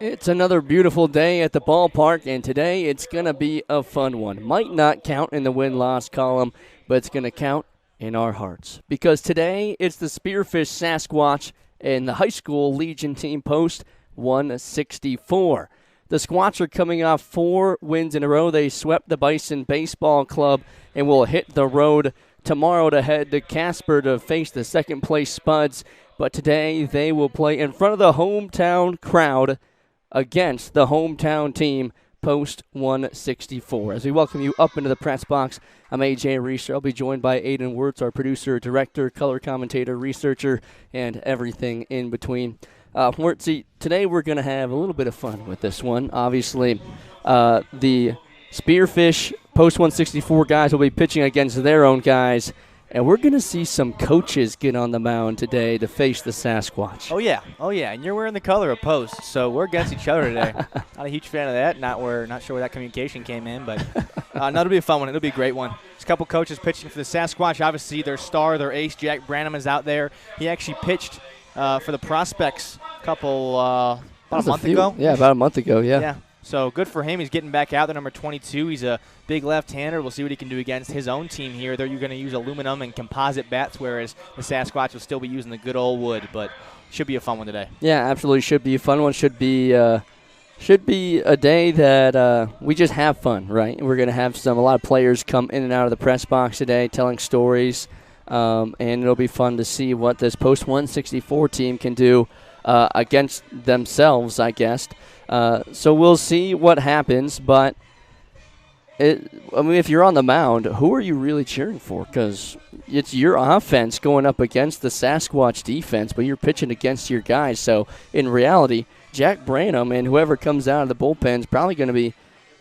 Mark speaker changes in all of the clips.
Speaker 1: It's another beautiful day at the ballpark, and today it's going to be a fun one. Might not count in the win-loss column, but it's going to count in our hearts. Because today it's the Spearfish Sasquatch and the high school Legion team post 164. The Squatch are coming off 4 wins in a row. They swept the Bison Baseball Club and will hit the road tomorrow to head to Casper to face the second-place Spuds. But today they will play in front of the hometown crowd against the hometown team, post 164. As we welcome you up into the press box, I'm A.J. Reeser. I'll be joined by Aiden Wirtz, our producer, director, color commentator, researcher, and everything in between. Wirtzy, today we're going to have a little bit of fun with this one. Obviously, the Spearfish post 164 guys will be pitching against their own guys. And we're going to see some coaches get on the mound today to face the Sasquatch.
Speaker 2: Oh, yeah. And you're wearing the color of Post, so we're against each other today. Not a huge fan of that. Not sure where that communication came in, but it'll be a fun one. It'll be a great one. There's a couple coaches pitching for the Sasquatch. Obviously, their star, their ace, Jack Branham, is out there. He actually pitched for the Prospects about a month ago.
Speaker 1: Yeah, about a month ago,
Speaker 2: Yeah. So good for him. He's getting back out there, number 22. He's a big left-hander. We'll see what he can do against his own team here. They're going to use aluminum and composite bats, whereas the Sasquatch will still be using the good old wood. But should be a fun one today.
Speaker 1: Yeah, absolutely should be a fun one. Should be a day that we just have fun, right? We're going to have a lot of players come in and out of the press box today telling stories, and it'll be fun to see what this post-164 team can do against themselves, I guess. So we'll see what happens, but I mean, if you're on the mound, who are you really cheering for? Because it's your offense going up against the Sasquatch defense, but you're pitching against your guys. So in reality, Jack Branham and whoever comes out of the bullpen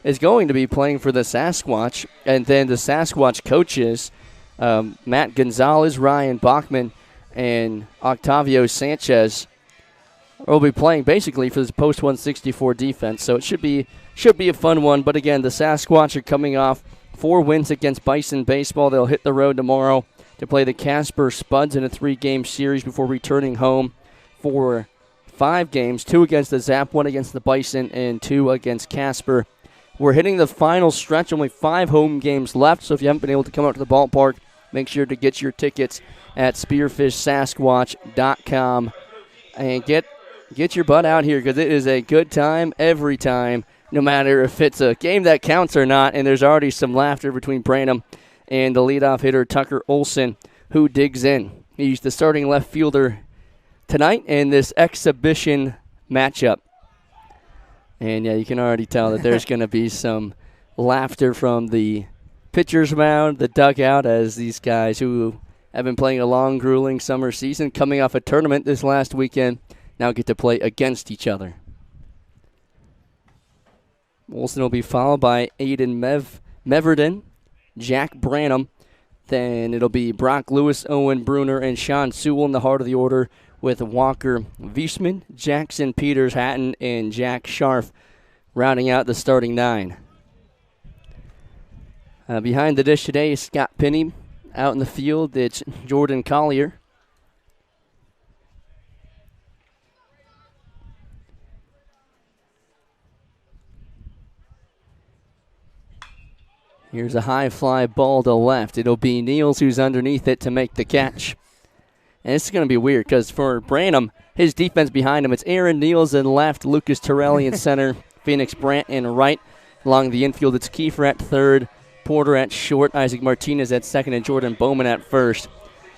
Speaker 1: is going to be playing for the Sasquatch, and then the Sasquatch coaches, Matt Gonzalez, Ryan Bachman, and Octavio Sanchez, will be playing basically for this post 164 defense. So it should be a fun one. But again, the Sasquatch are coming off 4 wins against Bison baseball. They'll hit the road tomorrow to play the Casper Spuds in a 3-game series before returning home for 5 games, 2 against the Zap, 1 against the Bison, and 2 against Casper. We're hitting the final stretch, only 5 home games left, so if you haven't been able to come out to the ballpark, make sure to get your tickets at spearfishsasquatch.com and get your butt out here, because it is a good time every time, no matter if it's a game that counts or not. And there's already some laughter between Branham and the leadoff hitter, Tucker Olson, who digs in. He's the starting left fielder tonight in this exhibition matchup. And, yeah, you can already tell that there's going to be some laughter from the pitcher's mound, the dugout, as these guys who have been playing a long, grueling summer season, coming off a tournament this last weekend, now get to play against each other. Olson will be followed by Aiden Meverden, Jack Branham. Then it'll be Brock Lewis, Owen Bruner, and Sean Sewell in the heart of the order, with Walker Wiesman, Jackson Peters Hatton, and Jack Scharf rounding out the starting 9. Behind the dish today is Scott Penny. Out in the field, it's Jordan Collier. Here's a high fly ball to left. It'll be Niels who's underneath it to make the catch. And this is going to be weird, because for Branham, his defense behind him, it's Aaron Niels in left, Lucas Torelli in center, Phoenix Brandt in right. Along the infield, it's Kiefer at third, Porter at short, Isaac Martinez at second, and Jordan Bowman at first.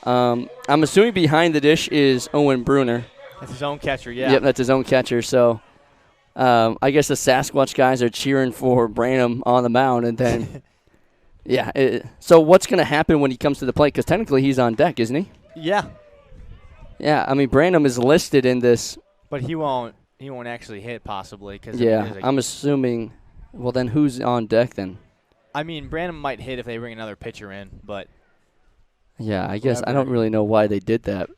Speaker 1: I'm assuming behind the dish is Owen Bruner.
Speaker 2: That's his own catcher, yeah.
Speaker 1: Yep, that's his own catcher. So I guess the Sasquatch guys are cheering for Branham on the mound, and then, yeah. So what's going to happen when he comes to the plate? Because technically he's on deck, isn't he?
Speaker 2: Yeah.
Speaker 1: Yeah, I mean, Branham is listed in this.
Speaker 2: But he won't actually hit, possibly. Cause
Speaker 1: I'm assuming. Well, then who's on deck then?
Speaker 2: I mean, Branham might hit if they bring another pitcher in, but.
Speaker 1: Yeah, I guess I don't really know why they did that.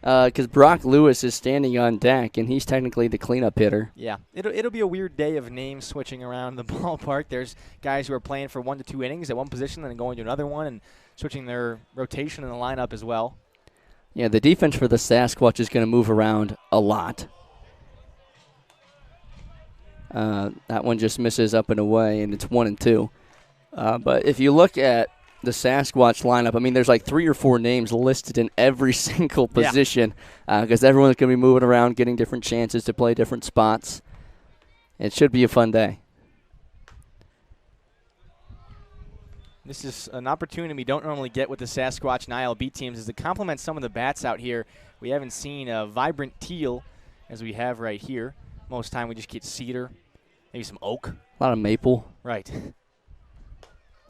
Speaker 1: Because Brock Lewis is standing on deck, and he's technically the cleanup hitter.
Speaker 2: Yeah, it'll be a weird day of names switching around the ballpark. There's guys who are playing for 1 to 2 innings at one position, then going to another one, and switching their rotation in the lineup as well.
Speaker 1: Yeah, the defense for the Sasquatch is going to move around a lot. That one just misses up and away, and it's 1-2. But if you look at the Sasquatch lineup, I mean, there's like 3 or 4 names listed in every single position, because everyone's going to be moving around, getting different chances to play different spots. It should be a fun day.
Speaker 2: This is an opportunity we don't normally get with the Sasquatch and ILB teams, is to complement some of the bats out here. We haven't seen a vibrant teal as we have right here. Most time we just get cedar, maybe some oak.
Speaker 1: A lot of maple.
Speaker 2: Right.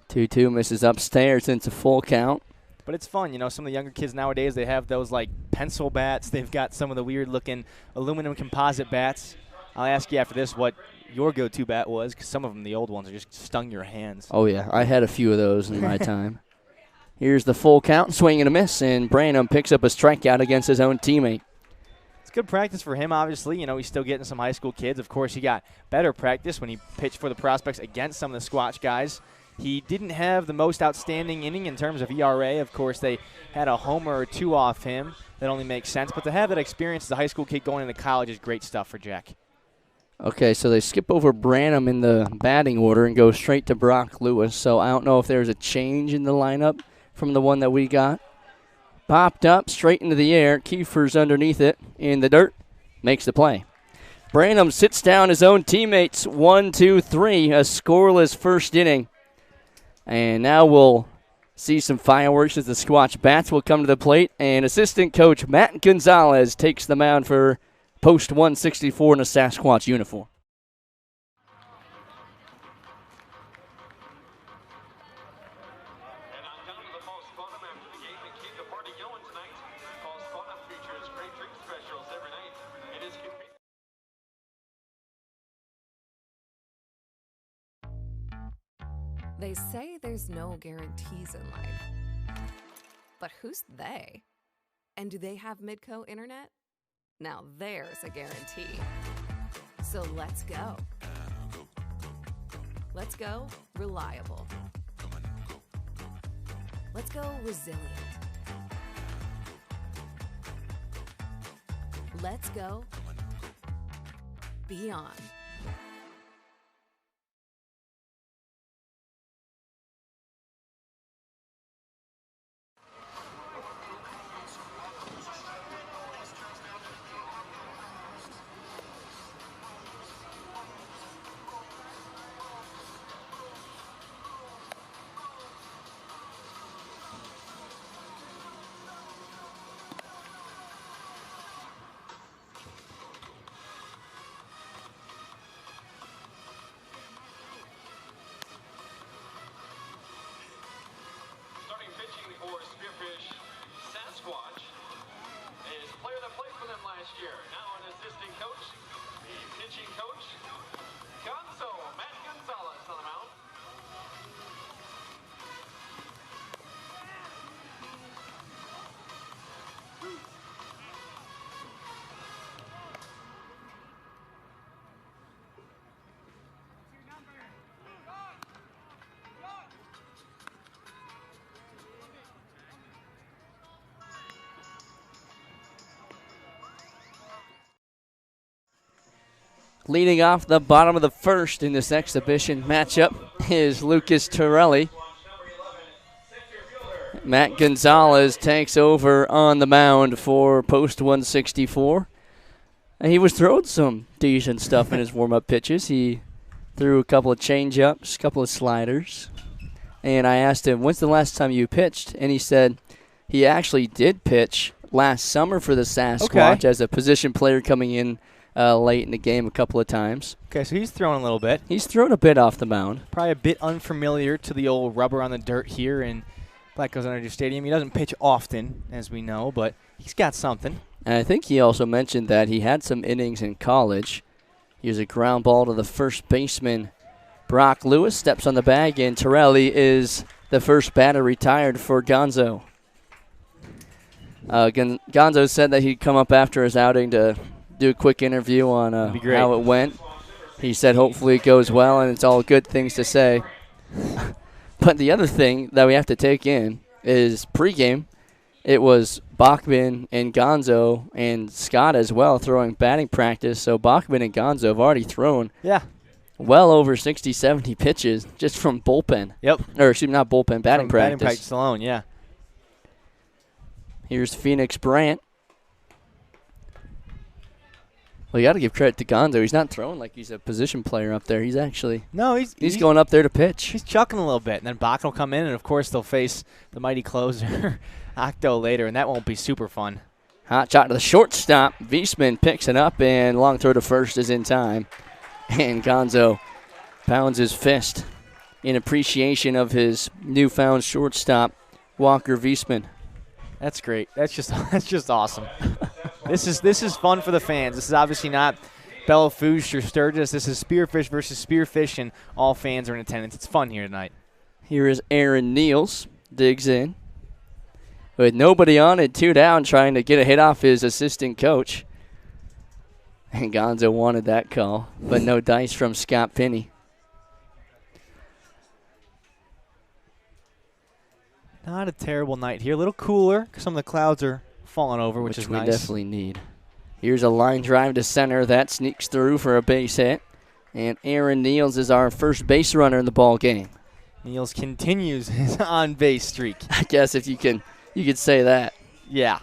Speaker 1: 2-2 misses upstairs into full count.
Speaker 2: But it's fun, some of the younger kids nowadays, they have those like pencil bats. They've got some of the weird looking aluminum composite bats. I'll ask you after this what your go-to bat was, because some of them, the old ones, are just stung your hands.
Speaker 1: Oh, yeah. I had a few of those in my time. Here's the full count, swing and a miss, and Branham picks up a strikeout against his own teammate.
Speaker 2: It's good practice for him, obviously. He's still getting some high school kids. Of course, he got better practice when he pitched for the prospects against some of the Squatch guys. He didn't have the most outstanding inning in terms of ERA. Of course, they had a homer or 2 off him. That only makes sense. But to have that experience as a high school kid going into college is great stuff for Jack.
Speaker 1: Okay, so they skip over Branham in the batting order and go straight to Brock Lewis. So I don't know if there's a change in the lineup from the one that we got. Popped up, straight into the air. Kiefer's underneath it in the dirt. Makes the play. Branham sits down his own teammates. 1-2-3, a scoreless first inning. And now we'll see some fireworks as the Squatch bats will come to the plate. And assistant coach Matt Gonzalez takes the mound for post 164 in a Sasquatch uniform.
Speaker 3: They say there's no guarantees in life. But who's they? And do they have Midco internet? Now there's a guarantee. So let's go. Let's go reliable. Let's go resilient. Let's go beyond.
Speaker 4: Pitching for Spearfish Sasquatch is a player that played for them last year. Now an assistant coach, the pitching coach, Matt Gonzalez on the mound.
Speaker 1: Leading off the bottom of the first in this exhibition matchup is Lucas Torelli. Matt Gonzalez takes over on the mound for post 164. And he was throwing some decent stuff in his warm-up pitches. He threw a couple of change-ups, a couple of sliders. And I asked him, when's the last time you pitched? And he said he actually did pitch last summer for the Sasquatch as a position player coming in late in the game a couple of times.
Speaker 2: Okay, so he's throwing a little bit.
Speaker 1: He's thrown a bit off the mound.
Speaker 2: Probably a bit unfamiliar to the old rubber on the dirt here in Black Hills Energy Stadium. He doesn't pitch often, as we know, but he's got something.
Speaker 1: And I think he also mentioned that he had some innings in college. Here's a ground ball to the first baseman. Brock Lewis steps on the bag, and Torelli is the first batter retired for Gonzo. Gonzo said that he'd come up after his outing to do a quick interview on how it went. He said hopefully it goes well, and it's all good things to say. But the other thing that we have to take in is pregame. It was Bachman and Gonzo and Scott as well throwing batting practice. So Bachman and Gonzo have already thrown well over 60, 70 pitches just from bullpen.
Speaker 2: Yep.
Speaker 1: Or excuse me, not bullpen, batting practice.
Speaker 2: Batting practice alone, yeah.
Speaker 1: Here's Phoenix Brandt. Well, you got to give credit to Gonzo. He's not throwing like he's a position player up there. He's actually he's going up there to pitch.
Speaker 2: He's chucking a little bit, and then Bach will come in, and of course they'll face the mighty closer Octo later, and that won't be super fun.
Speaker 1: Hot shot to the shortstop. Wiesman picks it up, and long throw to first is in time. And Gonzo pounds his fist in appreciation of his newfound shortstop, Walker Wiesman.
Speaker 2: That's great. That's just awesome. This is fun for the fans. This is obviously not Bella Fouche or Sturgis. This is Spearfish versus Spearfish, and all fans are in attendance. It's fun here tonight.
Speaker 1: Here is Aaron Niels, digs in. With nobody on it, 2 down, trying to get a hit off his assistant coach. And Gonzo wanted that call, but no dice from Scott Pinney.
Speaker 2: Not a terrible night here. A little cooler because some of the clouds are falling over, which is
Speaker 1: we
Speaker 2: nice.
Speaker 1: Definitely need. Here's a line drive to center. That sneaks through for a base hit. And Aaron Niels is our first base runner in the ball game.
Speaker 2: Niels continues his on-base streak.
Speaker 1: I guess if you could say that.
Speaker 2: Yeah,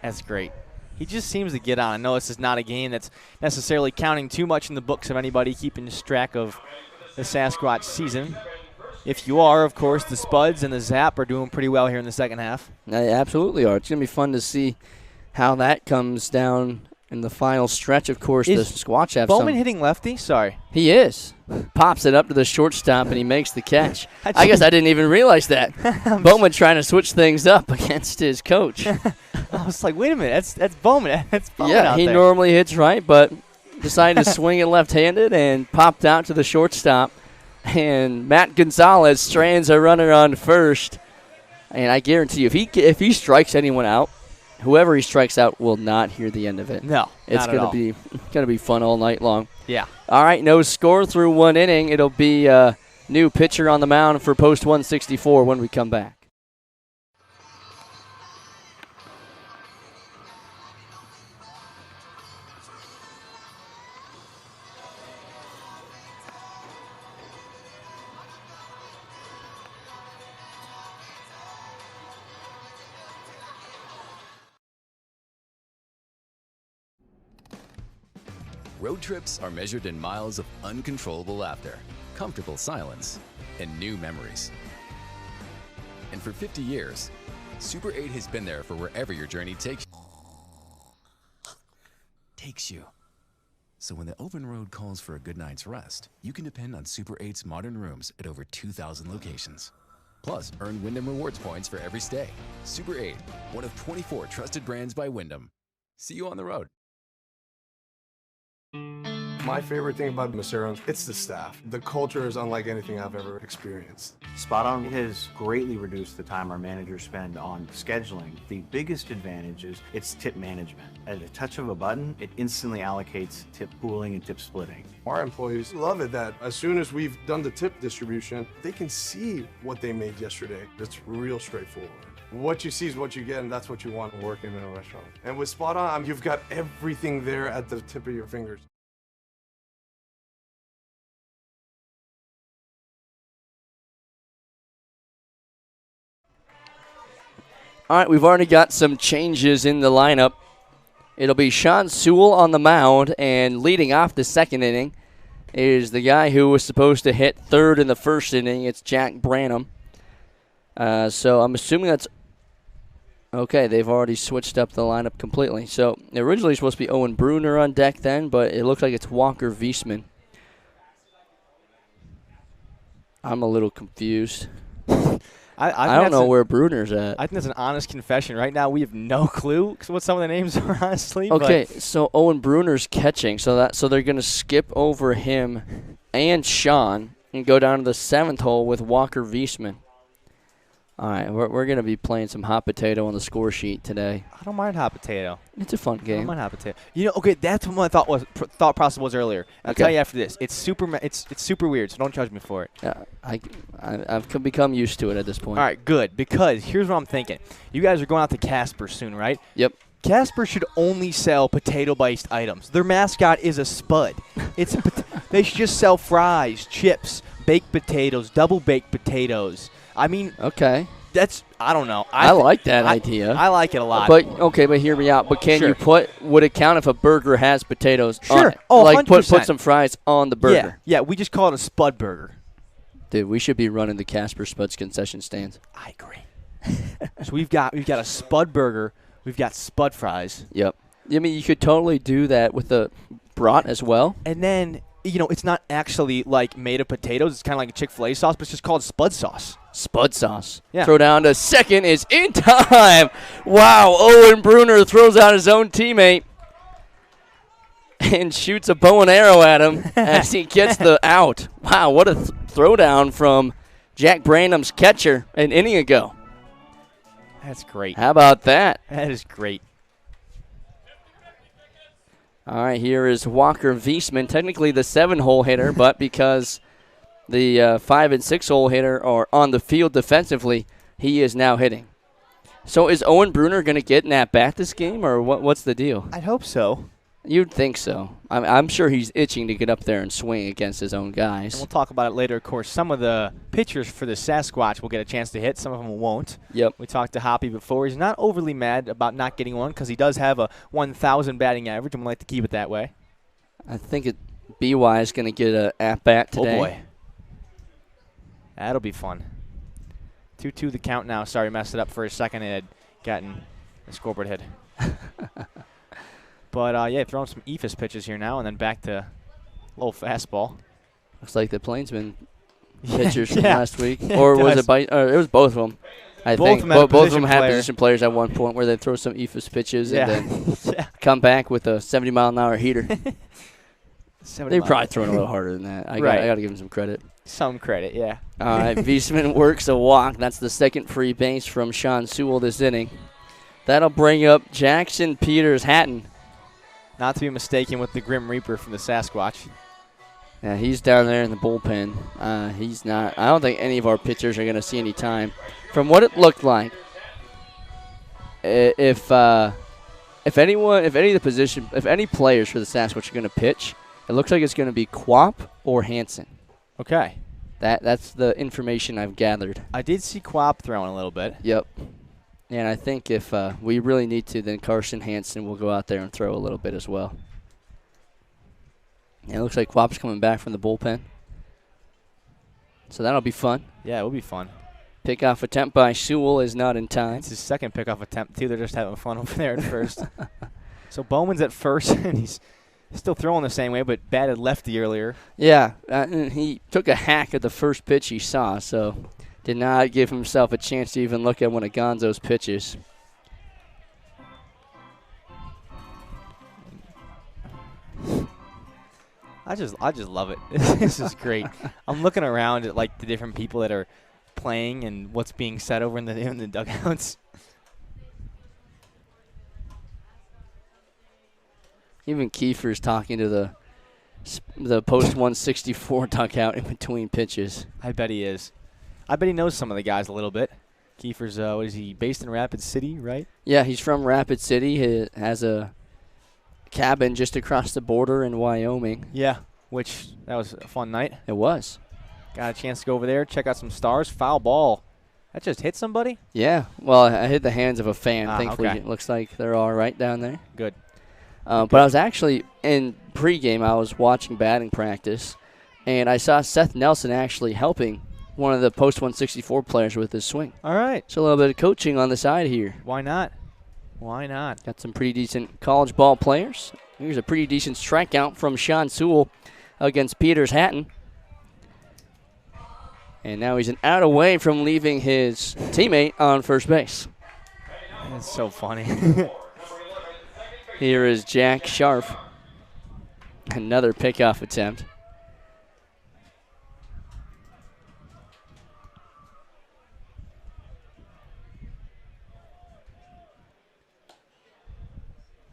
Speaker 2: that's great. He just seems to get on. I know this is not a game that's necessarily counting too much in the books of anybody keeping track of the Sasquatch season. If you are, of course, the Spuds and the Zap are doing pretty well here in the second half.
Speaker 1: They absolutely are. It's going to be fun to see how that comes down in the final stretch. Of course, the Squatch have
Speaker 2: Bowman hitting lefty? Sorry.
Speaker 1: He is. Pops it up to the shortstop, and he makes the catch. I guess I didn't even realize that. Bowman trying to switch things up against his coach.
Speaker 2: I was like, wait a minute, that's Bowman. That's Bowman
Speaker 1: out
Speaker 2: there.
Speaker 1: He normally hits right, but decided to swing it left-handed and popped out to the shortstop. and Matt Gonzalez strands a runner on first. And I guarantee you, if he strikes anyone out, whoever he strikes out will not hear the end of it.
Speaker 2: No,
Speaker 1: it's gonna be fun all night long.
Speaker 2: Yeah.
Speaker 1: All right, no score through 1 inning. It'll be a new pitcher on the mound for post 164 when we come back.
Speaker 5: Road trips are measured in miles of uncontrollable laughter, comfortable silence, and new memories. And for 50 years, Super 8 has been there for wherever your journey takes you. So when the open road calls for a good night's rest, you can depend on Super 8's modern rooms at over 2,000 locations. Plus, earn Wyndham Rewards points for every stay. Super 8, one of 24 trusted brands by Wyndham. See you on the road.
Speaker 6: My favorite thing about Macero's, it's the staff. The culture is unlike anything I've ever experienced.
Speaker 7: Spot On has greatly reduced the time our managers spend on scheduling. The biggest advantage is its tip management. At a touch of a button, it instantly allocates tip pooling and tip splitting.
Speaker 6: Our employees love it that as soon as we've done the tip distribution, they can see what they made yesterday. It's real straightforward. What you see is what you get, and that's what you want working in a restaurant. And with Spot On, you've got everything there at the tip of your fingers.
Speaker 1: All right, we've already got some changes in the lineup. It'll be Sean Sewell on the mound, and leading off the second inning is the guy who was supposed to hit third in the first inning. It's Jack Branham. So I'm assuming that's okay. They've already switched up the lineup completely. So originally supposed to be Owen Bruner on deck then, but it looks like it's Walker Wiesman. I'm a little confused. I don't know where Bruner's at.
Speaker 2: I think that's an honest confession. Right now, we have no clue what some of the names are, honestly.
Speaker 1: Okay, so Owen Bruner's catching, so they're going to skip over him and Sean and go down to the seventh hole with Walker Wiesman. All right, we're going to be playing some hot potato on the score sheet today.
Speaker 2: I don't mind hot potato.
Speaker 1: It's a fun game.
Speaker 2: I don't mind hot potato. You know, okay, that's what my thought process was earlier. I'll tell you after this. It's super weird, so don't judge me for it.
Speaker 1: Yeah, I've become used to it at this point.
Speaker 2: All right, good, because here's what I'm thinking. You guys are going out to Casper soon, right?
Speaker 1: Yep.
Speaker 2: Casper should only sell potato-based items. Their mascot is a spud. They should just sell fries, chips, baked potatoes, double-baked potatoes. I mean,
Speaker 1: okay.
Speaker 2: I don't know.
Speaker 1: I like that idea.
Speaker 2: I like it a lot.
Speaker 1: But hear me out. But can you would it count if a burger has potatoes on it?
Speaker 2: Oh,
Speaker 1: like
Speaker 2: 100%.
Speaker 1: put some fries on the burger.
Speaker 2: Yeah, we just call it a spud burger.
Speaker 1: Dude, we should be running the Casper Spuds concession stands.
Speaker 2: I agree. So we've got a spud burger, we've got spud fries.
Speaker 1: Yep. I mean, you could totally do that with the brat as well.
Speaker 2: And then, it's not actually like made of potatoes. It's kind of like a Chick-fil-A sauce, but it's just called spud sauce.
Speaker 1: Spud sauce.
Speaker 2: Yeah.
Speaker 1: Throw down to second is in time. Wow, Owen Bruner throws out his own teammate and shoots a bow and arrow at him as he gets the out. Wow, what a throwdown from Jack Branham's catcher an inning ago.
Speaker 2: That's great.
Speaker 1: How about that?
Speaker 2: That is great.
Speaker 1: All right, here is Walker Wiesman, technically the 7-hole hitter, but because the 5 and 6-hole hitter are on the field defensively, he is now hitting. So is Owen Bruner going to get an at-bat this game, or what's the deal?
Speaker 2: I'd hope so.
Speaker 1: You'd think so. I'm sure he's itching to get up there and swing against his own guys.
Speaker 2: And we'll talk about it later, of course. Some of the pitchers for the Sasquatch will get a chance to hit. Some of them won't.
Speaker 1: Yep.
Speaker 2: We talked to Hoppy before. He's not overly mad about not getting one because he does have a 1,000 batting average, and we'd like to keep it that way.
Speaker 1: I think BY is going to get an at-bat today.
Speaker 2: Oh, boy. That'll be fun. 2-2 the count now. Sorry, messed it up for a second. It had gotten the scoreboard hit. But, throwing some eephus pitches here now, and then back to low fastball.
Speaker 1: Looks like the Plainsman pitchers from
Speaker 2: Yeah.
Speaker 1: last week.
Speaker 2: Yeah,
Speaker 1: Or
Speaker 2: it
Speaker 1: was
Speaker 2: does.
Speaker 1: it was both of them. I think
Speaker 2: Both
Speaker 1: both of them had
Speaker 2: player.
Speaker 1: position players at one point where they throw some eephus pitches
Speaker 2: Yeah.
Speaker 1: and then
Speaker 2: Yeah.
Speaker 1: come back with a 70-mile-an-hour heater.
Speaker 2: 70
Speaker 1: They're
Speaker 2: miles.
Speaker 1: probably throwing a little harder than that. I got to give them some credit.
Speaker 2: Some credit, yeah.
Speaker 1: All right, Wiesman works a walk. That's the second free base from Sean Sewell this inning. That'll bring up Jackson Peters Hatton.
Speaker 2: Not to be mistaken with the Grim Reaper from the Sasquatch.
Speaker 1: Yeah, he's down there in the bullpen. He's not. I don't think any of our pitchers are going to see any time. From what it looked like, if any players for the Sasquatch are going to pitch, it looks like it's going to be Quap or Hansen.
Speaker 2: Okay.
Speaker 1: That's the information I've gathered.
Speaker 2: I did see Quap throwing a little bit.
Speaker 1: Yep. And I think if we really need to, then Carson Hansen will go out there and throw a little bit as well. And it looks like Quap's coming back from the bullpen. So that'll be fun.
Speaker 2: Yeah, it will be fun.
Speaker 1: Pickoff attempt by Sewell is not in time.
Speaker 2: It's his second pickoff attempt, too. They're just having fun over there at first. So Bowman's at first, and he's still throwing the same way, but batted lefty earlier.
Speaker 1: Yeah, and he took a hack at the first pitch he saw, so did not give himself a chance to even look at one of Gonzo's pitches.
Speaker 2: I just love it. This is great. I'm looking around at like the different people that are playing and what's being said over in the dugouts.
Speaker 1: Even Kiefer's talking to the post 164 dugout in between pitches.
Speaker 2: I bet he is. I bet he knows some of the guys a little bit. Kiefer's, what is he, based in Rapid City, right?
Speaker 1: Yeah, he's from Rapid City. He has a cabin just across the border in Wyoming.
Speaker 2: Yeah, which that was a fun night.
Speaker 1: It was.
Speaker 2: Got a chance to go over there, check out some stars. Foul ball. That just hit somebody?
Speaker 1: Yeah, well, I hit the hands of a fan. Thankfully,
Speaker 2: okay.
Speaker 1: It looks like they're all right down there.
Speaker 2: Good.
Speaker 1: But I was actually in pregame. I was watching batting practice, and I saw Seth Nelson actually helping one of the post 164 players with his swing.
Speaker 2: All right.
Speaker 1: So a little bit of coaching on the side here.
Speaker 2: Why not? Why not?
Speaker 1: Got some pretty decent college ball players. Here's a pretty decent strikeout from Sean Sewell against Peters Hatton. And now he's an out away from leaving his teammate on first base.
Speaker 2: That's so funny.
Speaker 1: Here is Jack Scharf. Another pickoff attempt.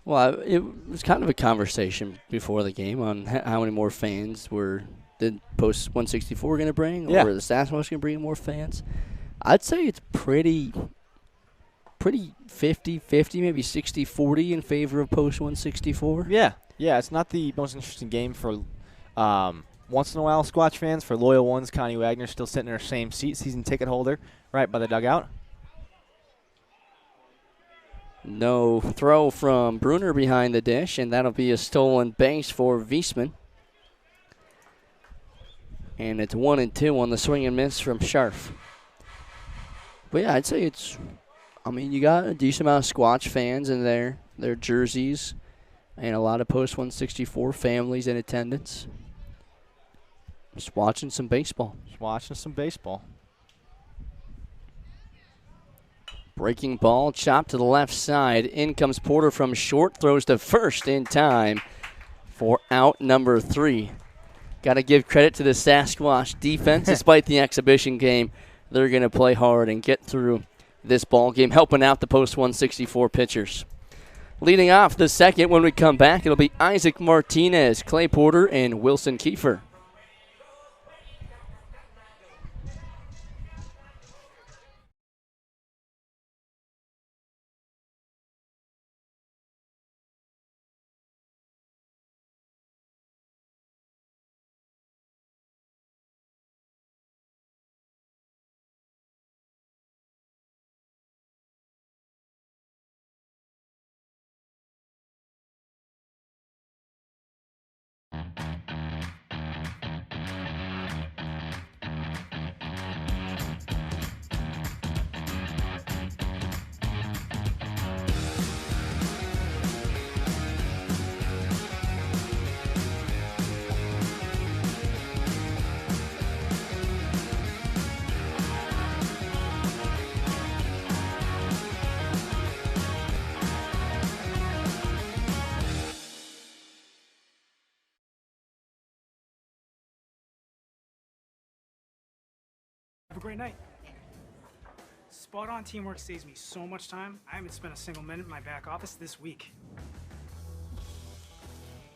Speaker 1: Well, it was kind of a conversation before the game on how many more fans did Post 164 going to bring,
Speaker 2: yeah.
Speaker 1: or the Sasquatch going to bring more fans. I'd say it's pretty 50-50, maybe 60-40 in favor of Post 164.
Speaker 2: Yeah, it's not the most interesting game for once in a while Squatch fans. For loyal ones, Connie Wagner still sitting in her same seat, season ticket holder, right by the dugout.
Speaker 1: No throw from Bruner behind the dish, and that'll be a stolen base for Wiesman. And it's 1-2 on the swing and miss from Scharf. But yeah, I'd say you got a decent amount of Squatch fans in there, their jerseys, and a lot of Post 164 families in attendance. Just watching some baseball. Breaking ball, chopped to the left side. In comes Porter from short, throws to first in time for out number 3. Got to give credit to the Sasquatch defense. Despite the exhibition game, they're going to play hard and get through this ball game, helping out the Post 164 pitchers. Leading off the second, when we come back, it'll be Isaac Martinez, Clay Porter, and Wilson Kiefer.
Speaker 8: Have a great night. Spot on teamwork saves me so much time. I haven't spent a single minute in my back office this week.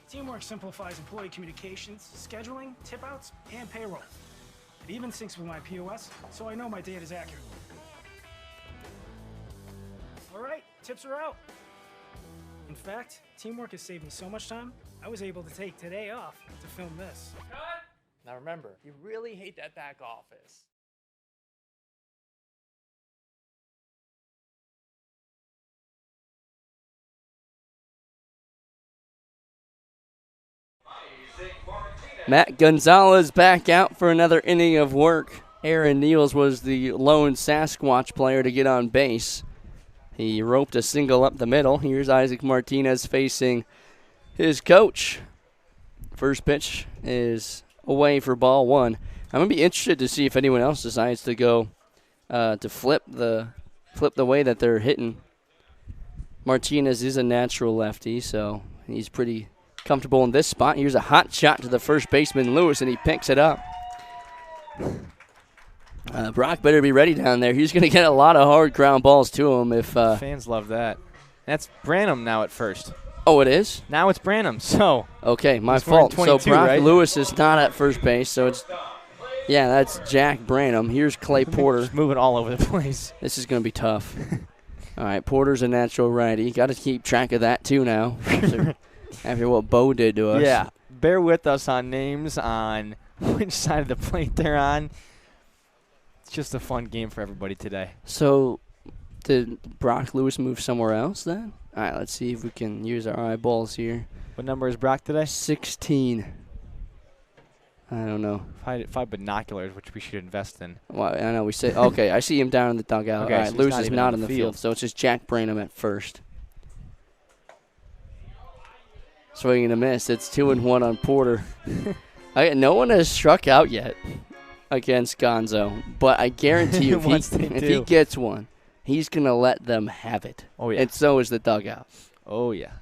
Speaker 8: Teamwork simplifies employee communications, scheduling, tip outs, and payroll. It even syncs with my POS, so I know my data is accurate. All right, tips are out. In fact, teamwork has saved me so much time, I was able to take today off to film this.
Speaker 9: Now remember, you really hate that back office.
Speaker 1: Matt Gonzalez back out for another inning of work. Aaron Neals was the lone Sasquatch player to get on base. He roped a single up the middle. Here's Isaac Martinez facing his coach. First pitch is away for ball one. I'm going to be interested to see if anyone else decides to go to flip the way that they're hitting. Martinez is a natural lefty, so he's pretty comfortable in this spot. Here's a hot shot to the first baseman, Lewis, and he picks it up. Brock better be ready down there. He's going to get a lot of hard ground balls to him. If
Speaker 2: Fans love that. That's Branham now at first.
Speaker 1: Oh, it is?
Speaker 2: Now it's Branham, so.
Speaker 1: Okay, my
Speaker 2: he's wearing
Speaker 1: fault.
Speaker 2: 22,
Speaker 1: so Brock
Speaker 2: right?
Speaker 1: Lewis is not at first base, so it's, yeah, that's Jack Branham. Here's Clay Porter.
Speaker 2: Just moving all over the place.
Speaker 1: This is going to be tough. All right, Porter's a natural righty. Got to keep track of that, too, now. After what Bo did to us.
Speaker 2: Yeah, bear with us on names, on which side of the plate they're on. It's just a fun game for everybody today.
Speaker 1: So did Brock Lewis move somewhere else then? All right, let's see if we can use our eyeballs here.
Speaker 2: What number is Brock today?
Speaker 1: 16. I don't know.
Speaker 2: Five binoculars, which we should invest in.
Speaker 1: Well, I know we say, okay, I see him down in the dugout.
Speaker 2: Okay,
Speaker 1: all right,
Speaker 2: so he's
Speaker 1: Lewis
Speaker 2: not
Speaker 1: is
Speaker 2: even
Speaker 1: not
Speaker 2: on
Speaker 1: in
Speaker 2: the
Speaker 1: the field,
Speaker 2: field.
Speaker 1: so it's just Jack Branham at first. Swing and a miss. It's 2-1 on Porter. No one has struck out yet against Gonzo, but I guarantee you if he gets one, he's going to let them have it.
Speaker 2: Oh, yeah.
Speaker 1: And so is the dugout.
Speaker 2: Oh, yeah.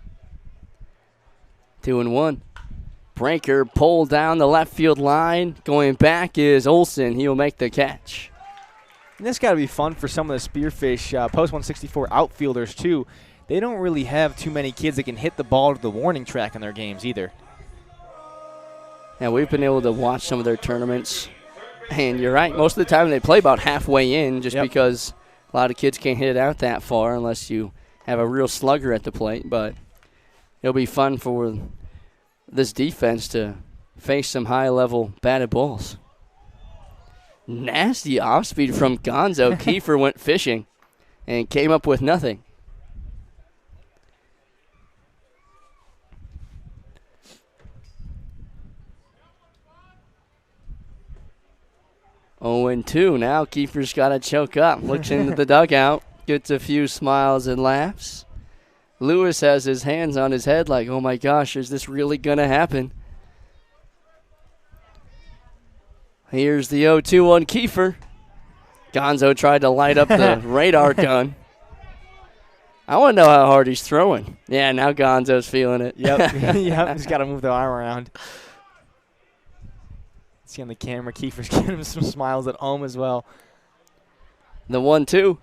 Speaker 1: 2-1. Breaker pulled down the left field line. Going back is Olsen. He'll make the catch.
Speaker 2: And this got to be fun for some of the Spearfish Post 164 outfielders, too. They don't really have too many kids that can hit the ball to the warning track in their games either.
Speaker 1: Yeah, we've been able to watch some of their tournaments. And you're right, most of the time they play about halfway in just because a lot of kids can't hit it out that far unless you have a real slugger at the plate. But it'll be fun for this defense to face some high-level batted balls. Nasty off-speed from Gonzo. Kiefer went fishing and came up with nothing. Oh, and 2. Now Kiefer's got to choke up. Looks into the dugout. Gets a few smiles and laughs. Lewis has his hands on his head like, oh, my gosh, is this really going to happen? Here's the 0-2 on Kiefer. Gonzo tried to light up the radar gun. I want to know how hard he's throwing. Yeah, now Gonzo's feeling it.
Speaker 2: Yep, yep. He's got to move the arm around. See on the camera, Kiefer's getting him some smiles at home as well.
Speaker 1: The 1-2.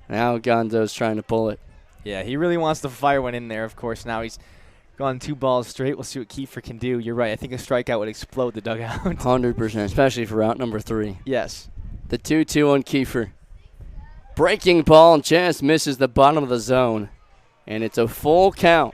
Speaker 1: Now Gonzo's trying to pull it.
Speaker 2: Yeah, he really wants to fire one in there, of course. Now he's gone 2 balls straight. We'll see what Kiefer can do. You're right. I think a strikeout would explode the dugout.
Speaker 1: 100%, especially for out number 3.
Speaker 2: Yes.
Speaker 1: The 2-2 on Kiefer. Breaking ball just misses the bottom of the zone. And it's a full count.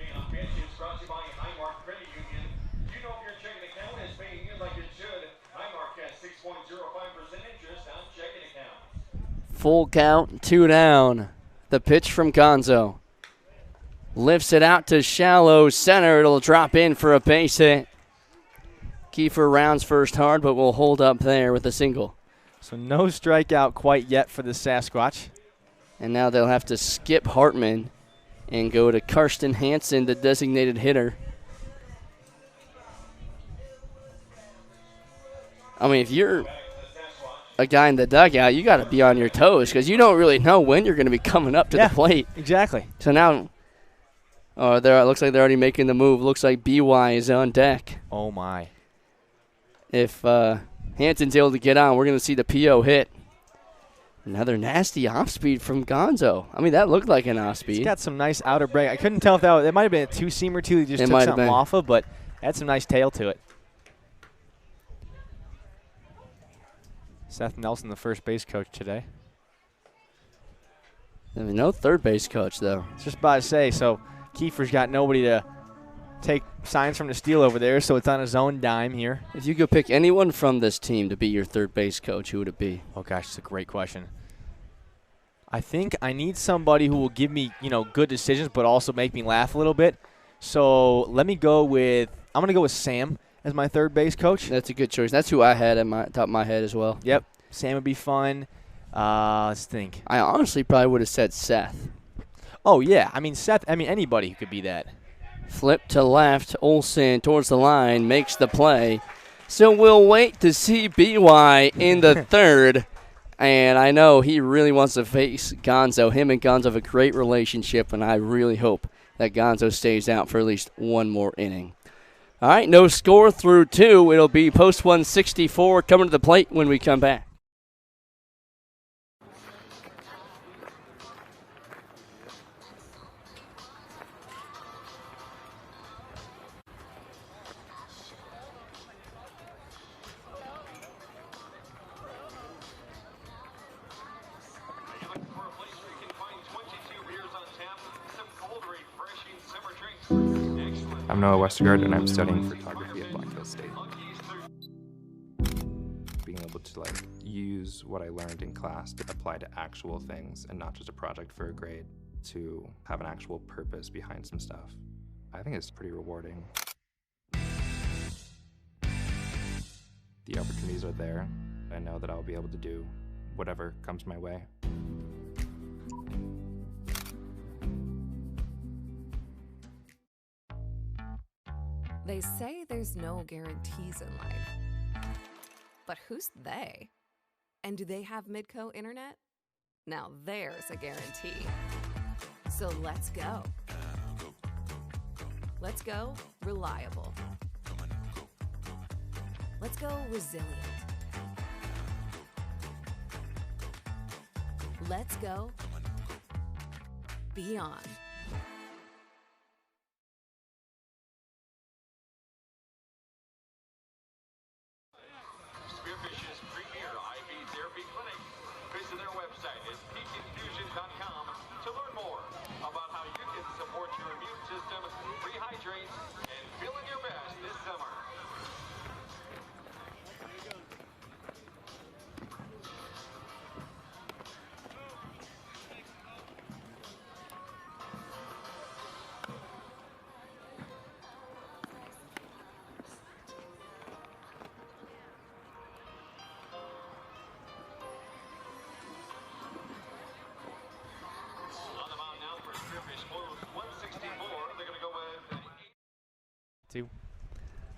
Speaker 1: Full count, 2 down. The pitch from Gonzo. Lifts it out to shallow center. It'll drop in for a base hit. Kiefer rounds first hard, but will hold up there with a single.
Speaker 2: So no strikeout quite yet for the Sasquatch.
Speaker 1: And now they'll have to skip Hartman and go to Karsten Hansen, the designated hitter. I mean, if you're a guy in the dugout, you got to be on your toes because you don't really know when you're going to be coming up to the plate.
Speaker 2: Exactly.
Speaker 1: So now, it looks like they're already making the move. Looks like BY is on deck.
Speaker 2: Oh, my.
Speaker 1: If Hanson's able to get on. We're going to see the PO hit. Another nasty off speed from Gonzo. I mean, that looked like an off speed.
Speaker 2: He's got some nice outer break. I couldn't tell if that might have been a two-seamer, too. He just took something off of, but had some nice tail to it. Seth Nelson, the first base coach today.
Speaker 1: I mean, no third base coach, though.
Speaker 2: I was just about to say, so Kiefer's got nobody to take signs from the steal over there, so it's on his own dime here.
Speaker 1: If you could pick anyone from this team to be your third base coach, who would it be?
Speaker 2: Oh, gosh, that's a great question. I think I need somebody who will give me, good decisions but also make me laugh a little bit. So let me go with – I'm going to go with Sam as my third base coach.
Speaker 1: That's a good choice. That's who I had at my top of my head as well.
Speaker 2: Yep. Sam would be fun. Let's think.
Speaker 1: I honestly probably would have said Seth.
Speaker 2: Oh, yeah. I mean, Seth – anybody who could be that.
Speaker 1: Flip to left. Olsen towards the line. Makes the play. So we'll wait to see BY in the third. And I know he really wants to face Gonzo. Him and Gonzo have a great relationship, and I really hope that Gonzo stays out for at least one more inning. All right, no score through 2. It'll be post 164 coming to the plate when we come back.
Speaker 10: I'm Noah Westergaard, and I'm studying photography at Black Hills State. Being able to use what I learned in class to apply to actual things and not just a project for a grade, to have an actual purpose behind some stuff. I think it's pretty rewarding. The opportunities are there. I know that I'll be able to do whatever comes my way.
Speaker 3: They say there's no guarantees in life. But who's they? And do they have Midco internet? Now there's a guarantee. So let's go. Let's go reliable. Let's go resilient. Let's go beyond.
Speaker 4: Spearfish's premier IV therapy clinic. Visit their website at peakinfusion.com to learn more about how you can support your immune system, rehydrate, and feel in your best this summer.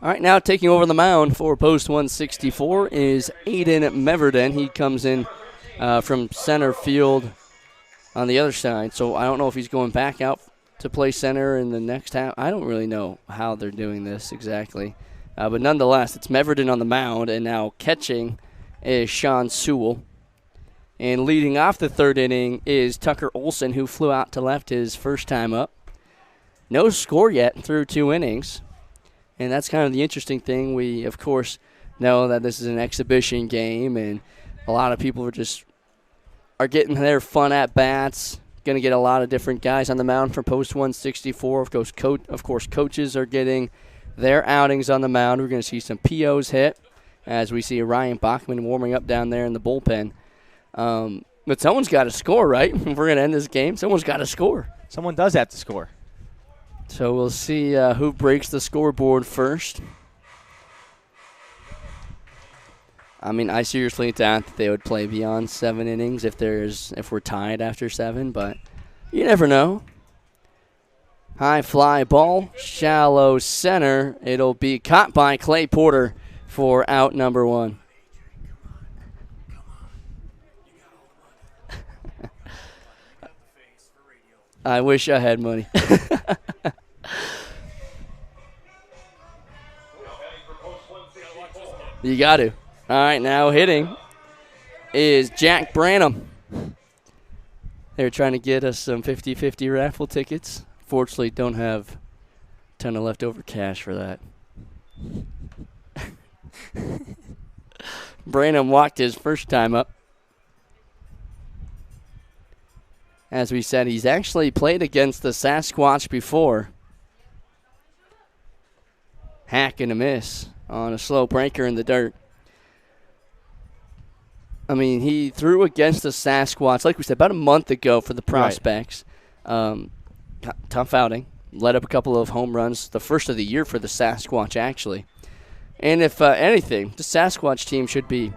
Speaker 1: All right, now taking over the mound for post 164 is Aiden Meverden. He comes in from center field on the other side, so I don't know if he's going back out to play center in the next half. I don't really know how they're doing this exactly. But nonetheless, it's Meverden on the mound, and now catching is Sean Sewell. And leading off the third inning is Tucker Olson, who flew out to left his first time up. No score yet through 2 innings. And that's kind of the interesting thing. We, of course, know that this is an exhibition game, and a lot of people are getting their fun at bats. Going to get a lot of different guys on the mound for post 164. Of course, coaches are getting their outings on the mound. We're going to see some POs hit as we see Ryan Bachman warming up down there in the bullpen. But someone's got to score, right? If we're going to end this game, someone's got to score.
Speaker 2: Someone does have to score.
Speaker 1: So we'll see who breaks the scoreboard first. I mean, I seriously thought that they would play beyond 7 innings if we're tied after 7, but you never know. High fly ball, shallow center. It'll be caught by Clay Porter for out number 1. I wish I had money. You got to. All right, now hitting is Jack Branham. They're trying to get us some 50-50 raffle tickets. Fortunately, don't have a ton of leftover cash for that. Branham walked his first time up. As we said, he's actually played against the Sasquatch before. Hack and a miss on a slow breaker in the dirt. I mean, he threw against the Sasquatch, like we said, about a month ago for the Prospects. Right. Tough outing. Led up a couple of home runs, the first of the year for the Sasquatch, actually. And if anything, the Sasquatch team should be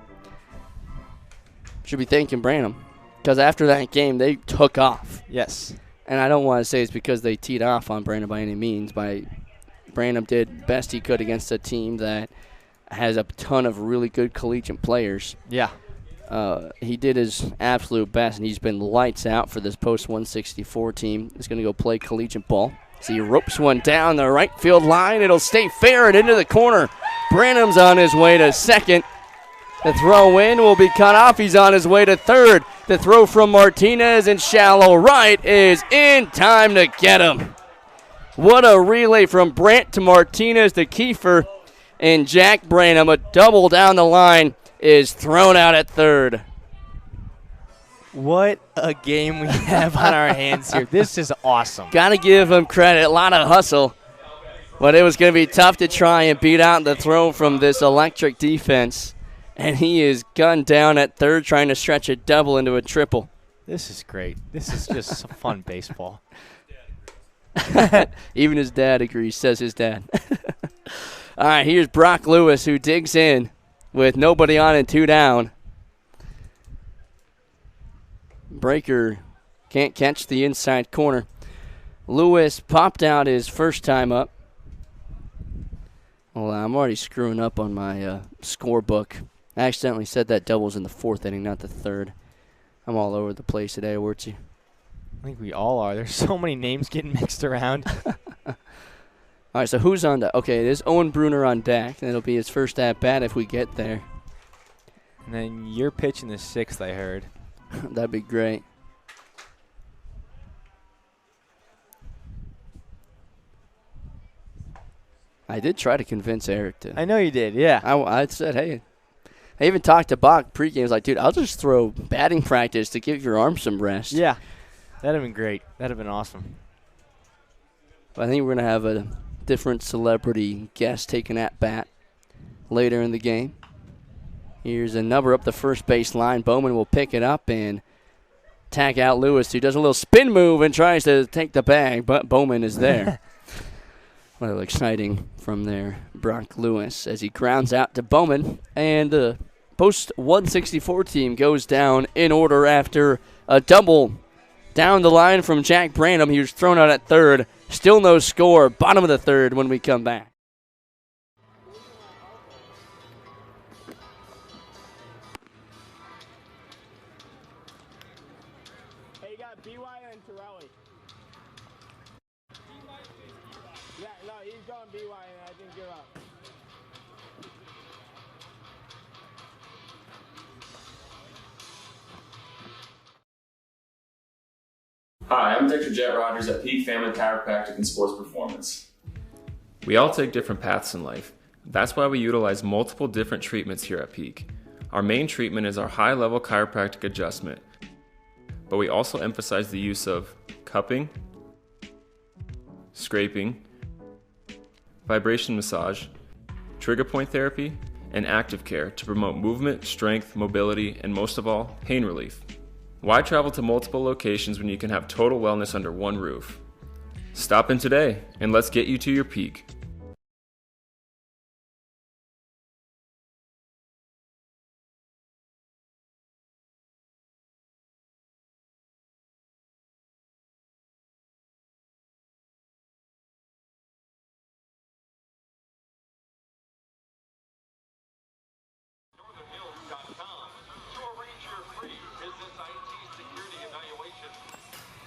Speaker 1: thanking Branham, because after that game, they took off.
Speaker 2: Yes.
Speaker 1: And I don't want to say it's because they teed off on Branham by any means. Branham did best he could against a team that has a ton of really good collegiate players.
Speaker 2: Yeah.
Speaker 1: He did his absolute best, and he's been lights out for this post-164 team. He's going to go play collegiate ball. So he ropes one down the right field line. It'll stay fair and into the corner. Branham's on his way to second. The throw in will be cut off. He's on his way to third. The throw from Martinez in shallow right is in time to get him. What a relay from Brandt to Martinez to Kiefer. And Jack Branham, a double down the line, is thrown out at third.
Speaker 2: What a game we have on our hands here. This is awesome.
Speaker 1: Got to give him credit. A lot of hustle. But it was going to be tough to try and beat out the throw from this electric defense. And he is gunned down at third, trying to stretch a double into a triple.
Speaker 2: This is great. This is just some fun baseball.
Speaker 1: Even his dad agrees, says his dad. All right, here's Brock Lewis, who digs in with nobody on and 2 down. Breaker can't catch the inside corner. Lewis popped out his first time up. Well, I'm already screwing up on my scorebook. I accidentally said that doubles in the 4th inning, not the 3rd. I'm all over the place today, Wertzy.
Speaker 2: I think we all are. There's so many names getting mixed around.
Speaker 1: All right, so who's on deck? Okay, it is Owen Bruner on deck, and it'll be his first at-bat if we get there.
Speaker 2: And then you're pitching the 6th, I heard.
Speaker 1: That'd be great. I did try to convince Eric to.
Speaker 2: I know you did, yeah.
Speaker 1: I said, hey. I even talked to Bach pregame. He was like, dude, I'll just throw batting practice to give your arm some rest.
Speaker 2: Yeah, that'd have been great. That'd have been awesome.
Speaker 1: But I think we're going to have a different celebrity guest take an at-bat later in the game. Here's a number up the first base line. Bowman will pick it up and tag out Lewis, who does a little spin move and tries to take the bag, but Bowman is there. A little exciting from there, Brock Lewis, as he grounds out to Bowman. And the post-164 team goes down in order after a double down the line from Jack Branham. He was thrown out at third. Still no score. Bottom of the 3rd when we come back.
Speaker 8: Hey, you got BY and Torelli. Yeah, no, he's going BY, and I think you're up.
Speaker 11: Hi, I'm Dr. Jet Rogers at Peak Family Chiropractic and Sports Performance. We all take different paths in life. That's why we utilize multiple different treatments here at Peak. Our main treatment is our high-level chiropractic adjustment, but we also emphasize the use of cupping, scraping, vibration massage, trigger point therapy, and active care to promote movement, strength, mobility, and most of all, pain relief. Why travel to multiple locations when you can have total wellness under one roof? Stop in today and let's get you to your peak.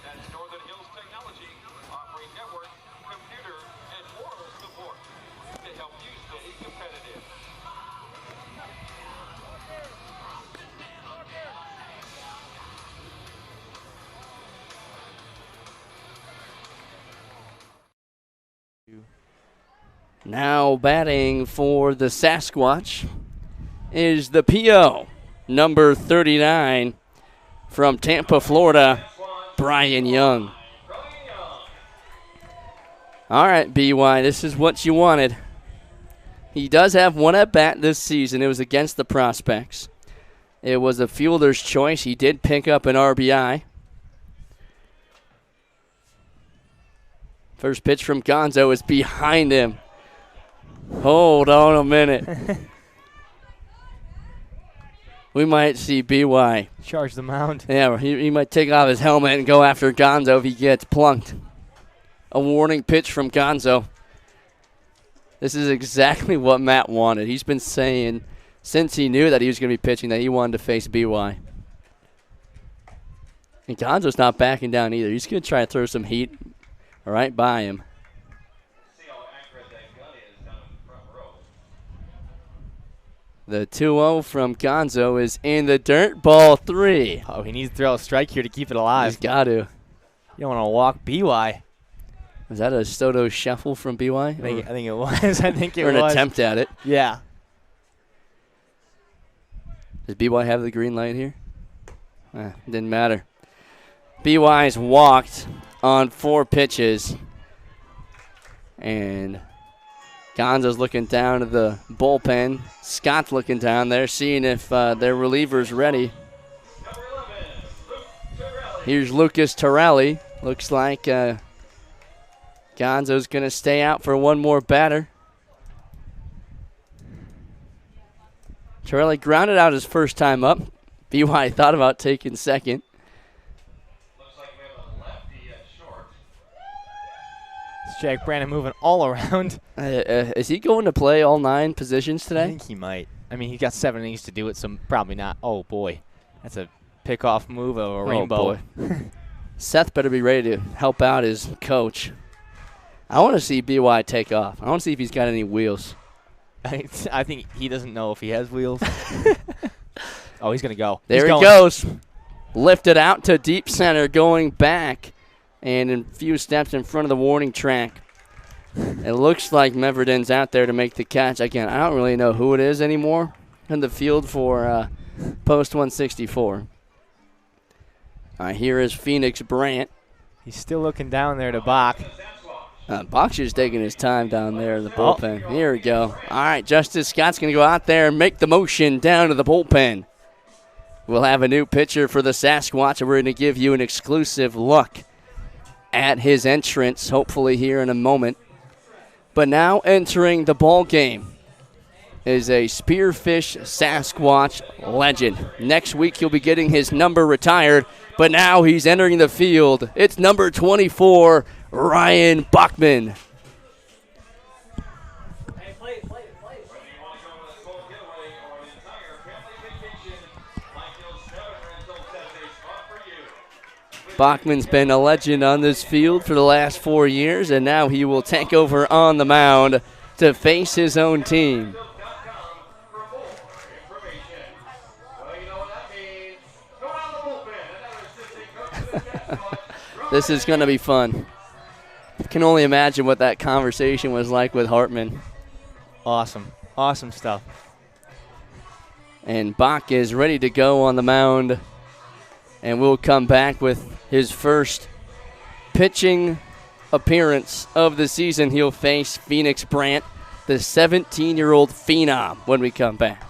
Speaker 4: That's Northern Hills Technology, offering network, computer, and more
Speaker 1: Now batting for the Sasquatch is the PO, number 39, from Tampa, Florida, Brian Young. All right, BY, this is what you wanted. He does have one at-bat this season. It was against the Prospects. It was a fielder's choice. He did pick up an RBI. First pitch from Gonzo is behind him. Hold on a minute. We might see BY
Speaker 2: charge the mound.
Speaker 1: Yeah, he might take off his helmet and go after Gonzo if he gets plunked. A warning pitch from Gonzo. This is exactly what Matt wanted. He's been saying since he knew that he was going to be pitching that he wanted to face BY. And Gonzo's not backing down either. He's going to try to throw some heat right by him. The 2-0 from Gonzo is in the dirt. Ball 3.
Speaker 2: Oh, he needs to throw a strike here to keep it alive.
Speaker 1: He's got to.
Speaker 2: You don't want to walk BY.
Speaker 1: Was that a Soto shuffle from BY?
Speaker 2: I think it was. I think it
Speaker 1: or
Speaker 2: was.
Speaker 1: Or an attempt at it.
Speaker 2: Yeah.
Speaker 1: Does BY have the green light here? Didn't matter. BY's walked on 4 pitches. And Gonzo's looking down to the bullpen. Scott's looking down there, seeing if their reliever's ready. Here's Lucas Torelli. Looks like Gonzo's going to stay out for one more batter. Torelli grounded out his first time up. BY thought about taking second.
Speaker 2: Jack Brandon moving all around.
Speaker 1: Is he going to play all 9 positions today?
Speaker 2: I think he might. I mean, he got 7 innings to do it, so probably not. Oh, boy. That's a pickoff move of a rainbow.
Speaker 1: Boy. Seth better be ready to help out his coach. I want to see BY take off. I want to see if he's got any wheels.
Speaker 2: I think he doesn't know if he has wheels. Oh, he's going to go.
Speaker 1: There he goes. Lifted out to deep center, going back. And a few steps in front of the warning track. It looks like Meverdin's out there to make the catch. Again, I don't really know who it is anymore in the field for post 164. All right, here is Phoenix Brant.
Speaker 2: He's still looking down there to Bach.
Speaker 1: Bach's just taking his time down there in the bullpen. Here we go. All right, Justice Scott's going to go out there and make the motion down to the bullpen. We'll have a new pitcher for the Sasquatch, and we're going to give you an exclusive look at his entrance, hopefully here in a moment. But now entering the ball game is a Spearfish Sasquatch legend. Next week he'll be getting his number retired, but now he's entering the field. It's number 24, Ryan Bachman. Bachman's been a legend on this field for the last 4 years, and now he will take over on the mound to face his own team. This is going to be fun. I can only imagine what that conversation was like with Hartman.
Speaker 2: Awesome. Awesome stuff.
Speaker 1: And Bach is ready to go on the mound. And we'll come back with his first pitching appearance of the season. He'll face Phoenix Brant, the 17-year-old phenom, when we come back.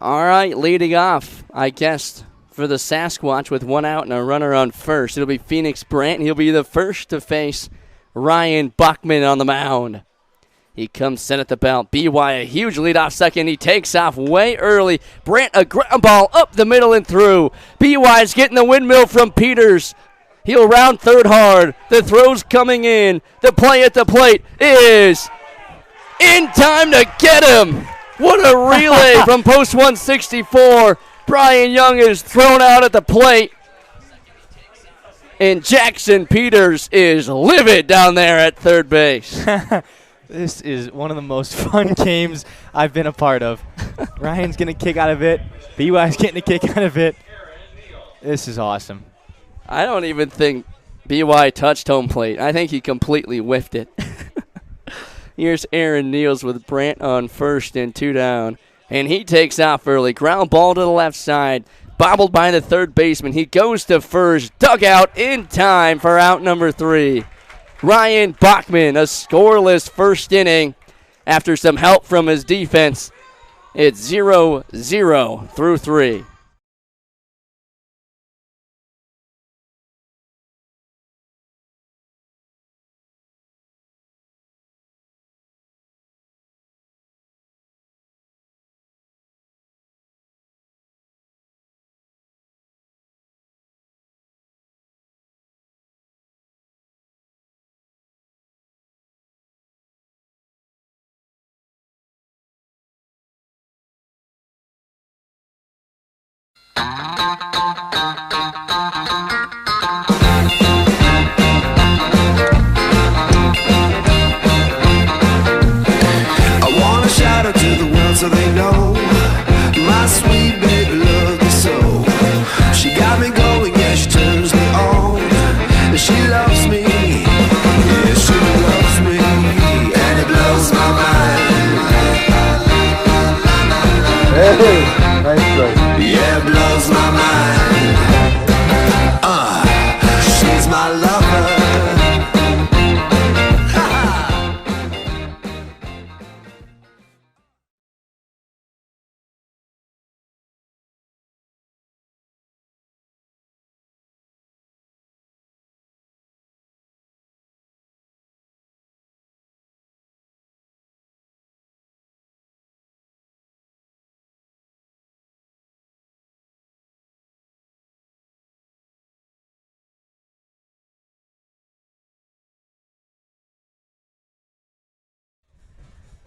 Speaker 1: All right, leading off, I guess, for the Sasquatch with 1 out and a runner on first. It'll be Phoenix Brandt. He'll be the first to face Ryan Bachman on the mound. He comes set at the belt. BY a huge leadoff second. He takes off way early. Brandt a ground ball up the middle and through. BY's getting the windmill from Peters. He'll round third hard. The throw's coming in. The play at the plate is in time to get him. What a relay from post 164. Brian Young is thrown out at the plate. And Jackson Peters is livid down there at third base.
Speaker 2: This is one of the most fun games I've been a part of. Ryan's getting a kick out of it. BY's getting a kick out of it. This is awesome.
Speaker 1: I don't even think BY touched home plate. I think he completely whiffed it. Here's Aaron Niels with Brandt on first and 2 down. And he takes off early. Ground ball to the left side. Bobbled by the third baseman. He goes to first. Dugout in time for out number 3. Ryan Bachman, a scoreless first inning after some help from his defense. It's 0-0 through 3.
Speaker 12: I wanna shout out to the world so they know my sweet baby loves me so. She got me going, yeah, she turns me on. She loves me, yeah, she loves me, and it blows my mind.
Speaker 13: Hey, nice try.
Speaker 12: Yeah, it blows my mind. She's my lover.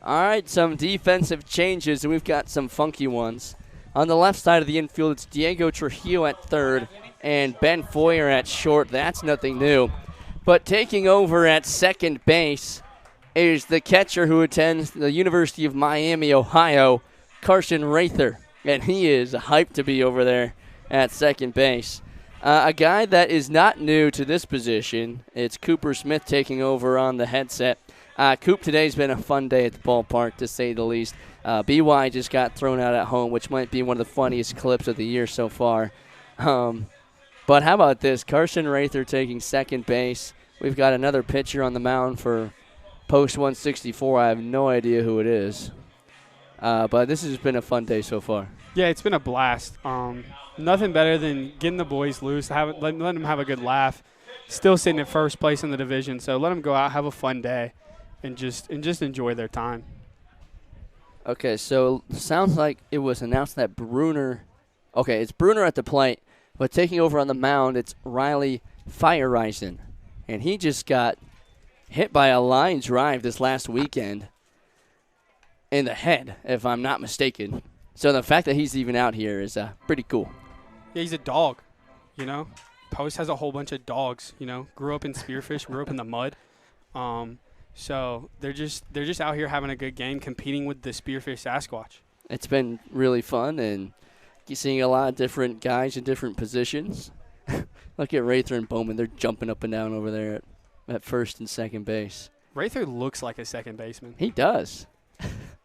Speaker 1: All right, some defensive changes, and we've got some funky ones. On the left side of the infield, it's Diego Trujillo at third and Ben Foyer at short. That's nothing new. But taking over at second base is the catcher who attends the University of Miami, Ohio, Carson Rather. And he is hyped to be over there at second base. A guy that is not new to this position, it's Cooper Smith taking over on the headset. Coop, today's been a fun day at the ballpark, to say the least. BY just got thrown out at home, which might be one of the funniest clips of the year so far. But how about this? Carson Rather taking second base. We've got another pitcher on the mound for post 164. I have no idea who it is. But this has been a fun day so far.
Speaker 14: Yeah, it's been a blast. Nothing better than getting the boys loose, letting them have a good laugh. Still sitting at first place in the division, so let them go out, have a fun day, and just enjoy their time.
Speaker 1: Okay, so sounds like it was announced that Bruner. Okay, it's Bruner at the plate, but taking over on the mound, it's Riley Feyereisen, and he just got hit by a line drive this last weekend in the head, if I'm not mistaken. So the fact that he's even out here is pretty cool.
Speaker 14: Yeah, he's a dog, you know. Post has a whole bunch of dogs, you know. Grew up in Spearfish, grew up in the mud. So they're just out here having a good game, competing with the Spearfish Sasquatch.
Speaker 1: It's been really fun, and you're seeing a lot of different guys in different positions. Look at Rather and Bowman. They're jumping up and down over there at first and second base.
Speaker 14: Rather looks like a second baseman.
Speaker 1: He does.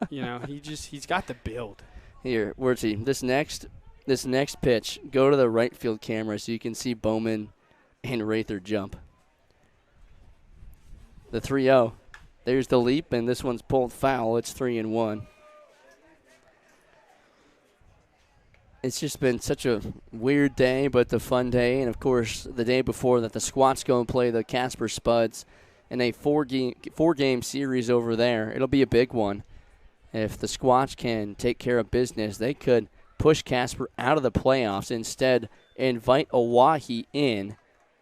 Speaker 14: You know, he's got the build.
Speaker 1: Here, where's he? This next pitch, go to the right field camera so you can see Bowman and Rather jump. The 3-0. There's the leap, and this one's pulled foul. It's 3-1. It's just been such a weird day, but the fun day. And, of course, the day before that, the Squats go and play the Casper Spuds in a four-game series over there. It'll be a big one. If the Squatch can take care of business, they could push Casper out of the playoffs, instead invite Oahe in,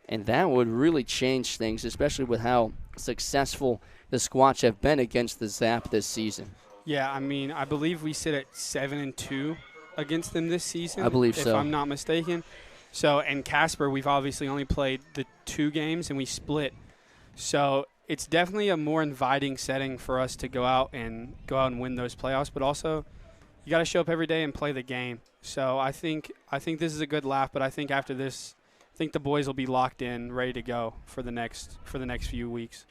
Speaker 1: and that would really change things, especially with how successful the Squatch have been against the Zap this season.
Speaker 14: Yeah, I mean, I believe we sit at 7-2 against them this season.
Speaker 1: I believe so.
Speaker 14: If I'm not mistaken. So, and Casper, we've obviously only played the 2 games, and we split. So it's definitely a more inviting setting for us to go out and win those playoffs. But also, you got to show up every day and play the game. So I think this is a good laugh. But I think after this, I think the boys will be locked in, ready to go for the next few weeks.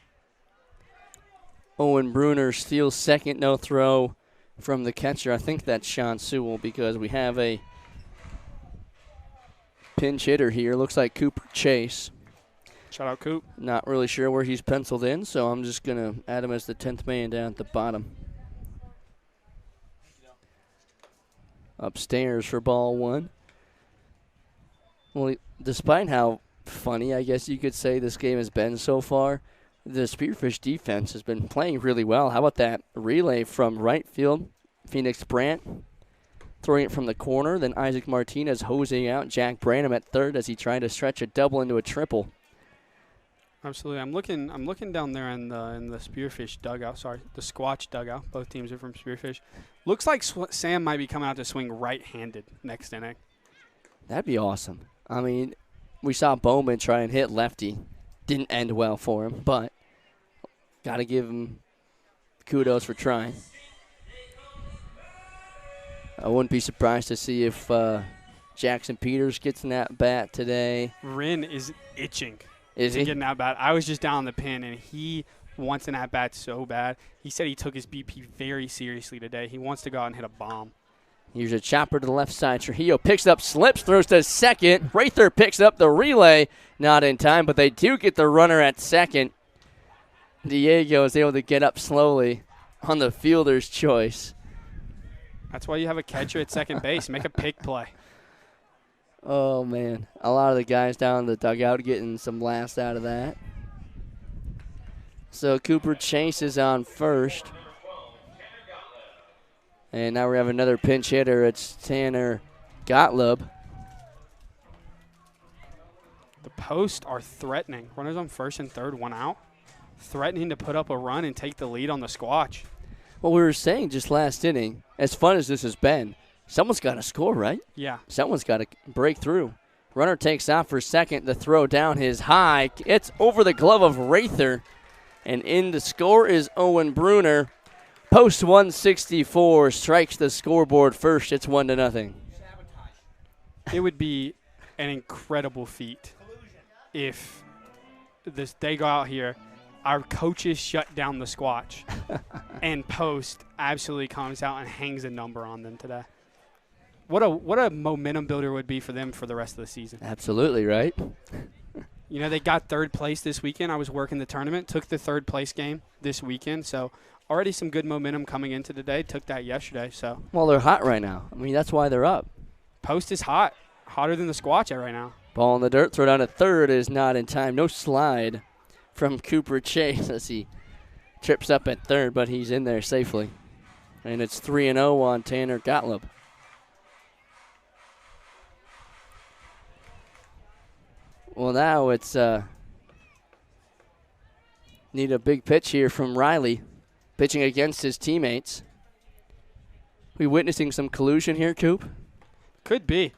Speaker 1: Owen Bruner steals second, no throw from the catcher. I think that's Sean Sewell, because we have a pinch hitter here. Looks like Cooper Chase.
Speaker 14: Shout out, Coop.
Speaker 1: Not really sure where he's penciled in, so I'm just going to add him as the 10th man down at the bottom. Upstairs for ball 1. Well, despite how funny, I guess you could say, this game has been so far, the Spearfish defense has been playing really well. How about that relay from right field? Phoenix Brandt throwing it from the corner. Then Isaac Martinez hosing out Jack Branham at third as he tried to stretch a double into a triple.
Speaker 14: Absolutely. I'm looking down there in the Spearfish dugout. Sorry, the Squatch dugout. Both teams are from Spearfish. Looks like Sam might be coming out to swing right-handed next inning.
Speaker 1: That'd be awesome. I mean, we saw Bowman try and hit lefty. Didn't end well for him, but got to give him kudos for trying. I wouldn't be surprised to see if Jackson Peters gets an at-bat today.
Speaker 14: Rin is itching.
Speaker 1: Is he?
Speaker 14: Getting an at-bat. I was just down on the pin, and he wants an at-bat so bad. He said he took his BP very seriously today. He wants to go out and hit a bomb.
Speaker 1: Here's a chopper to the left side. Trujillo picks up, slips, throws to second. Rather picks up the relay. Not in time, but they do get the runner at second. Diego is able to get up slowly on the fielder's choice.
Speaker 14: That's why you have a catcher at second base. Make a pick play.
Speaker 1: Oh, man. A lot of the guys down in the dugout getting some laughs out of that. So Cooper Chase is on first. And now we have another pinch hitter. It's Tanner Gottlieb.
Speaker 14: The Post are threatening. Runners on first and third, 1 out. Threatening to put up a run and take the lead on the Squatch.
Speaker 1: Well, we were saying just last inning, as fun as this has been, someone's got to score, right?
Speaker 14: Yeah.
Speaker 1: Someone's got to break through. Runner takes off for second. The throw down is high. It's over the glove of Rather. And in the score is Owen Bruner. Post 164 strikes the scoreboard first. It's 1-0.
Speaker 14: It would be an incredible feat if they go out here, our coaches shut down the Squatch, and Post absolutely comes out and hangs a number on them today. What a momentum builder would be for them for the rest of the season.
Speaker 1: Absolutely, right?
Speaker 14: You know, they got third place this weekend. I was working the tournament, took the third place game this weekend, so already some good momentum coming into today. Took that yesterday, so.
Speaker 1: Well, they're hot right now. I mean, that's why they're up.
Speaker 14: Post is hot, hotter than the Squatch right now.
Speaker 1: Ball in the dirt, throw down at third is not in time. No slide from Cooper Chase as he trips up at third, but he's in there safely. And it's 3-0 on Tanner Gottlieb. Well, now it's need a big pitch here from Riley, pitching against his teammates. We witnessing some collusion here, Coop?
Speaker 14: Could be,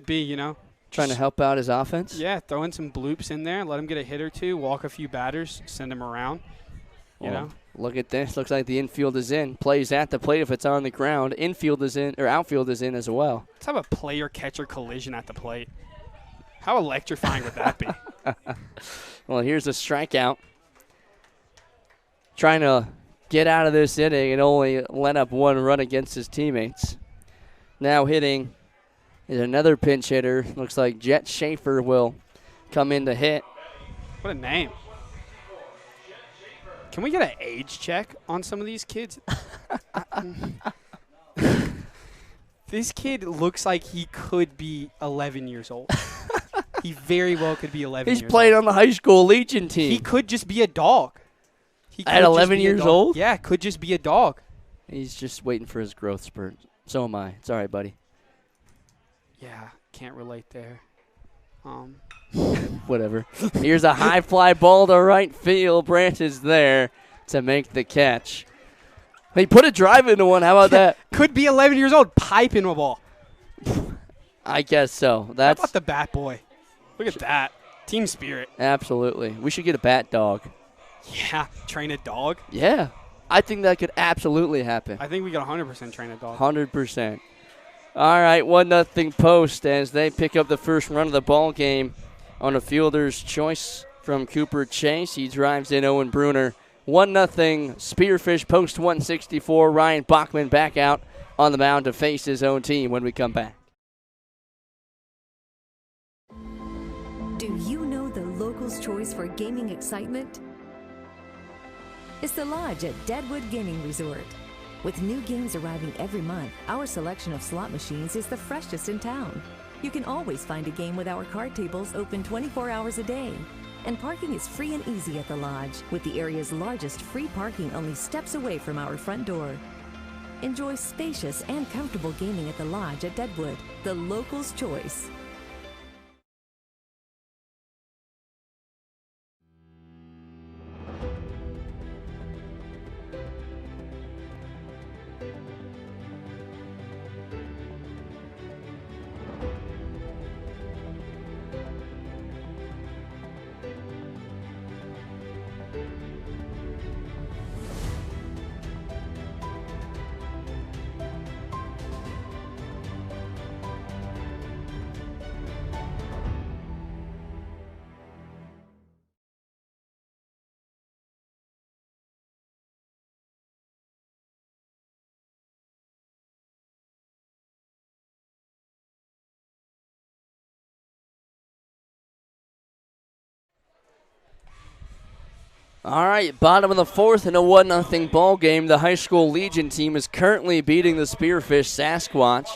Speaker 14: you know.
Speaker 1: Trying to help out his offense?
Speaker 14: Yeah, throw in some bloops in there, let him get a hit or two, walk a few batters, send him around, you know.
Speaker 1: Look at this. Looks like the infield is in. Plays at the plate if it's on the ground. Infield is in, or outfield is in as well.
Speaker 14: Let's have a player-catcher collision at the plate. How electrifying would that be?
Speaker 1: Well, here's a strikeout. Trying to get out of this inning and only let up one run against his teammates. Now hitting is another pinch hitter. Looks like Jet Schaefer will come in to hit.
Speaker 14: What a name. Can we get an age check on some of these kids? This kid looks like he could be 11 years old. He very well could be 11
Speaker 1: He's
Speaker 14: years
Speaker 1: playing
Speaker 14: old.
Speaker 1: on the high school Legion team.
Speaker 14: He could just be a dog. He
Speaker 1: At
Speaker 14: could just
Speaker 1: 11
Speaker 14: be a
Speaker 1: years
Speaker 14: dog.
Speaker 1: old?
Speaker 14: Yeah, could just be a dog.
Speaker 1: He's just waiting for his growth spurt. So am I. It's all right, buddy.
Speaker 14: Yeah, can't relate there.
Speaker 1: Whatever. Here's a high fly ball to right field. Branch is there to make the catch. He put a drive into one. How about that?
Speaker 14: Could be 11 years old, piping a ball.
Speaker 1: I guess so.
Speaker 14: How
Speaker 1: That's
Speaker 14: about the bat boy? Look at that. Team spirit.
Speaker 1: absolutely. We should get a bat dog.
Speaker 14: Yeah, train a dog.
Speaker 1: Yeah. I think that could absolutely happen.
Speaker 14: I think we could 100% train a dog.
Speaker 1: 100%. All right, 1-0 Post as they pick up the first run of the ball game on a fielder's choice from Cooper Chase. He drives in Owen Bruner. 1-0 Spearfish Post 164. Ryan Bachman back out on the mound to face his own team when we come back.
Speaker 15: Do you know the locals' choice for gaming excitement? It's the Lodge at Deadwood Gaming Resort. With new games arriving every month, our selection of slot machines is the freshest in town. You can always find a game with our card tables open 24 hours a day. And parking is free and easy at the Lodge, with the area's largest free parking only steps away from our front door. Enjoy spacious and comfortable gaming at the Lodge at Deadwood, the locals' choice.
Speaker 1: All right, bottom of the fourth in a 1-0 ball game. The high school Legion team is currently beating the Spearfish Sasquatch.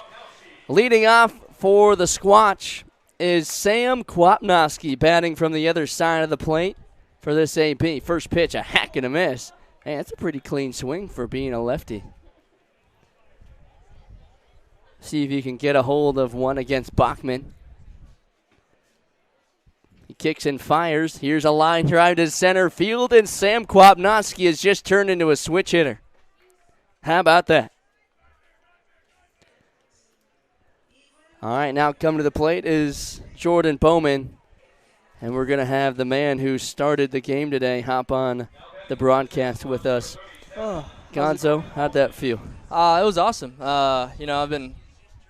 Speaker 1: Leading off for the Squatch is Sam Kwapnowski batting from the other side of the plate for this AP. First pitch, a hack and a miss. Hey, that's a pretty clean swing for being a lefty. See if you can get a hold of one against Bachman. He kicks and fires. Here's a line drive to center field, and Sam Kwapnowski has just turned into a switch hitter. How about that? All right, now coming to the plate is Jordan Bowman, and we're going to have the man who started the game today hop on the broadcast with us.
Speaker 16: Oh,
Speaker 1: Gonzo, how'd that feel?
Speaker 16: It was awesome. I've been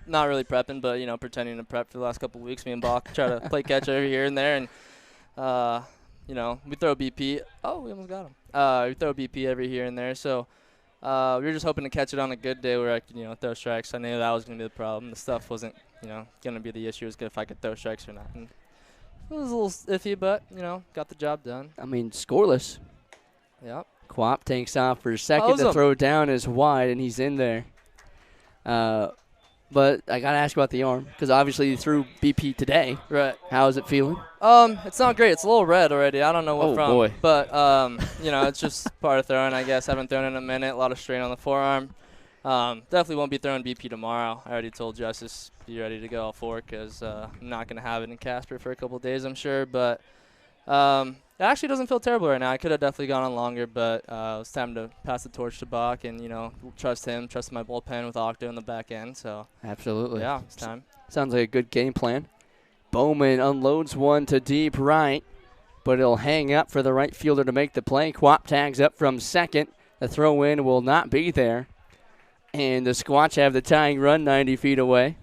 Speaker 16: not really prepping, but, pretending to prep for the last couple of weeks. Me and Bach try to play catch every here and there. And, we throw BP. Oh, we almost got him. We throw BP every here and there. So we were just hoping to catch it on a good day where I could, throw strikes. I knew that was going to be the problem. The stuff wasn't, going to be the issue. It was good if I could throw strikes or not. And it was a little iffy, but, got the job done.
Speaker 1: I mean, scoreless.
Speaker 16: Yep.
Speaker 1: Quap takes off for a second. The throw down is wide, and he's in there. But I got to ask about the arm because obviously you threw BP today.
Speaker 16: Right.
Speaker 1: How is it feeling?
Speaker 16: It's not great. It's a little red already. I don't know what from.
Speaker 1: Oh, boy.
Speaker 16: But, it's just part of throwing, I guess. Haven't thrown in a minute. A lot of strain on the forearm. Definitely won't be throwing BP tomorrow. I already told Justice be ready to go all four because I'm not going to have it in Casper for a couple of days, I'm sure. But it actually doesn't feel terrible right now. I could have definitely gone on longer, but it's time to pass the torch to Bach and, trust him, trust my bullpen with Octo in the back end. So
Speaker 1: absolutely.
Speaker 16: Yeah, it's time.
Speaker 1: Sounds like a good game plan. Bowman unloads one to deep right, but it'll hang up for the right fielder to make the play. Quap tags up from second. The throw in will not be there. And the Squatch have the tying run 90 feet away.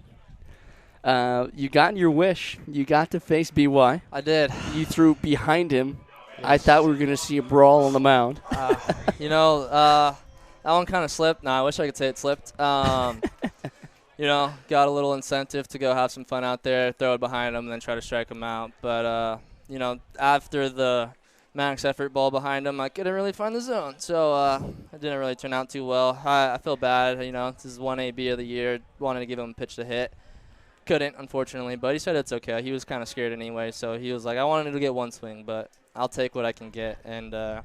Speaker 1: You got your wish. You got to face BY.
Speaker 16: I did.
Speaker 1: You threw behind him. Yes. I thought we were going to see a brawl on the mound.
Speaker 16: That one kind of slipped. No, I wish I could say it slipped. Got a little incentive to go have some fun out there, throw it behind him, and then try to strike him out. But, after the max effort ball behind him, I couldn't really find the zone. So it didn't really turn out too well. I feel bad. You know, this is 1AB of the year. Wanted to give him a pitch to hit. Couldn't, unfortunately, but he said it's okay. He was kind of scared anyway, so he was like, I wanted to get one swing, but I'll take what I can get. And as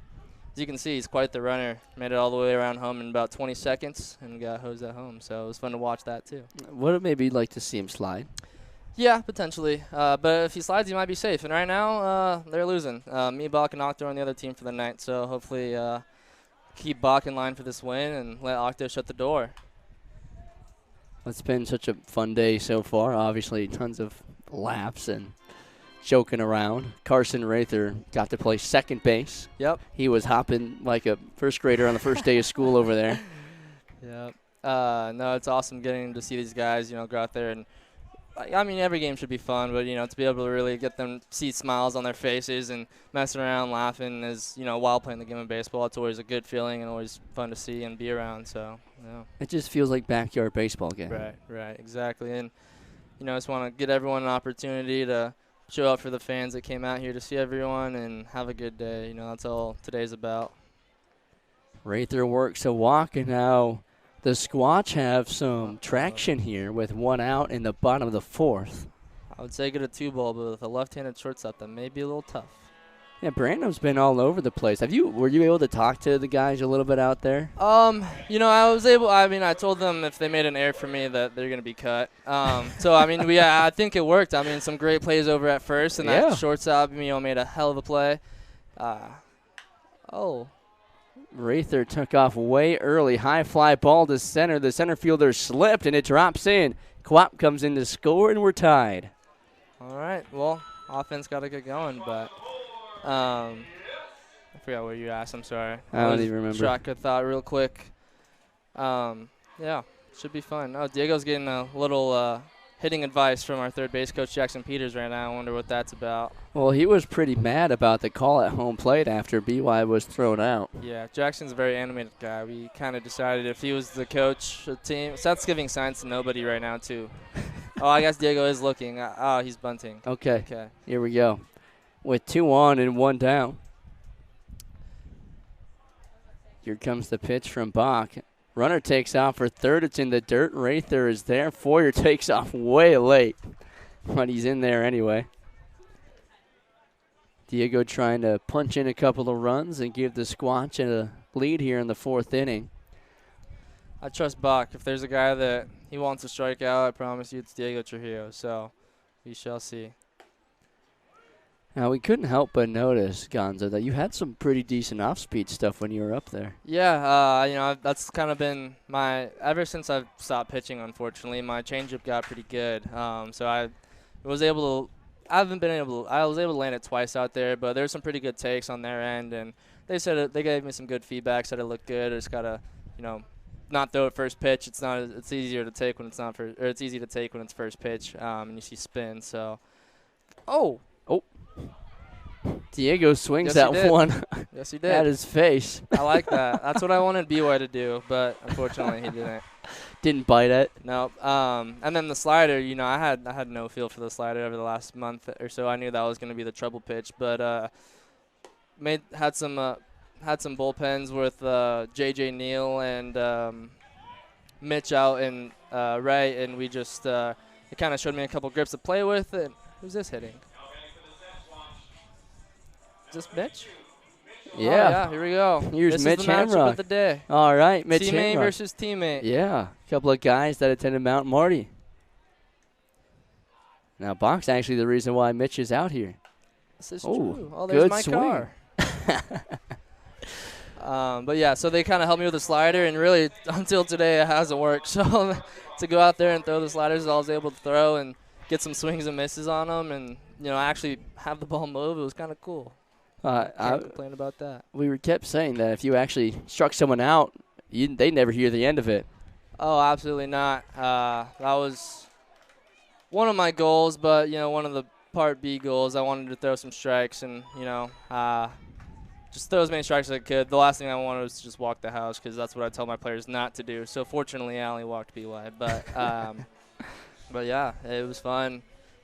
Speaker 16: you can see, he's quite the runner. Made it all the way around home in about 20 seconds and got hosed at home, so it was fun to watch that too.
Speaker 1: Would it maybe like to see him slide? Yeah,
Speaker 16: potentially. But if he slides, he might be safe. And right now, they're losing. Me, Bach, and Octo are on the other team for the night, so hopefully keep Bach in line for this win and let Octo shut the door.
Speaker 1: It's been such a fun day so far. Obviously, tons of laughs and joking around. Carson Rather got to play second base.
Speaker 16: Yep.
Speaker 1: He was hopping like a first grader on the first day of school over there.
Speaker 16: Yep. No, it's awesome getting to see these guys, go out there and I mean, every game should be fun, but, to be able to really get them see smiles on their faces and messing around, laughing while playing the game of baseball, it's always a good feeling and always fun to see and be around. So, yeah.
Speaker 1: It just feels like backyard baseball game.
Speaker 16: Right, exactly. And, I just want to get everyone an opportunity to show up for the fans that came out here to see everyone and have a good day. That's all today's about.
Speaker 1: Rather works a walk, and now the Squatch have some traction here with one out in the bottom of the fourth.
Speaker 16: I would say get a 2-ball, but with a left-handed shortstop, that may be a little tough.
Speaker 1: Yeah, Brandom's been all over the place. Were you able to talk to the guys a little bit out there?
Speaker 16: I told them if they made an error for me that they're going to be cut. I think it worked. Some great plays over at first, and that shortstop, made a hell of a play.
Speaker 1: Rather took off way early. High fly ball to center. The center fielder slipped, and it drops in. Quap comes in to score, and we're tied.
Speaker 16: All right. Well, offense got to get going, but I forgot what you asked. I'm sorry.
Speaker 1: I don't even remember.
Speaker 16: Track of thought real quick. Yeah, should be fun. Oh, Diego's getting a little hitting advice from our third base coach, Jackson Peters, right now. I wonder what that's about.
Speaker 1: Well, he was pretty mad about the call at home plate after BY was thrown out.
Speaker 16: Yeah, Jackson's a very animated guy. We kind of decided if he was the coach of the team. Seth's giving signs to nobody right now, too. I guess Diego is looking. He's bunting.
Speaker 1: Okay. Here we go. With 2 on and 1 down. Here comes the pitch from Bach. Runner takes off for third. It's in the dirt. Rather is there. Foyer takes off way late, but he's in there anyway. Diego trying to punch in a couple of runs and give the Squatch a lead here in the 4th inning.
Speaker 16: I trust Bach. If there's a guy that he wants to strike out, I promise you it's Diego Trujillo. So we shall see.
Speaker 1: Now, we couldn't help but notice, Gonzo, that you had some pretty decent off-speed stuff when you were up there.
Speaker 16: Yeah, that's kind of been ever since I've stopped pitching, unfortunately, my changeup got pretty good. So I was able to land it twice out there, but there's some pretty good takes on their end, and they gave me some good feedback, said it looked good. I just gotta, not throw it first pitch. It's easier to take when it's easy to take when it's first pitch, and you see spin. So,
Speaker 1: Diego swings that one
Speaker 16: yes, he did.
Speaker 1: at his face.
Speaker 16: I like that. That's what I wanted BY to do, but unfortunately he didn't.
Speaker 1: Didn't bite it?
Speaker 16: No. And then the slider, I had no feel for the slider over the last month or so. I knew that was going to be the trouble pitch, but had some bullpens with J.J. Neal and Mitch out in right, and we just it kind of showed me a couple grips to play with. And who's this hitting? Is this Mitch?
Speaker 1: Yeah.
Speaker 16: Here we go.
Speaker 1: Here's
Speaker 16: this
Speaker 1: Mitch
Speaker 16: is the matchup
Speaker 1: Hamrock.
Speaker 16: of the day.
Speaker 1: All right, Mitch
Speaker 16: Teammate
Speaker 1: Hamrock.
Speaker 16: versus teammate.
Speaker 1: Yeah, a couple of guys that attended Mount Marty. Now, Bach's actually the reason why Mitch is out here.
Speaker 16: This is true. Oh, there's
Speaker 1: good
Speaker 16: my
Speaker 1: swing.
Speaker 16: car. But, yeah, so they kind of helped me with the slider, and really until today it hasn't worked. So to go out there and throw the sliders, I was able to throw and get some swings and misses on them and, actually have the ball move. It was kind of cool. Can't complain about that.
Speaker 1: We kept saying that if you actually struck someone out, they'd never hear the end of it.
Speaker 16: Oh, absolutely not. That was one of my goals, but, one of the Part B goals. I wanted to throw some strikes and, just throw as many strikes as I could. The last thing I wanted was to just walk the house because that's what I tell my players not to do. So, fortunately, I only walked BY. But, yeah, it was fun.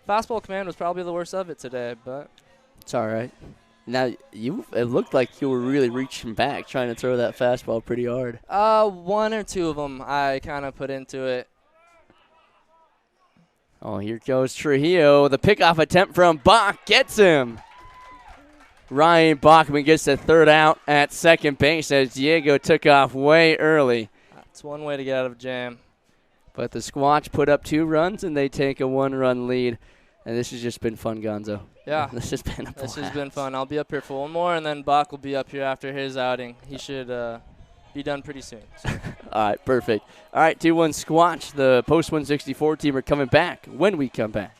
Speaker 16: Fastball command was probably the worst of it today, but
Speaker 1: it's all right. Now, it looked like you were really reaching back, trying to throw that fastball pretty hard.
Speaker 16: One or two of them I kind of put into it.
Speaker 1: Oh, here goes Trujillo. The pickoff attempt from Bach gets him. Ryan Bachman gets the third out at second base as Diego took off way early.
Speaker 16: That's one way to get out of a jam.
Speaker 1: But the Squatch put up 2 runs, and they take a 1-run lead. And this has just been fun, Gonzo.
Speaker 16: Yeah.
Speaker 1: This has been a blast.
Speaker 16: This has been fun. I'll be up here for one more, and then Bach will be up here after his outing. He should be done pretty soon. So.
Speaker 1: All right, perfect. All right, 2-1 Squatch. The Post 164 team are coming back when we come back.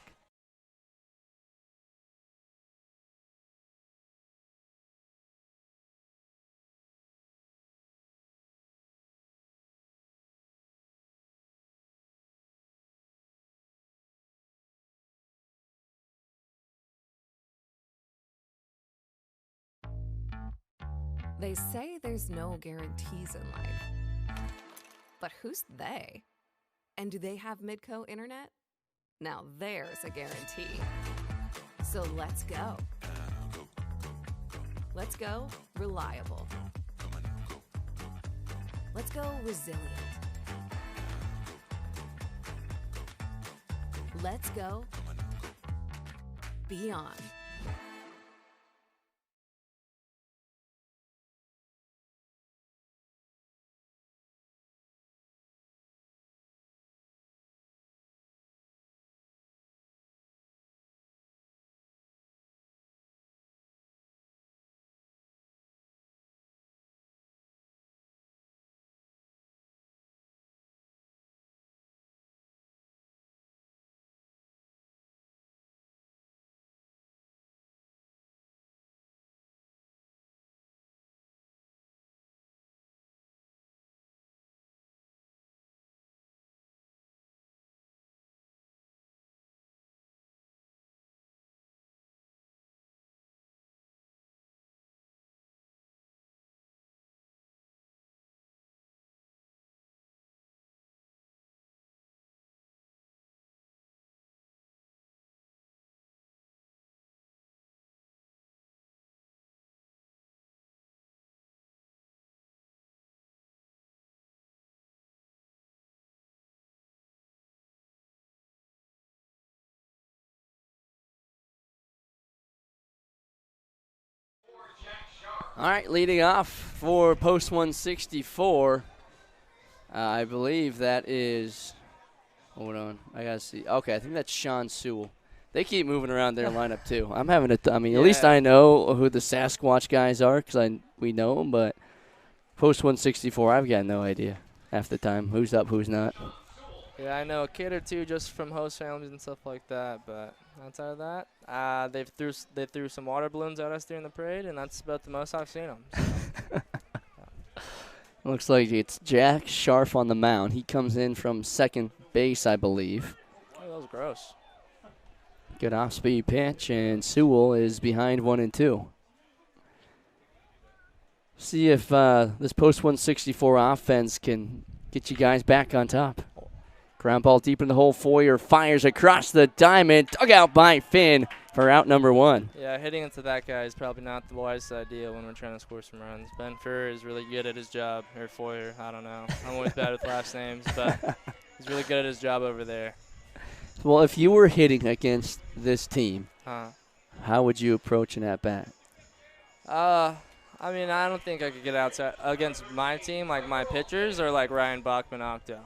Speaker 3: They say there's no guarantees in life. But who's they? And do they have Midco internet? Now there's a guarantee. So let's go. Let's go reliable. Let's go resilient. Let's go beyond.
Speaker 1: All right, leading off for Post 164, I believe that is, hold on, I got to see. Okay, I think that's Sean Sewell. They keep moving around their lineup, too. I'm having a, I mean, at least I know who the Sasquatch guys are because we know them, but Post 164, I've got no idea half the time who's up, who's not.
Speaker 16: Yeah, I know a kid or two just from host families and stuff like that, but outside of that, they threw some water balloons at us during the parade, and that's about the most I've seen them. So.
Speaker 1: Looks like it's Jack Scharf on the mound. He comes in from second base, I believe.
Speaker 16: Oh, that was gross.
Speaker 1: Good off-speed pitch, and Sewell is behind 1-2. See if this Post 164 offense can get you guys back on top. Ground ball deep in the hole. Foyer fires across the diamond. Dug out by Finn for out number 1.
Speaker 16: Yeah, hitting into that guy is probably not the wisest idea when we're trying to score some runs. Ben Furr is really good at his job. Or Foyer, I don't know. I'm always bad with last names, but he's really good at his job over there.
Speaker 1: Well, if you were hitting against this team, how would you approach an at-bat?
Speaker 16: I mean, I don't think I could get outside against my team, like my pitchers, or like Ryan Bachman Octo.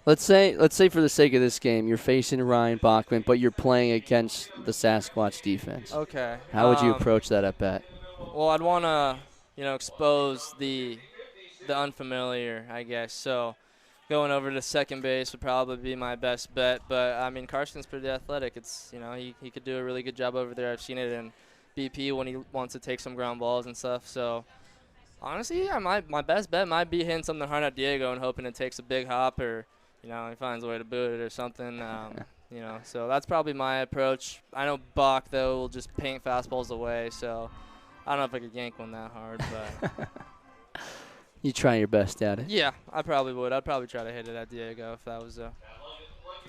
Speaker 1: Let's say for the sake of this game, you're facing Ryan Bachman, but you're playing against the Sasquatch defense.
Speaker 16: Okay.
Speaker 1: How would you approach that at bat?
Speaker 16: Well, I'd want to, expose the unfamiliar, I guess. So going over to second base would probably be my best bet. But I mean, Carson's pretty athletic. It's he could do a really good job over there. I've seen it in BP when he wants to take some ground balls and stuff. So honestly, my best bet might be hitting something hard at Diego and hoping it takes a big hop or. He finds a way to boot it or something, so that's probably my approach. I know Bach, though, will just paint fastballs away, so I don't know if I could yank one that hard, but.
Speaker 1: You try your best at it.
Speaker 16: Yeah, I probably would. I'd probably try to hit it at Diego if that was a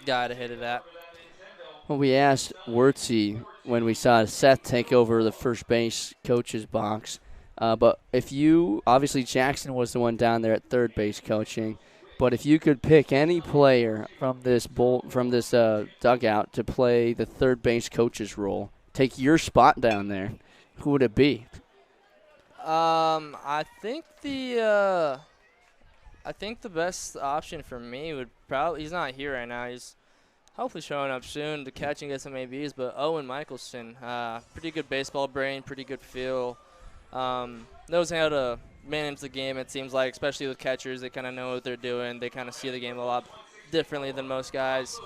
Speaker 16: guy to hit it at.
Speaker 1: Well, we asked Wurtzy when we saw Seth take over the first base coach's box. But if you, obviously Jackson was the one down there at third base coaching, but if you could pick any player from this dugout to play the third base coach's role, take your spot down there, who would it be?
Speaker 16: I think the best option for me would probably, he's not here right now. He's hopefully showing up soon to catch and get some ABs, but Owen Michelson, pretty good baseball brain, pretty good feel, knows how to manage the game, it seems like, especially with catchers. They kind of know what they're doing. They kind of see the game a lot differently than most guys.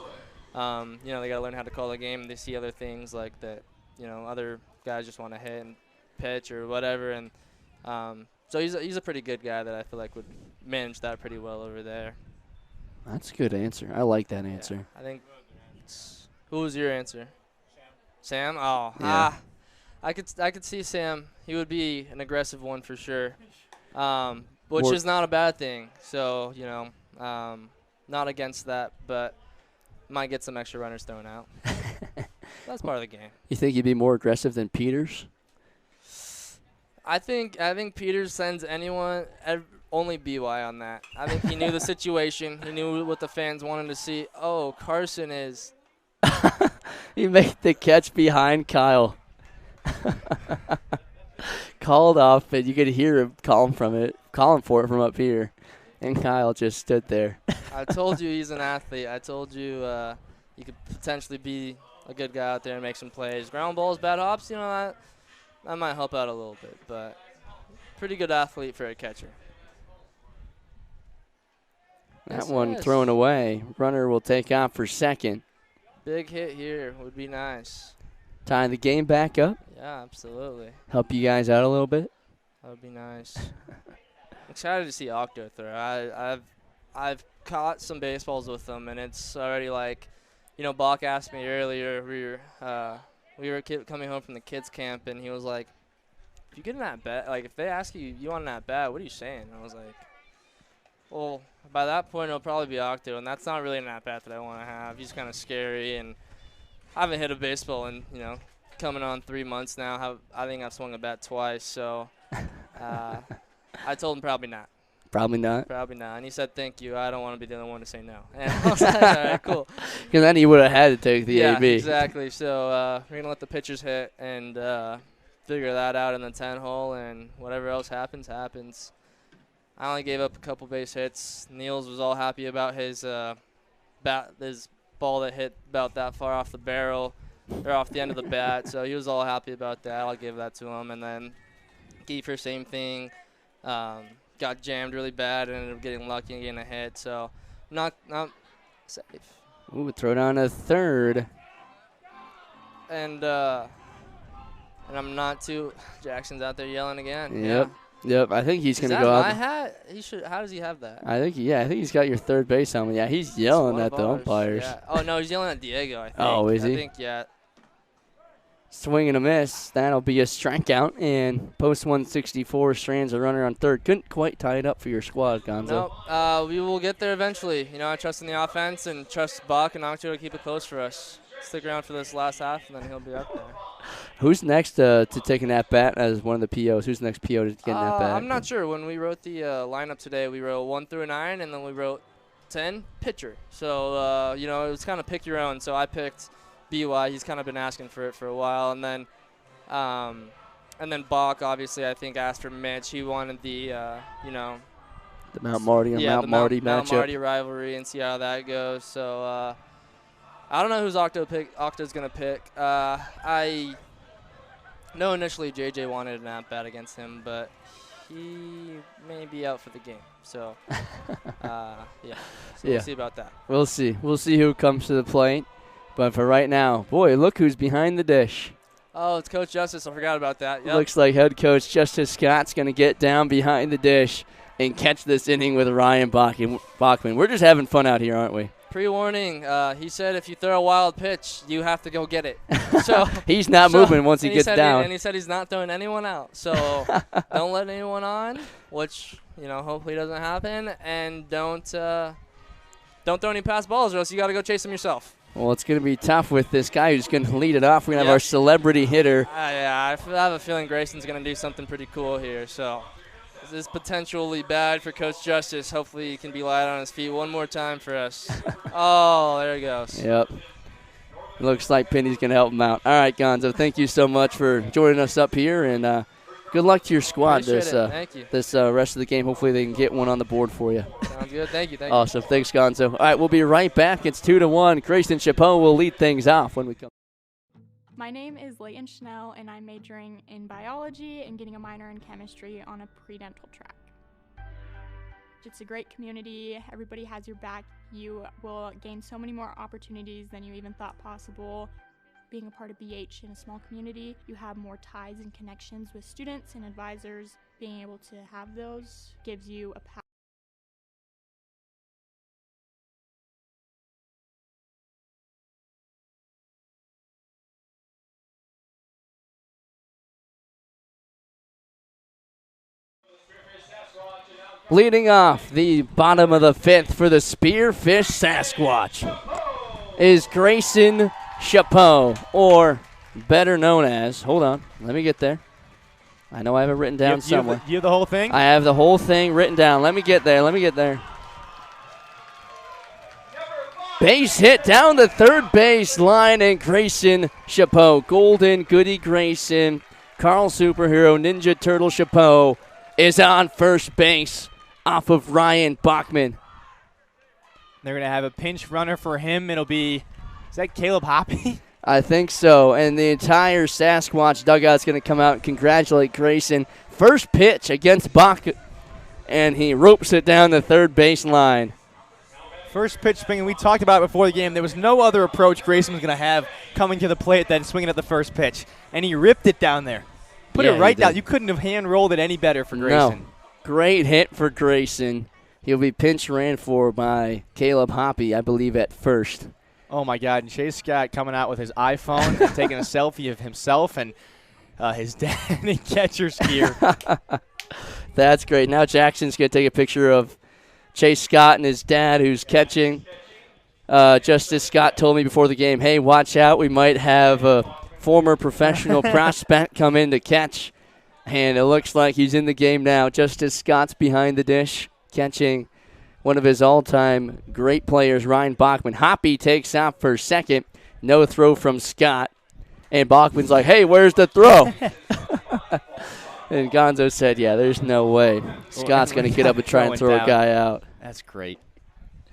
Speaker 16: They got to learn how to call the game. They see other things like that, other guys just want to hit and pitch or whatever. And so he's a pretty good guy that I feel like would manage that pretty well over there.
Speaker 1: That's a good answer. I like that answer.
Speaker 16: Yeah, I think. Who was your answer? Sam? Oh,
Speaker 1: yeah.
Speaker 16: I could see Sam. He would be an aggressive one for sure, which is not a bad thing. So not against that, but might get some extra runners thrown out. That's part of the game.
Speaker 1: You think you'd be more aggressive than Peters?
Speaker 16: I think Peters sends anyone, only BY on that. I think he knew the situation. He knew what the fans wanted to see. Oh, Carson is.
Speaker 1: He made the catch behind Kyle. Called off, and you could hear him calling for it from up here. And Kyle just stood there.
Speaker 16: I told you he's an athlete. I told you he could potentially be a good guy out there and make some plays. Ground balls, bad hops, that might help out a little bit. But pretty good athlete for a catcher.
Speaker 1: That one thrown away. Runner will take off for second.
Speaker 16: Big hit here would be nice.
Speaker 1: Tying the game back up.
Speaker 16: Yeah, absolutely.
Speaker 1: Help you guys out a little bit.
Speaker 16: That would be nice. Excited to see Octo throw. I've caught some baseballs with him, and it's already like, Bach asked me earlier. We were coming home from the kids camp, and he was like, "If you get an at bat, like if they ask you want an at bat, what are you saying?" And I was like, "Well, by that point it'll probably be Octo, and that's not really an at bat that I want to have. He's kind of scary, and I haven't hit a baseball in coming on 3 months now. I think I've swung a bat twice, so." I told him probably not.
Speaker 1: Probably not?
Speaker 16: Probably not. And he said, "Thank you. I don't want to be the only one to say no." And I was like, all right, cool.
Speaker 1: Because then he would have had to take the AB.
Speaker 16: Yeah, exactly. So we're going to let the pitchers hit and figure that out in the 10 hole, and whatever else happens, happens. I only gave up a couple base hits. Niels was all happy about his ball that hit about that far off the barrel or off the end of the bat. So he was all happy about that. I'll give that to him. And then Kiefer, same thing. Got jammed really bad and ended up getting lucky and getting a hit. So not safe.
Speaker 1: Ooh, throw down a third.
Speaker 16: And I'm not too. Jackson's out there yelling again.
Speaker 1: Yep.
Speaker 16: Yeah.
Speaker 1: Yep. I think he's going to
Speaker 16: Is
Speaker 1: go
Speaker 16: that
Speaker 1: out.
Speaker 16: my hat? He should. How does he have that?
Speaker 1: I think he's got your third base helmet. Yeah, he's yelling at the umpires.
Speaker 16: Yeah. Oh no, he's yelling at Diego, I think.
Speaker 1: Oh, is he?
Speaker 16: I think, yeah.
Speaker 1: Swing and a miss. That'll be a strikeout. And post 164, Strands a runner on third. Couldn't quite tie it up for your squad, Gonzo.
Speaker 16: Nope. We will get there eventually. I trust in the offense and trust Bach and Octo to keep it close for us. Stick around for this last half, and then he'll be up there.
Speaker 1: Who's next to take an at-bat as one of the POs? Who's the next PO to get an at-bat?
Speaker 16: I'm not sure. When we wrote the lineup today, we wrote 1 through 9, and then we wrote 10, pitcher. So, it was kind of pick your own. So I picked BY. He's kind of been asking for it for a while. And then Bach, obviously, I think, asked for Mitch. He wanted the,
Speaker 1: the Mount Marty and Mount Marty matchup.
Speaker 16: Mount Marty rivalry and see how that goes. So, I don't know who's Octo's going to pick. I know initially JJ wanted an at-bat against him, but he may be out for the game. So, we'll see about that.
Speaker 1: We'll see. We'll see who comes to the plate. But for right now, boy, look who's behind the dish.
Speaker 16: Oh, it's Coach Justice. I forgot about that. Yep.
Speaker 1: Looks like head coach Justice Scott's going to get down behind the dish and catch this inning with Ryan Bachman. We're just having fun out here, aren't we?
Speaker 16: Pre-warning, he said if you throw a wild pitch, you have to go get it. So
Speaker 1: he's not moving once he gets down.
Speaker 16: And he said he's not throwing anyone out. So don't let anyone on, which hopefully doesn't happen, and don't throw any pass balls, or else you got to go chase them yourself.
Speaker 1: Well, it's going to be tough with this guy who's going to lead it off. We're going to have our celebrity hitter.
Speaker 16: Yeah, I have a feeling Grayson's going to do something pretty cool here. So this is potentially bad for Coach Justice. Hopefully he can be light on his feet one more time for us. Oh, there he goes.
Speaker 1: Yep. Looks like Penny's going to help him out. All right, Gonzo, thank you so much for joining us up here, and good luck to your squad
Speaker 16: Thank you.
Speaker 1: this rest of the game. Hopefully they can get one on the board for you.
Speaker 16: Sounds good. Thank you.
Speaker 1: Awesome. Thanks, Gonzo. All right, we'll be right back. It's 2-1. Grayson Chapeau will lead things off when we come.
Speaker 17: My name is Leighton Schnell, and I'm majoring in biology and getting a minor in chemistry on a pre-dental track. It's a great community. Everybody has your back. You will gain so many more opportunities than you even thought possible. Being a part of BH in a small community, you have more ties and connections with students and advisors. Being able to have those gives you a path.
Speaker 1: Leading off the bottom of the fifth for the Spearfish Sasquatch is Grayson Chapeau, or better known as, hold on, let me get there. I know I have it written down somewhere.
Speaker 2: You have the whole thing?
Speaker 1: I have the whole thing written down. Let me get there. Base hit down the third base line, and Grayson Chapeau, Golden Goody Grayson, Carl Superhero, Ninja Turtle Chapeau is on first base off of Ryan Bachman.
Speaker 2: They're going to have a pinch runner for him. It'll be, is that Caleb Hoppy?
Speaker 1: I think so, and the entire Sasquatch dugout's going to come out and congratulate Grayson. First pitch against Bach, and he ropes it down the third base line.
Speaker 2: First pitch swinging, we talked about it before the game. There was no other approach Grayson was going to have coming to the plate than swinging at the first pitch, and he ripped it down there. Put it right down. You couldn't have hand-rolled it any better for Grayson.
Speaker 1: No. Great hit for Grayson. He'll be pinch ran for by Caleb Hoppy, I believe, at first.
Speaker 2: Oh, my God. And Chase Scott coming out with his iPhone, taking a selfie of himself and his dad in catcher's gear.
Speaker 1: That's great. Now Jackson's going to take a picture of Chase Scott and his dad who's catching. Justice Scott told me before the game, hey, watch out. We might have a former professional prospect come in to catch. And it looks like he's in the game now. Justice Scott's behind the dish, catching one of his all-time great players, Ryan Bachman. Hoppy takes off for second. No throw from Scott. And Bachman's like, hey, where's the throw? And Gonzo said, yeah, there's no way. Scott's going to get up and try and throw a guy out.
Speaker 2: That's great.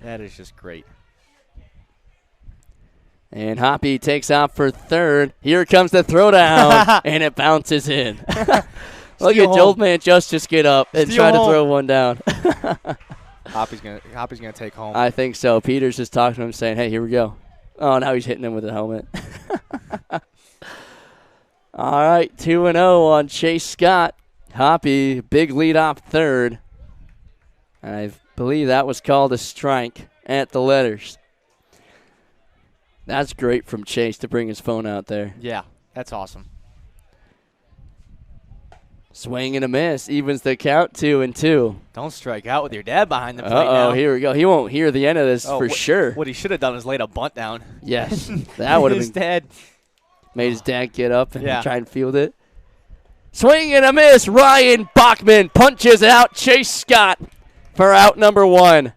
Speaker 2: That is just great.
Speaker 1: And Hoppy takes off for third. Here comes the throwdown, and it bounces in. Look at Old Man Justice get up and try to throw one down.
Speaker 2: Hoppy's gonna take home.
Speaker 1: I think so. Peters just talking to him saying, hey, here we go. Oh, now he's hitting him with the helmet. All right, 2-0 on Chase Scott. Hoppy, big lead off third. I believe that was called a strike at the letters. That's great from Chase to bring his phone out there.
Speaker 2: Yeah, that's awesome.
Speaker 1: Swing and a miss. Evens the count 2-2.
Speaker 2: Don't strike out with your dad behind the plate now.
Speaker 1: Uh-oh, here we go. He won't hear the end of this for sure.
Speaker 2: What he should have done is laid a bunt down.
Speaker 1: Yes, that would have been. Made his dad get up and try and field it. Swing and a miss. Ryan Bachman punches out Chase Scott for out number one.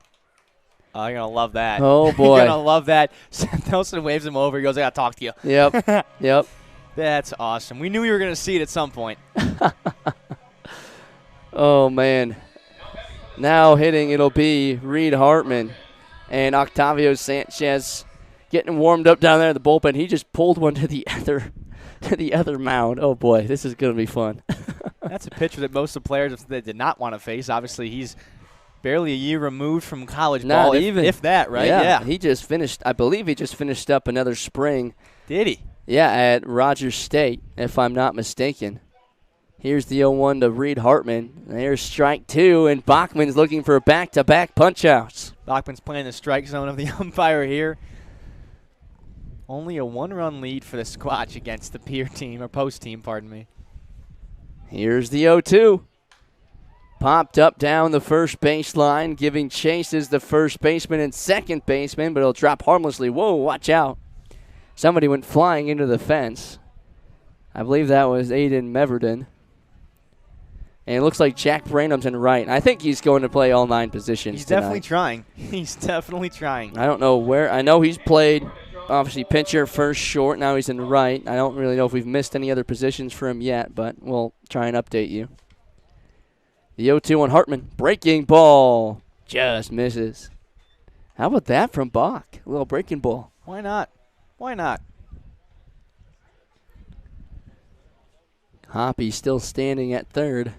Speaker 2: Oh, you're going to love that.
Speaker 1: Oh, boy.
Speaker 2: You're going to love that. Seth Nelson waves him over. He goes, I got to talk to you.
Speaker 1: Yep. Yep.
Speaker 2: That's awesome. We knew we were going to see it at some point.
Speaker 1: Oh, man. Now hitting, it'll be Reed Hartman and Octavio Sanchez getting warmed up down there in the bullpen. He just pulled one to the other mound. Oh, boy. This is going to be fun.
Speaker 2: That's a pitcher that most of the players that did not want to face. Obviously, he's barely a year removed from college ball, if that, right?
Speaker 1: Yeah. He just finished, I believe he just finished up another spring.
Speaker 2: Did he?
Speaker 1: Yeah, at Rogers State, if I'm not mistaken. Here's the 0-1 to Reed Hartman. There's strike two, and Bachman's looking for back-to-back punch-outs.
Speaker 2: Bachman's playing the strike zone of the umpire here. Only a one-run lead for the Squatch against the peer team, or post team, pardon me.
Speaker 1: Here's the 0-2. popped up down the first baseline, giving chases the first baseman and second baseman, but it'll drop harmlessly. Whoa, watch out. Somebody went flying into the fence. I believe that was Aiden Meverden. And it looks like Jack Branham's in right. I think he's going to play all 9 positions
Speaker 2: He's
Speaker 1: tonight.
Speaker 2: definitely trying. He's definitely trying.
Speaker 1: I don't know where. I know he's played, obviously, pitcher, first, short. Now he's in right. I don't really know if we've missed any other positions for him yet, but we'll try and update you. The 0-2 on Hartman. Breaking ball. Just misses. How about that from Bach? A little breaking ball.
Speaker 2: Why not? Why not?
Speaker 1: Hoppy still standing at third.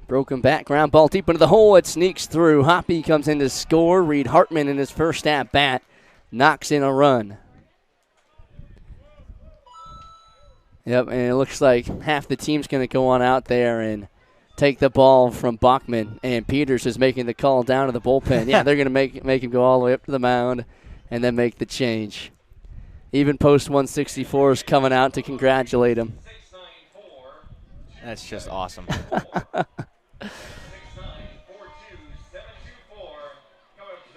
Speaker 1: Broken back, ground ball deep into the hole. It sneaks through. Hoppy comes in to score. Reed Hartman in his first at-bat knocks in a run. Yep, and it looks like half the team's going to go on out there and take the ball from Bachman. And Peters is making the call down to the bullpen. Yeah, they're going to make him go all the way up to the mound and then make the change. Even Post 164 is coming out to congratulate him.
Speaker 2: That's just awesome.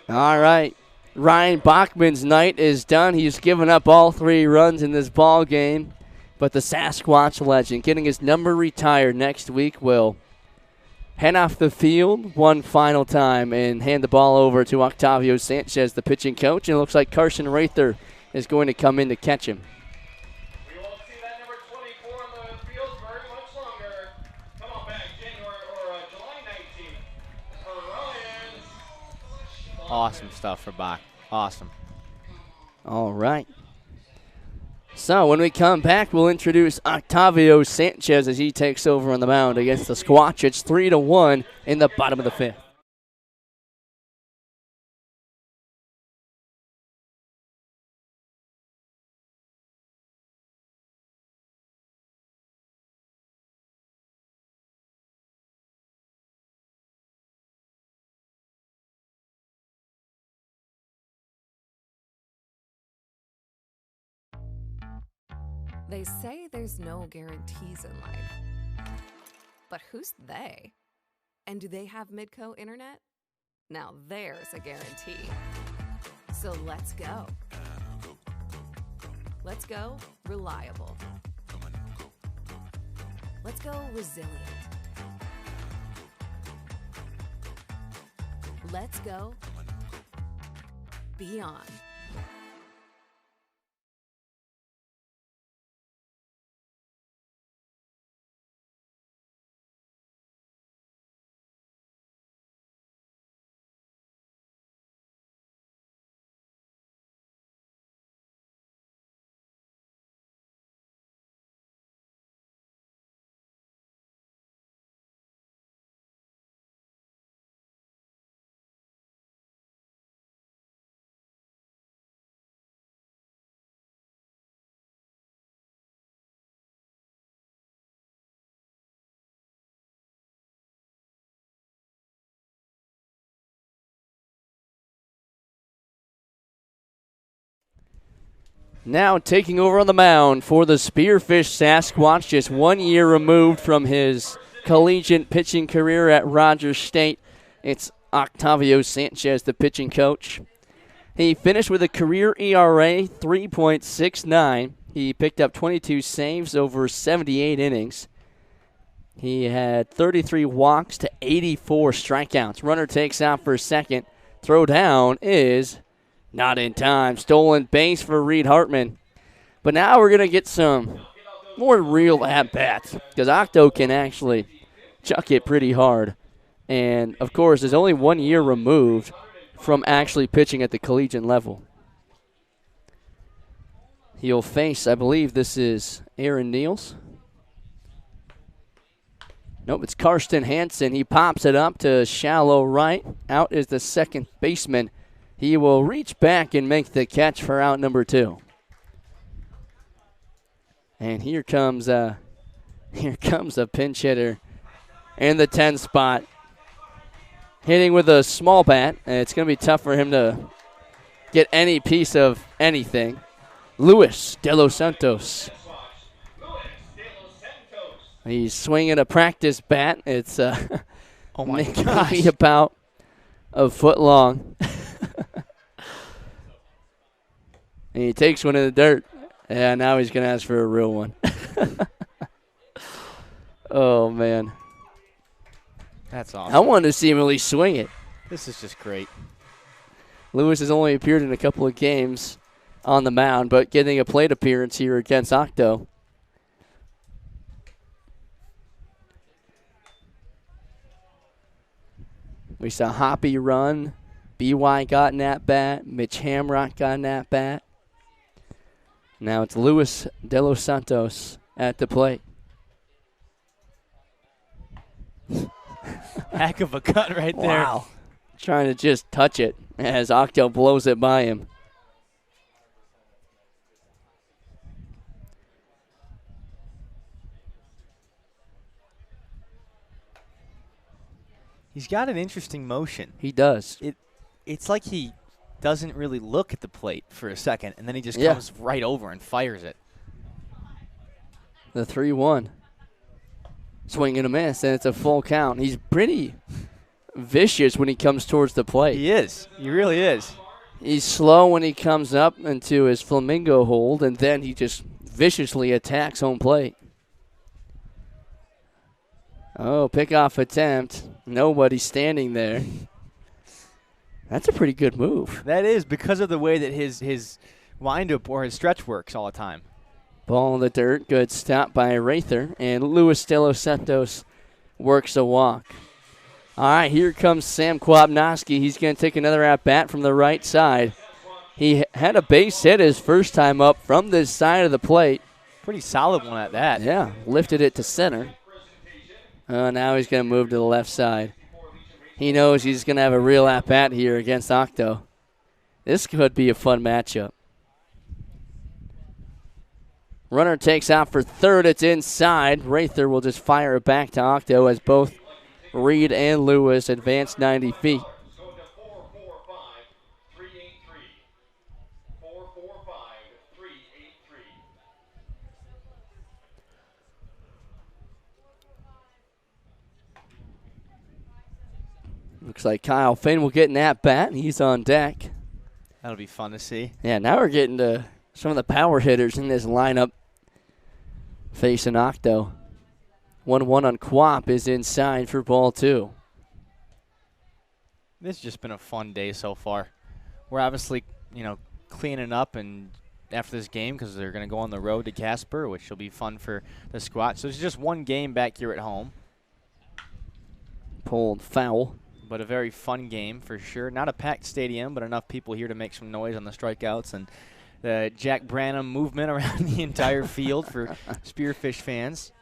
Speaker 1: All right. Ryan Bachman's night is done. He's given up all 3 runs in this ball game. But the Sasquatch legend, getting his number retired next week, will head off the field one final time and hand the ball over to Octavio Sanchez, the pitching coach. And it looks like Carson Rather is going to come in to catch him.
Speaker 4: We won't see that number 24 on the field very much longer. Come on back, July 19th. For Ryan.
Speaker 2: Awesome stuff for Bach. Awesome.
Speaker 1: All right. So when we come back, we'll introduce Octavio Sanchez as he takes over on the mound against the Squatch. It's 3-1 in the bottom of the 5th.
Speaker 3: They say there's no guarantees in life. But who's they? And do they have Midco internet? Now there's a guarantee. So let's go. Let's go reliable. Let's go resilient. Let's go beyond.
Speaker 1: Now taking over on the mound for the Spearfish Sasquatch, just 1 year removed from his collegiate pitching career at Rogers State. It's Octavio Sanchez, the pitching coach. He finished with a career ERA 3.69. He picked up 22 saves over 78 innings. He had 33 walks to 84 strikeouts. Runner takes out for second. Throw down is not in time. Stolen base for Reed Hartman. But now we're going to get some more real at-bats because Octo can actually chuck it pretty hard. And, of course, is only 1 year removed from actually pitching at the collegiate level. He'll face, I believe this is Aaron Niels. Nope, it's Karsten Hansen. He pops it up to shallow right. Out is the second baseman. He will reach back and make the catch for out number 2. And here comes a pinch hitter in the 10 spot. Hitting with a small bat, and it's going to be tough for him to get any piece of anything. Luis De Los Santos. He's swinging a practice bat. It's
Speaker 2: oh my
Speaker 1: maybe
Speaker 2: gosh.
Speaker 1: about a foot long. And he takes one in the dirt. And now he's going to ask for a real one. Oh, man.
Speaker 2: That's awesome.
Speaker 1: I wanted to see him really swing it.
Speaker 2: This is just great.
Speaker 1: Lewis has only appeared in a couple of games on the mound, but getting a plate appearance here against Octo. We saw Hoppy run. BY got an at-bat. Mitch Hamrock got an at-bat. Now it's Luis De Los Santos at the plate.
Speaker 2: Heck of a cut right there.
Speaker 1: Wow. Trying to just touch it as Octo blows it by him.
Speaker 2: He's got an interesting motion.
Speaker 1: He does.
Speaker 2: It's like he doesn't really look at the plate for a second, and then he just
Speaker 1: Yeah.
Speaker 2: comes right over and fires it.
Speaker 1: The 3-1. Swing and a miss, and it's a full count. He's pretty vicious when he comes towards the plate.
Speaker 2: He is. He really is.
Speaker 1: He's slow when he comes up into his flamingo hold, and then he just viciously attacks home plate. Oh, pickoff attempt. Nobody standing there. That's a pretty good move.
Speaker 2: That is because of the way that his windup or his stretch works all the time.
Speaker 1: Ball in the dirt. Good stop by Rather. And Luis De Los Santos works a walk. All right, here comes Sam Kwapnoski. He's going to take another at-bat from the right side. He had a base hit his first time up from this side of the plate.
Speaker 2: Pretty solid one at that.
Speaker 1: Yeah, lifted it to center. Now he's going to move to the left side. He knows he's going to have a real at-bat here against Octo. This could be a fun matchup. Runner takes out for third. It's inside. Rather will just fire it back to Octo as both Reed and Lewis advance 90 feet. Looks like Kyle Finn will get an at-bat. He's on deck.
Speaker 2: That'll be fun to see.
Speaker 1: Yeah, now we're getting to some of the power hitters in this lineup facing Octo. 1-1 on Quap is inside for ball 2.
Speaker 2: This has just been a fun day so far. We're obviously, cleaning up and after this game because they're going to go on the road to Casper, which will be fun for the Squatch. So it's just one game back here at home.
Speaker 1: Pulled foul.
Speaker 2: But a very fun game for sure. Not a packed stadium, but enough people here to make some noise on the strikeouts and the Jack Branham movement around the entire field for Spearfish fans.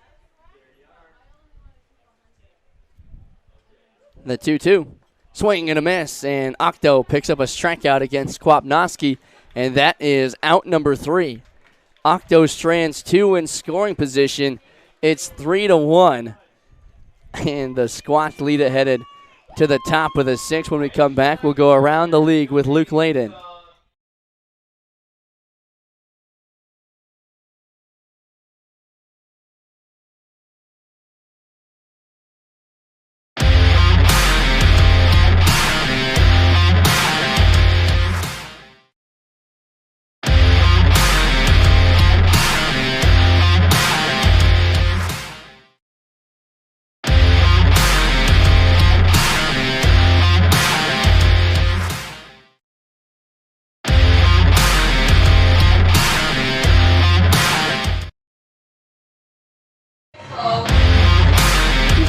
Speaker 1: The 2-2. Swing and a miss, and Octo picks up a strikeout against Kwapnoski, and that is out number 3. Octo strands 2 in scoring position. It's 3-1, and the Squatch lead it headed to the top with a 6. When we come back, we'll go around the league with Luke Layden.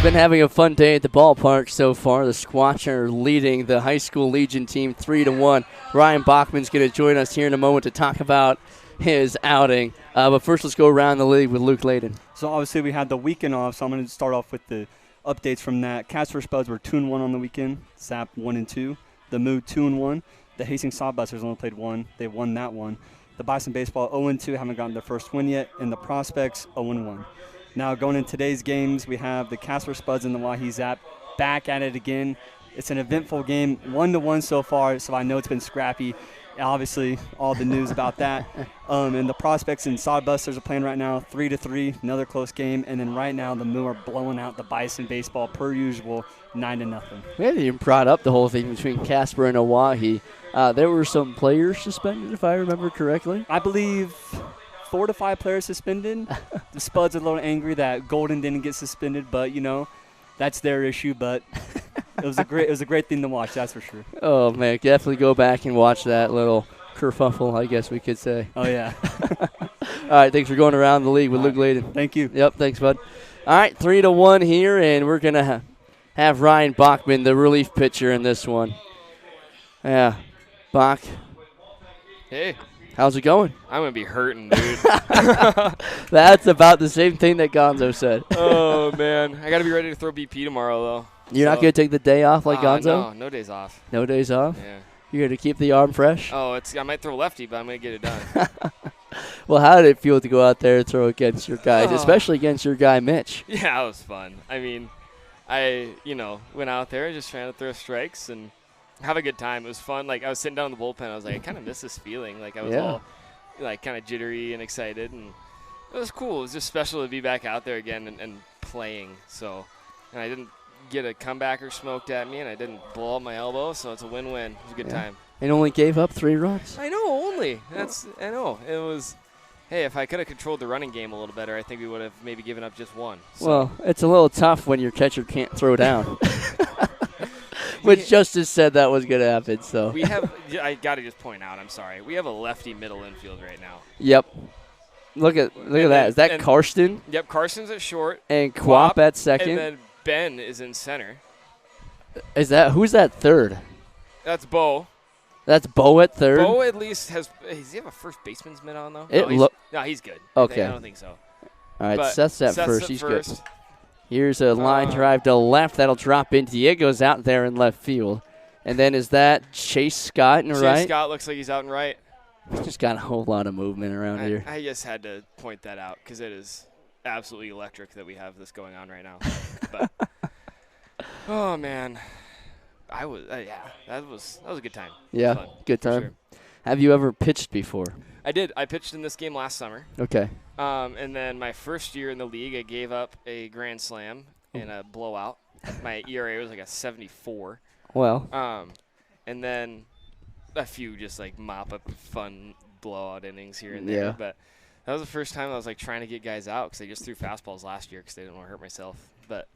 Speaker 1: Been having a fun day at the ballpark so far. The Squatch are leading the high school Legion team 3-1. Ryan Bachman's going to join us here in a moment to talk about his outing. But first, let's go around the league with Luke Layden.
Speaker 18: So obviously we had the weekend off, so I'm going to start off with the updates from that. Casper Spuds were 2-1 on the weekend. SAP 1-2. The Mood 2-1. The Hastings Sawbusters only played 1. They won that one. The Bison Baseball 0-2, haven't gotten their first win yet. And the Prospects 0-1. Now going into today's games, we have the Casper Spuds and the Wahi Zap back at it again. It's an eventful game, 1-1 so far, so I know it's been scrappy. Obviously, all the news about that. And the prospects and Sodbusters are playing right now 3-3, another close game. And then right now, the Moo are blowing out the Bison baseball per usual, 9-0.
Speaker 1: We haven't even brought up the whole thing between Casper and Oahe. There were some players suspended, if I remember correctly.
Speaker 18: I believe 4 to 5 players suspended. The Spuds are a little angry that Golden didn't get suspended, but, you know, that's their issue. But it was a great thing to watch, that's for sure.
Speaker 1: Oh, man, definitely go back and watch that little kerfuffle, I guess we could say.
Speaker 18: Oh, yeah.
Speaker 1: All right, thanks for going around the league with Luke Layden.
Speaker 18: Thank you.
Speaker 1: Yep, thanks, bud. All right, 3-1 here, and we're going to have Ryan Bachman, the relief pitcher, in this one. Yeah, Bach.
Speaker 19: Hey.
Speaker 1: How's it going?
Speaker 19: I'm going to be hurting, dude.
Speaker 1: That's about the same thing that Gonzo said.
Speaker 19: Oh, man. I got to be ready to throw BP tomorrow, though.
Speaker 1: You're not going to take the day off like Gonzo?
Speaker 19: No days off.
Speaker 1: No days off?
Speaker 19: Yeah.
Speaker 1: You're going to keep the arm fresh?
Speaker 19: Oh, I might throw lefty, but I'm going to get it done.
Speaker 1: Well, how did it feel to go out there and throw against your guys, especially against your guy, Mitch?
Speaker 19: Yeah, it was fun. I mean, I went out there just trying to throw strikes and have a good time. It was fun. Like, I was sitting down in the bullpen. I was like, I kind of miss this feeling. Like, I was all, like, kind of jittery and excited. And it was cool. It was just special to be back out there again and playing. So, and I didn't get a comebacker smoked at me, and I didn't blow up my elbow. So it's a win-win. It was a good time.
Speaker 1: And only gave up 3 runs.
Speaker 19: I know, only. I know. It was, hey, if I could have controlled the running game a little better, I think we would have maybe given up just 1. So.
Speaker 1: Well, it's a little tough when your catcher can't throw down. Which Justice said that was going to happen. So
Speaker 19: we have. I got to just point out. I'm sorry. We have a lefty middle infield right now.
Speaker 1: Yep. Look at that. Is that Karsten?
Speaker 19: Yep. Carson's at short.
Speaker 1: And Quap at second.
Speaker 19: And then Ben is in center.
Speaker 1: Who's that third?
Speaker 19: That's Bo.
Speaker 1: That's Bo at third.
Speaker 19: Bo at least does he have a first baseman's mitt on though? No, he's good.
Speaker 1: Okay.
Speaker 19: I don't think so.
Speaker 1: All right,
Speaker 19: but
Speaker 1: Seth's at first. He's good. Here's a line drive to left. That'll drop in. Diego's out there in left field. And then is that Chase Scott in right?
Speaker 19: Chase Scott looks like he's out in right.
Speaker 1: Just got a whole lot of movement around here.
Speaker 19: I just had to point that out because it is absolutely electric that we have this going on right now. But oh man, that was a good time.
Speaker 1: Yeah, good time.
Speaker 19: Sure.
Speaker 1: Have you ever pitched before?
Speaker 19: I did. I pitched in this game last summer.
Speaker 1: Okay.
Speaker 19: And then my first year in the league, I gave up a grand slam in a blowout. My ERA was like a 74.
Speaker 1: Well.
Speaker 19: And then a few just like mop up fun blowout innings here and there.
Speaker 1: Yeah.
Speaker 19: But that was the first time I was like trying to get guys out because I just threw fastballs last year because they didn't want to hurt myself. But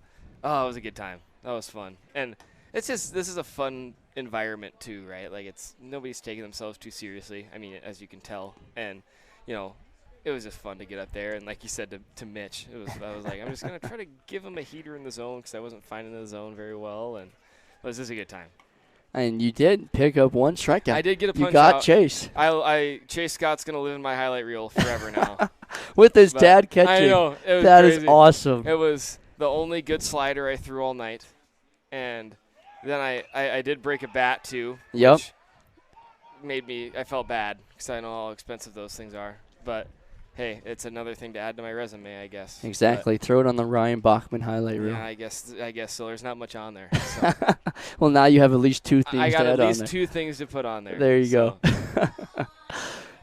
Speaker 19: it was a good time. That was fun. And it's just this is a fun environment too, right? Like nobody's taking themselves too seriously. I mean, as you can tell, and it was just fun to get up there. And like you said to Mitch, I was like, I'm just gonna try to give him a heater in the zone because I wasn't finding the zone very well, and it was just a good time.
Speaker 1: And you did pick up 1 strikeout.
Speaker 19: I did get a punch out.
Speaker 1: You got Chase.
Speaker 19: Chase Scott's gonna live in my highlight reel forever now.
Speaker 1: With his dad catching.
Speaker 19: I know. It was
Speaker 1: that
Speaker 19: crazy.
Speaker 1: Is awesome.
Speaker 19: It was the only good slider I threw all night, and then I did break a bat too.
Speaker 1: Yep.
Speaker 19: Which made I felt bad because I know how expensive those things are. But hey, it's another thing to add to my resume, I guess.
Speaker 1: Exactly. Throw it on the Ryan Bachman highlight reel.
Speaker 19: Yeah, I guess so. There's not much on there. So.
Speaker 1: Well, now you have at least 2 things to add on there.
Speaker 19: I got at least 2 things to put on there.
Speaker 1: There you go.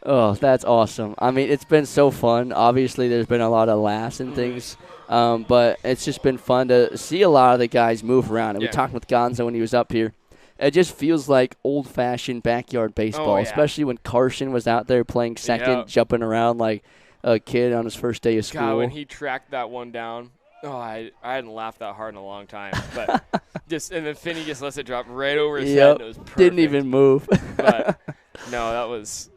Speaker 1: Oh, that's awesome. I mean, it's been so fun. Obviously, there's been a lot of laughs and things. But it's just been fun to see a lot of the guys move around. And we talked with Gonzo when he was up here. It just feels like old-fashioned backyard baseball, especially when Carson was out there playing second, jumping around like a kid on his first day of school.
Speaker 19: God, when he tracked that one down, I hadn't laughed that hard in a long time. But and then Finney just lets it drop right over his head. And it was perfect.
Speaker 1: Didn't even move.
Speaker 19: But no, that was.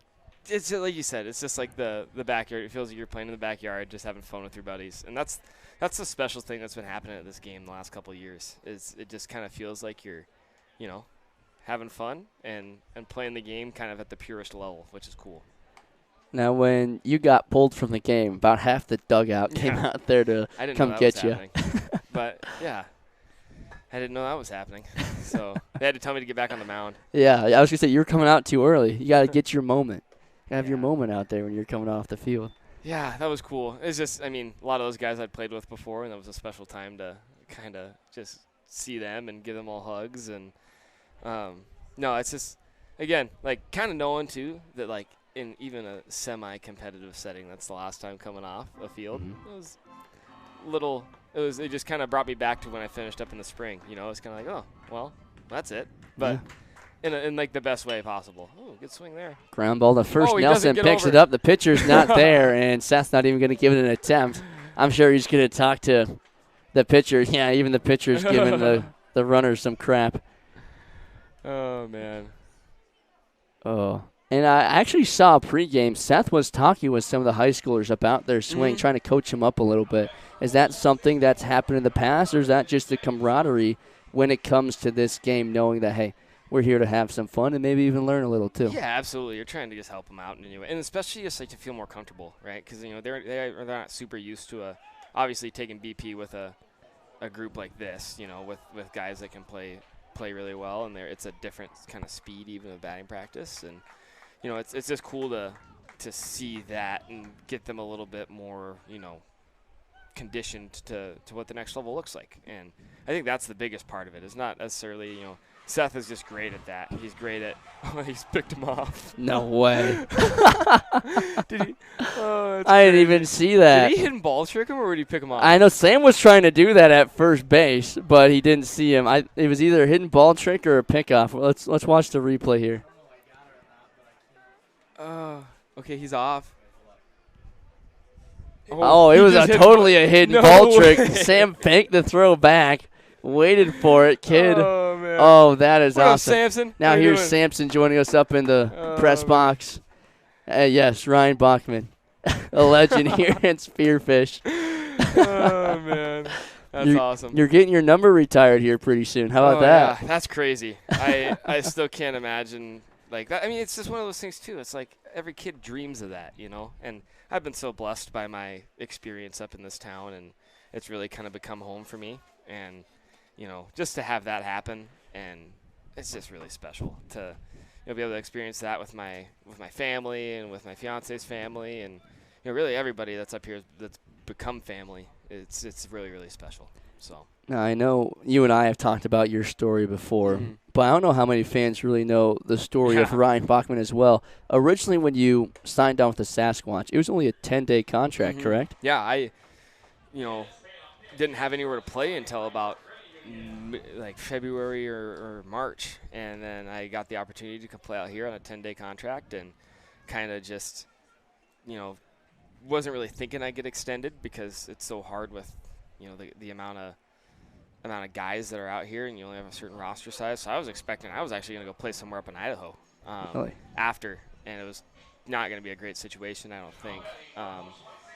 Speaker 19: It's like you said. It's just like the backyard. It feels like you're playing in the backyard, just having fun with your buddies, and that's the special thing that's been happening at this game the last couple of years. Is it just kind of feels like you're, having fun and playing the game kind of at the purest level, which is cool.
Speaker 1: Now, when you got pulled from the game, about half the dugout came out there to come get you.
Speaker 19: But yeah, I didn't know that was happening, so they had to tell me to get back on the mound.
Speaker 1: Yeah, I was gonna say you're coming out too early. You got to get your moment. Have your moment out there when you're coming off the field.
Speaker 19: Yeah, that was cool. It's just, a lot of those guys I'd played with before, and that was a special time to kind of just see them and give them all hugs. And no, it's just, again, like kind of knowing too that like in even a semi-competitive setting, that's the last time coming off a field. It was little. It just kind of brought me back to when I finished up in the spring. You know, it's kind of like, oh, well, that's it. But in like the best way possible. Oh, good swing there.
Speaker 1: Ground ball to first. Nelson picks
Speaker 19: over.
Speaker 1: it up. The pitcher's not there, and Seth's not even going to give it an attempt. I'm sure he's going to talk to the pitcher. Yeah, even the pitcher's giving the runners some crap.
Speaker 19: Oh, man.
Speaker 1: Oh. And I actually saw pregame. Seth was talking with some of the high schoolers about their swing, trying to coach them up a little bit. Is that something that's happened in the past, or is that just the camaraderie when it comes to this game, knowing that, hey, we're here to have some fun and maybe even learn a little too?
Speaker 19: Yeah, absolutely. You're trying to just help them out in any way, and especially just like to feel more comfortable, right? Because they're not super used to obviously taking BP with a group like this, with guys that can play really well, and it's a different kind of speed even of batting practice, and it's just cool to see that and get them a little bit more conditioned to what the next level looks like. And I think that's the biggest part of it. It's not necessarily Seth is just great at that. He's great at he's picked him off.
Speaker 1: No way.
Speaker 19: Did he? Oh,
Speaker 1: I didn't even see that.
Speaker 19: Did he hit and ball trick him, or did he pick him off?
Speaker 1: I know Sam was trying to do that at first base, but he didn't see him. It was either a hidden ball trick or a pickoff. Let's watch the replay here.
Speaker 19: Okay, he's off.
Speaker 1: Oh, it was totally a hidden ball trick. Sam faked the throw back, waited for it, kid.
Speaker 19: Oh, man.
Speaker 1: Oh, that is
Speaker 19: what
Speaker 1: awesome.
Speaker 19: Up, Samson?
Speaker 1: Now here's Samson joining us up in the press box. Yes, Ryan Bachman, a legend here at Spearfish.
Speaker 19: Oh, man. That's awesome.
Speaker 1: You're getting your number retired here pretty soon. How about that?
Speaker 19: Yeah, that's crazy. I still can't imagine like that. I mean, it's just one of those things, too. It's like every kid dreams of that, and I've been so blessed by my experience up in this town, and it's really kind of become home for me. And, just to have that happen, and it's just really special to be able to experience that with my family and with my fiance's family, and really everybody that's up here that's become family. It's really, really special. So.
Speaker 1: Now, I know you and I have talked about your story before, but I don't know how many fans really know the story of Ryan Bachman as well. Originally, when you signed on with the Sasquatch, it was only a 10-day contract, correct?
Speaker 19: Yeah, I, didn't have anywhere to play until about like February or March, and then I got the opportunity to come play out here on a 10-day contract, and kind of just, wasn't really thinking I'd get extended because it's so hard with, the amount of guys that are out here, and you only have a certain roster size. So I was actually going to go play somewhere up in Idaho after, and it was not going to be a great situation, I don't think.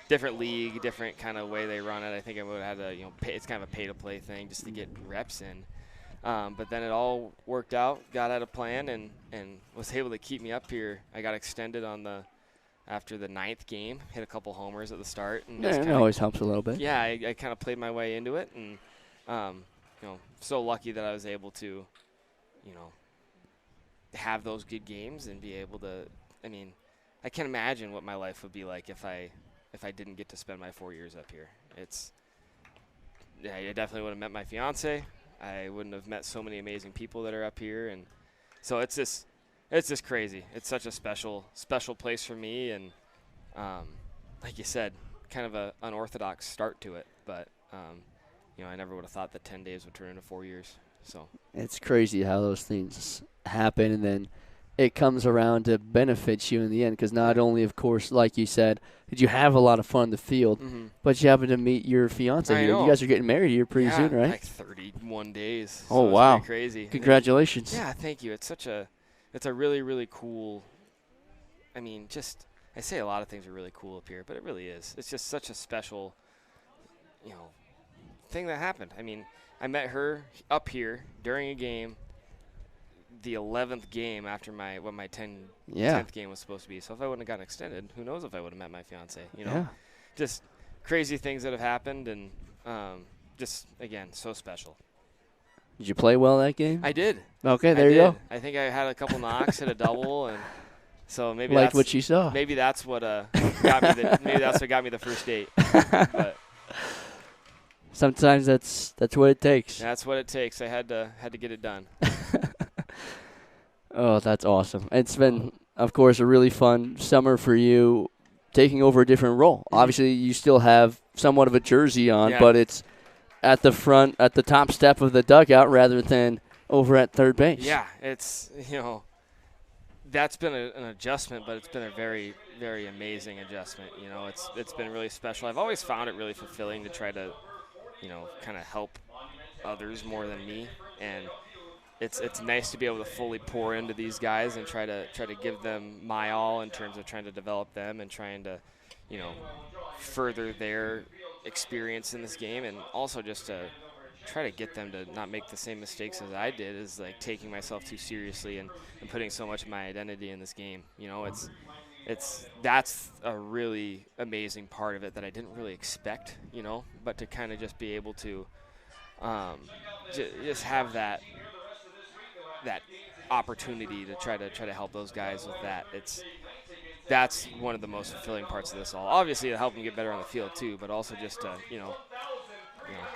Speaker 19: Different league, different kind of way they run it. I think I would have had to, it's kind of a pay-to-play thing just to get reps in. But then it all worked out, got out of plan, and was able to keep me up here. I got extended after the 9th game, hit a couple homers at the start. And
Speaker 1: it always helps a little bit.
Speaker 19: Yeah, I kind of played my way into it, and so lucky that I was able to, have those good games and be able to. I mean, I can't imagine what my life would be like if I didn't get to spend my 4 years up here. I definitely would have met my fiance. I wouldn't have met so many amazing people that are up here, and so it's just crazy. It's such a special place for me, and like you said, kind of a unorthodox start to it, but I never would have thought that 10 days would turn into 4 years. So
Speaker 1: it's crazy how those things happen, and then it comes around to benefit you in the end, because not only, of course, like you said, did you have a lot of fun in the field, but you happen to meet your fiance here. You guys are getting married here pretty soon, right?
Speaker 19: Like 31 days.
Speaker 1: Oh,
Speaker 19: so
Speaker 1: wow.
Speaker 19: It's pretty crazy.
Speaker 1: Congratulations.
Speaker 19: Yeah, thank you. It's a really, really cool, I mean, I say a lot of things are really cool up here, but it really is. It's just such a special, thing that happened. I mean, I met her up here during a game, the 11th game after my 10th game was supposed to be. So if I wouldn't have gotten extended, who knows if I would have met my fiance,
Speaker 1: Yeah.
Speaker 19: Just crazy things that have happened, and just, again, so special.
Speaker 1: Did you play well that game?
Speaker 19: I did.
Speaker 1: Okay, there you go.
Speaker 19: I think I had a couple knocks, hit a double, and so maybe
Speaker 1: Liked
Speaker 19: that's
Speaker 1: what you saw.
Speaker 19: Maybe that's what got me the first date. But
Speaker 1: sometimes that's what it takes.
Speaker 19: That's what it takes. I had to get it done.
Speaker 1: Oh, that's awesome. It's been, of course, a really fun summer for you, taking over a different role. Obviously, you still have somewhat of a jersey on, but it's at the front, at the top step of the dugout rather than over at third base.
Speaker 19: Yeah, it's, that's been an adjustment, but it's been a very, very amazing adjustment. It's been really special. I've always found it really fulfilling to try to, kind of help others more than me, and it's nice to be able to fully pour into these guys and try to give them my all in terms of trying to develop them and trying to, further their experience in this game, and also just to try to get them to not make the same mistakes as I did, is like taking myself too seriously and putting so much of my identity in this game. That's a really amazing part of it that I didn't really expect, but to kind of just be able to just have that opportunity to try to help those guys with that. That's one of the most fulfilling parts of this all. Obviously, to help them get better on the field too, but also just to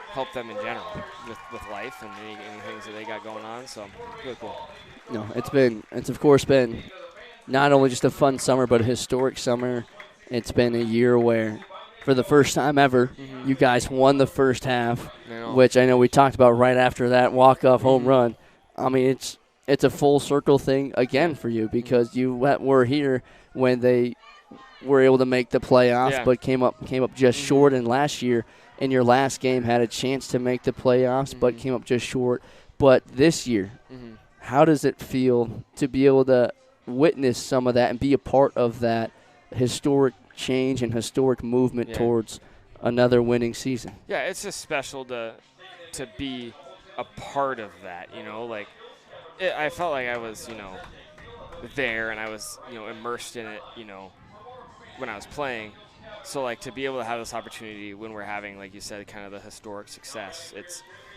Speaker 19: help them in general with life and any things that they got going on. So really cool.
Speaker 1: No, it's of course been not only just a fun summer, but a historic summer. It's been a year where, for the first time ever, you guys won the first half, which I know we talked about right after that walk-off home run. I mean, it's a full circle thing again for you, because you were here when they were able to make the playoffs, but came up just short. And last year, in your last game, had a chance to make the playoffs, but came up just short. But this year, how does it feel to be able to witness some of that and be a part of that historic change and historic movement towards another winning season?
Speaker 19: Yeah, it's just special to be a part of that, I felt like I was, there, and I was, immersed in it, when I was playing. So, like, to be able to have this opportunity when we're having, like you said, kind of the historic success,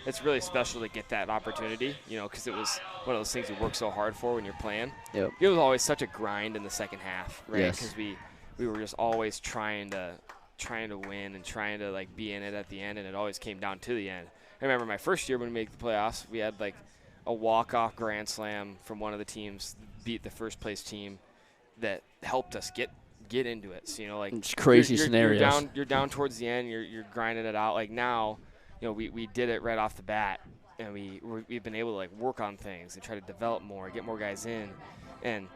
Speaker 19: it's really special to get that opportunity, because it was one of those things you work so hard for when you're playing.
Speaker 1: Yep.
Speaker 19: It was always such a grind in the second half, right?
Speaker 1: Yes.
Speaker 19: Because we were just always trying to win and trying to, like, be in it at the end, and it always came down to the end. I remember my first year when we made the playoffs, we had, like, a walk-off grand slam from one of the teams, beat the first-place team that helped us get into it. So, like,
Speaker 1: it's crazy scenarios.
Speaker 19: You're down towards the end. You're grinding it out. Like, now, we did it right off the bat, and we've been able to, like, work on things and try to develop more, get more guys in, and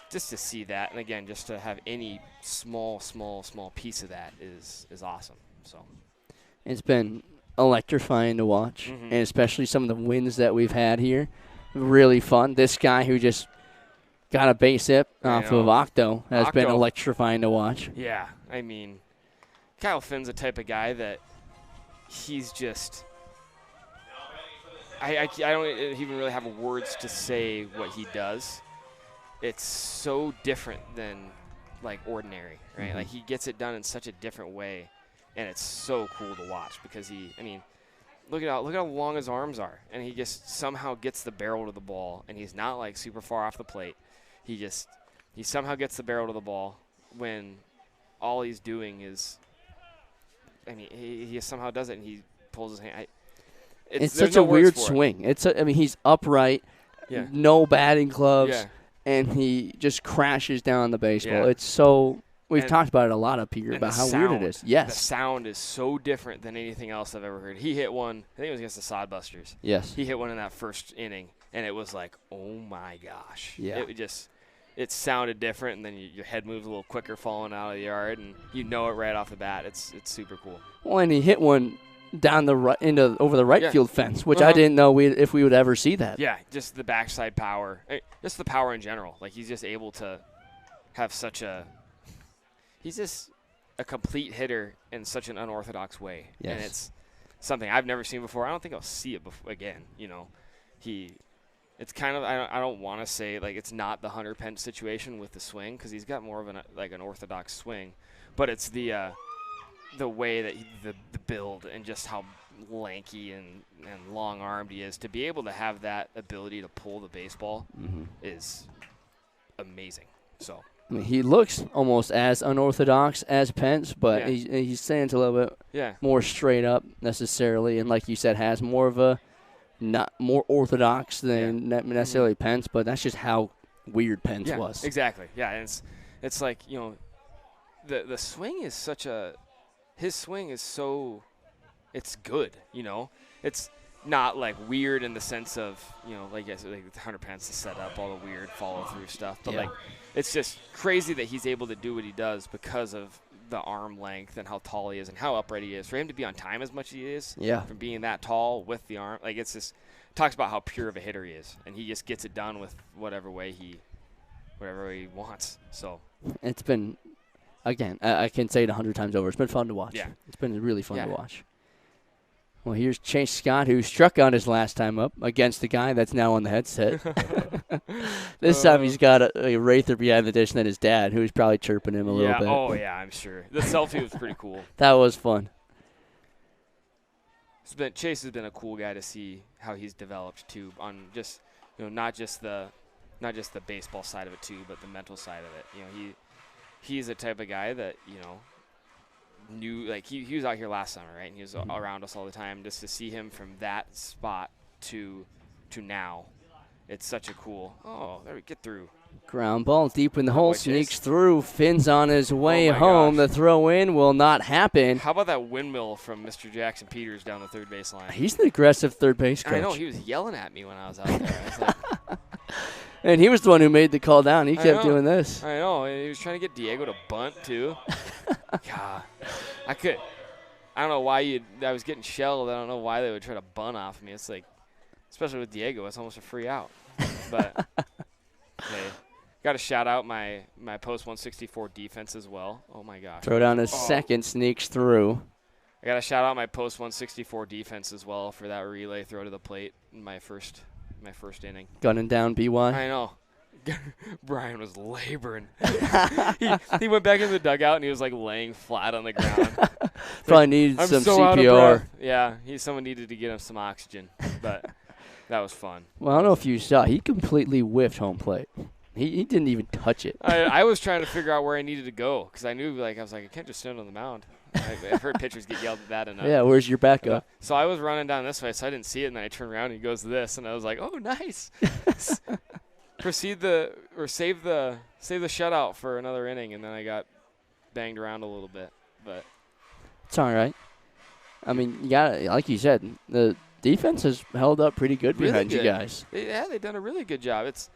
Speaker 19: just to see that, and again, just to have any small piece of that is awesome. So
Speaker 1: it's been electrifying to watch, and especially some of the wins that we've had here. Really fun. This guy who just got a base hit off of Octo has been electrifying to watch.
Speaker 19: Yeah, I mean, Kyle Finn's the type of guy that he's just I don't even really have words to say what he does. It's so different than, like, ordinary, right? Like, he gets it done in such a different way, and it's so cool to watch because look at how long his arms are, and he just somehow gets the barrel to the ball, and he's not, like, super far off the plate. He somehow gets the barrel to the ball when all he's doing is, he somehow does it, and he pulls his hand.
Speaker 1: It's such a weird swing. He's upright, no batting gloves, and he just crashes down the baseball. It's so. We've talked about it a lot up here about how weird it is. Yes.
Speaker 19: The sound is so different than anything else I've ever heard. He hit one, I think it was against the Sodbusters.
Speaker 1: Yes.
Speaker 19: He hit one in that first inning, and it was like, oh, my gosh.
Speaker 1: Yeah.
Speaker 19: It sounded different, and then your head moves a little quicker falling out of the yard, and you know it right off the bat. It's super cool.
Speaker 1: Well, and he hit one down the right over the right field fence, which I didn't know if we would ever see that.
Speaker 19: Yeah, just the backside power. Just the power in general. Like, he's just able to have he's just a complete hitter in such an unorthodox way.
Speaker 1: Yes.
Speaker 19: And it's something I've never seen before. I don't think I'll see it again. It's kind of, I don't want to say, like, it's not the Hunter Pence situation with the swing, because he's got more of an orthodox swing, but it's the way that the build and just how lanky and long-armed he is. To be able to have that ability to pull the baseball is amazing. So
Speaker 1: he looks almost as unorthodox as Pence, but he stands a little bit more straight up necessarily, and like you said, has more of a not more orthodox than necessarily Pence, but that's just how weird Pence
Speaker 19: Yeah,
Speaker 1: was.
Speaker 19: exactly. Yeah, and it's like, you know, the swing is his swing is so, it's good, you know. It's not like weird in the sense of, you know, like I said, like Hunter Pence to set up all the weird follow through stuff, but like it's just crazy that he's able to do what he does because of the arm length and how tall he is and how upright he is. For him to be on time as much as he is, from being that tall with the arm, like it's just talks about how pure of a hitter he is, and he just gets it done with whatever way he wants. So
Speaker 1: it's been, again, I can say it 100 times over. It's been fun to watch.
Speaker 19: Yeah.
Speaker 1: It's been really fun to watch. Well, here's Chase Scott, who struck out his last time up against the guy that's now on the headset. This time he's got a Rather behind the dish than his dad, who's probably chirping him a little bit.
Speaker 19: Oh, yeah, I'm sure. The selfie was pretty cool.
Speaker 1: That was fun.
Speaker 19: Chase has been a cool guy to see how he's developed, too, on just, you know, not just the baseball side of it, too, but the mental side of it. You know, he's the type of guy that, you know, knew, like he was out here last summer, right? And he was around us all the time. Just to see him from that spot to now, it's such a cool. Oh, there we get through.
Speaker 1: Ground ball deep in the hole, sneaks through. Finn's on his way
Speaker 19: my
Speaker 1: home.
Speaker 19: gosh.
Speaker 1: The throw in will not happen.
Speaker 19: How about that windmill from Mr. Jackson Peters down the third base line?
Speaker 1: He's an aggressive third base coach.
Speaker 19: I know, he was yelling at me when I was out there. I was like,
Speaker 1: and he was the one who made the call down. He kept doing this.
Speaker 19: I know, and he was trying to get Diego to bunt too. God, I don't know why I was getting shelled. I don't know why they would try to bunt off me. It's like, especially with Diego, it's almost a free out. But hey, got to shout out my post 164 defense as well. Oh my gosh.
Speaker 1: Throw down a second, sneaks through.
Speaker 19: I got to shout out my post 164 defense as well for that relay throw to the plate in my first inning.
Speaker 1: Gunning down BY.
Speaker 19: I know. Brian was laboring. he went back in the dugout and he was like laying flat on the ground.
Speaker 1: Probably needed
Speaker 19: I'm
Speaker 1: some
Speaker 19: so out of
Speaker 1: CPR.
Speaker 19: breath. Yeah, someone needed to get him some oxygen, but that was fun.
Speaker 1: Well, I don't know if you saw. He completely whiffed home plate. He didn't even touch it.
Speaker 19: I was trying to figure out where I needed to go because I knew, I was like, I can't just stand on the mound. I've heard pitchers get yelled at that enough.
Speaker 1: Yeah, where's your backup?
Speaker 19: So I was running down this way, so I didn't see it, and then I turned around and he goes this, and I was like, oh, nice. Save the shutout for another inning, and then I got banged around a little bit, but
Speaker 1: it's all right. I mean, you got, like you said, the defense has held up pretty good behind you guys.
Speaker 19: They've done a really good job. It's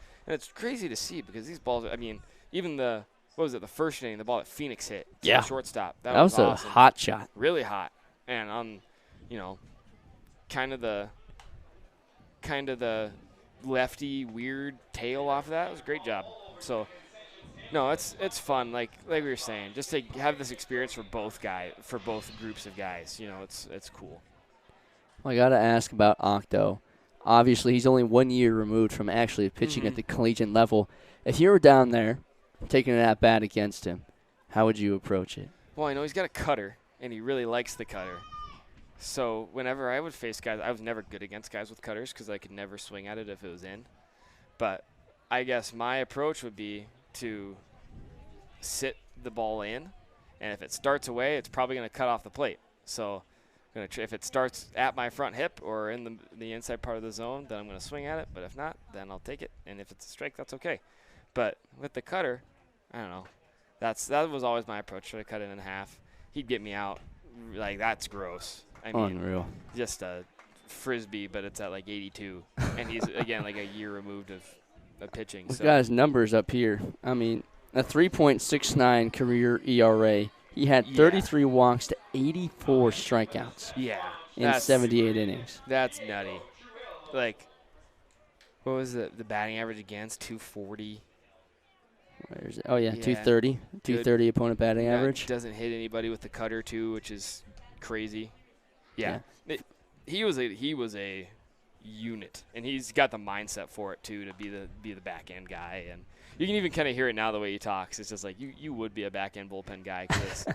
Speaker 19: crazy to see because these balls. I mean, even the first inning, the ball that Phoenix hit, to the shortstop. That was awesome.
Speaker 1: A hot shot.
Speaker 19: Really hot, and on, you know, kind of the lefty weird tail off of that. It was a great job. So, no, it's fun. Like we were saying, just to have this experience for both groups of guys. You know, it's cool.
Speaker 1: Well, I got to ask about Octo. Obviously, he's only 1 year removed from actually pitching at the collegiate level. If you were down there taking an at-bat against him, how would you approach it?
Speaker 19: Well, I know he's got a cutter, and he really likes the cutter. So whenever I would face guys, I was never good against guys with cutters because I could never swing at it if it was in. But I guess my approach would be to sit the ball in, and if it starts away, it's probably going to cut off the plate. So if it starts at my front hip or in the inside part of the zone, then I'm going to swing at it. But if not, then I'll take it. And if it's a strike, that's okay. But with the cutter, I don't know. That was always my approach. Try to cut it in half. He'd get me out. Like, that's gross. I mean,
Speaker 1: unreal.
Speaker 19: Just a frisbee, but it's at like 82. And he's, again, like a year removed of pitching.
Speaker 1: We've got his numbers up here. I mean, a 3.69 career ERA. He had 33 walks to 84 strikeouts.
Speaker 19: Yeah.
Speaker 1: In 78 innings.
Speaker 19: That's nutty. Like, what was the batting average against? 240.
Speaker 1: Where is it? Oh, yeah, 230. 230 opponent batting average.
Speaker 19: Doesn't hit anybody with the cutter, too, which is crazy. Yeah. He was a unit, and he's got the mindset for it, too, to be the back-end guy. And you can even kind of hear it now the way he talks. It's just like you would be a back-end bullpen guy. Cause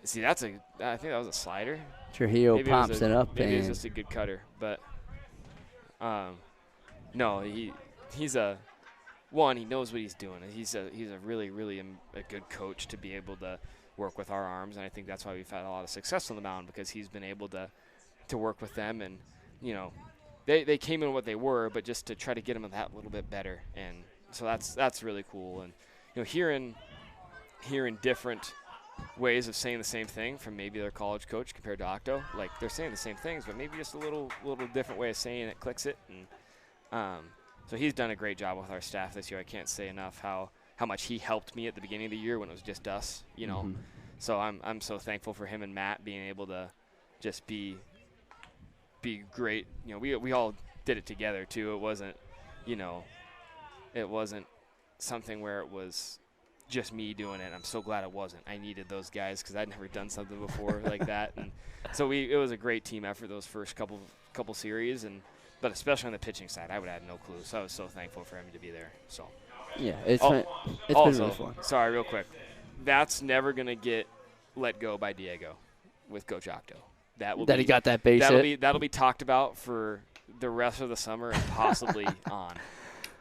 Speaker 19: see, I think that was a slider.
Speaker 1: Trujillo pops it up.
Speaker 19: Maybe it's just a good cutter. But, no, he's a – one, he knows what he's doing. He's a really, really a good coach to be able to work with our arms, and I think that's why we've had a lot of success on the mound because he's been able to work with them. And, you know, they came in what they were, but just to try to get them that little bit better. And so that's really cool. And hearing different ways of saying the same thing from maybe their college coach compared to Octo, like they're saying the same things, but maybe just a little different way of saying it clicks it. And so he's done a great job with our staff this year. I can't say enough how much he helped me at the beginning of the year when it was just us. So I'm so thankful for him and Matt being able to just be great. We all did it together too. It wasn't something where it was just me doing it. I'm so glad it wasn't. I needed those guys because I'd never done something before like that. And so it was a great team effort those first couple series, but especially on the pitching side, I would have had no clue. So I was so thankful for him to be there. So
Speaker 1: yeah, it's been really fun.
Speaker 19: Sorry, real quick. That's never gonna get let go by Diego with Coach Octo.
Speaker 1: He got that base hit.
Speaker 19: That'll be talked about for the rest of the summer and possibly on.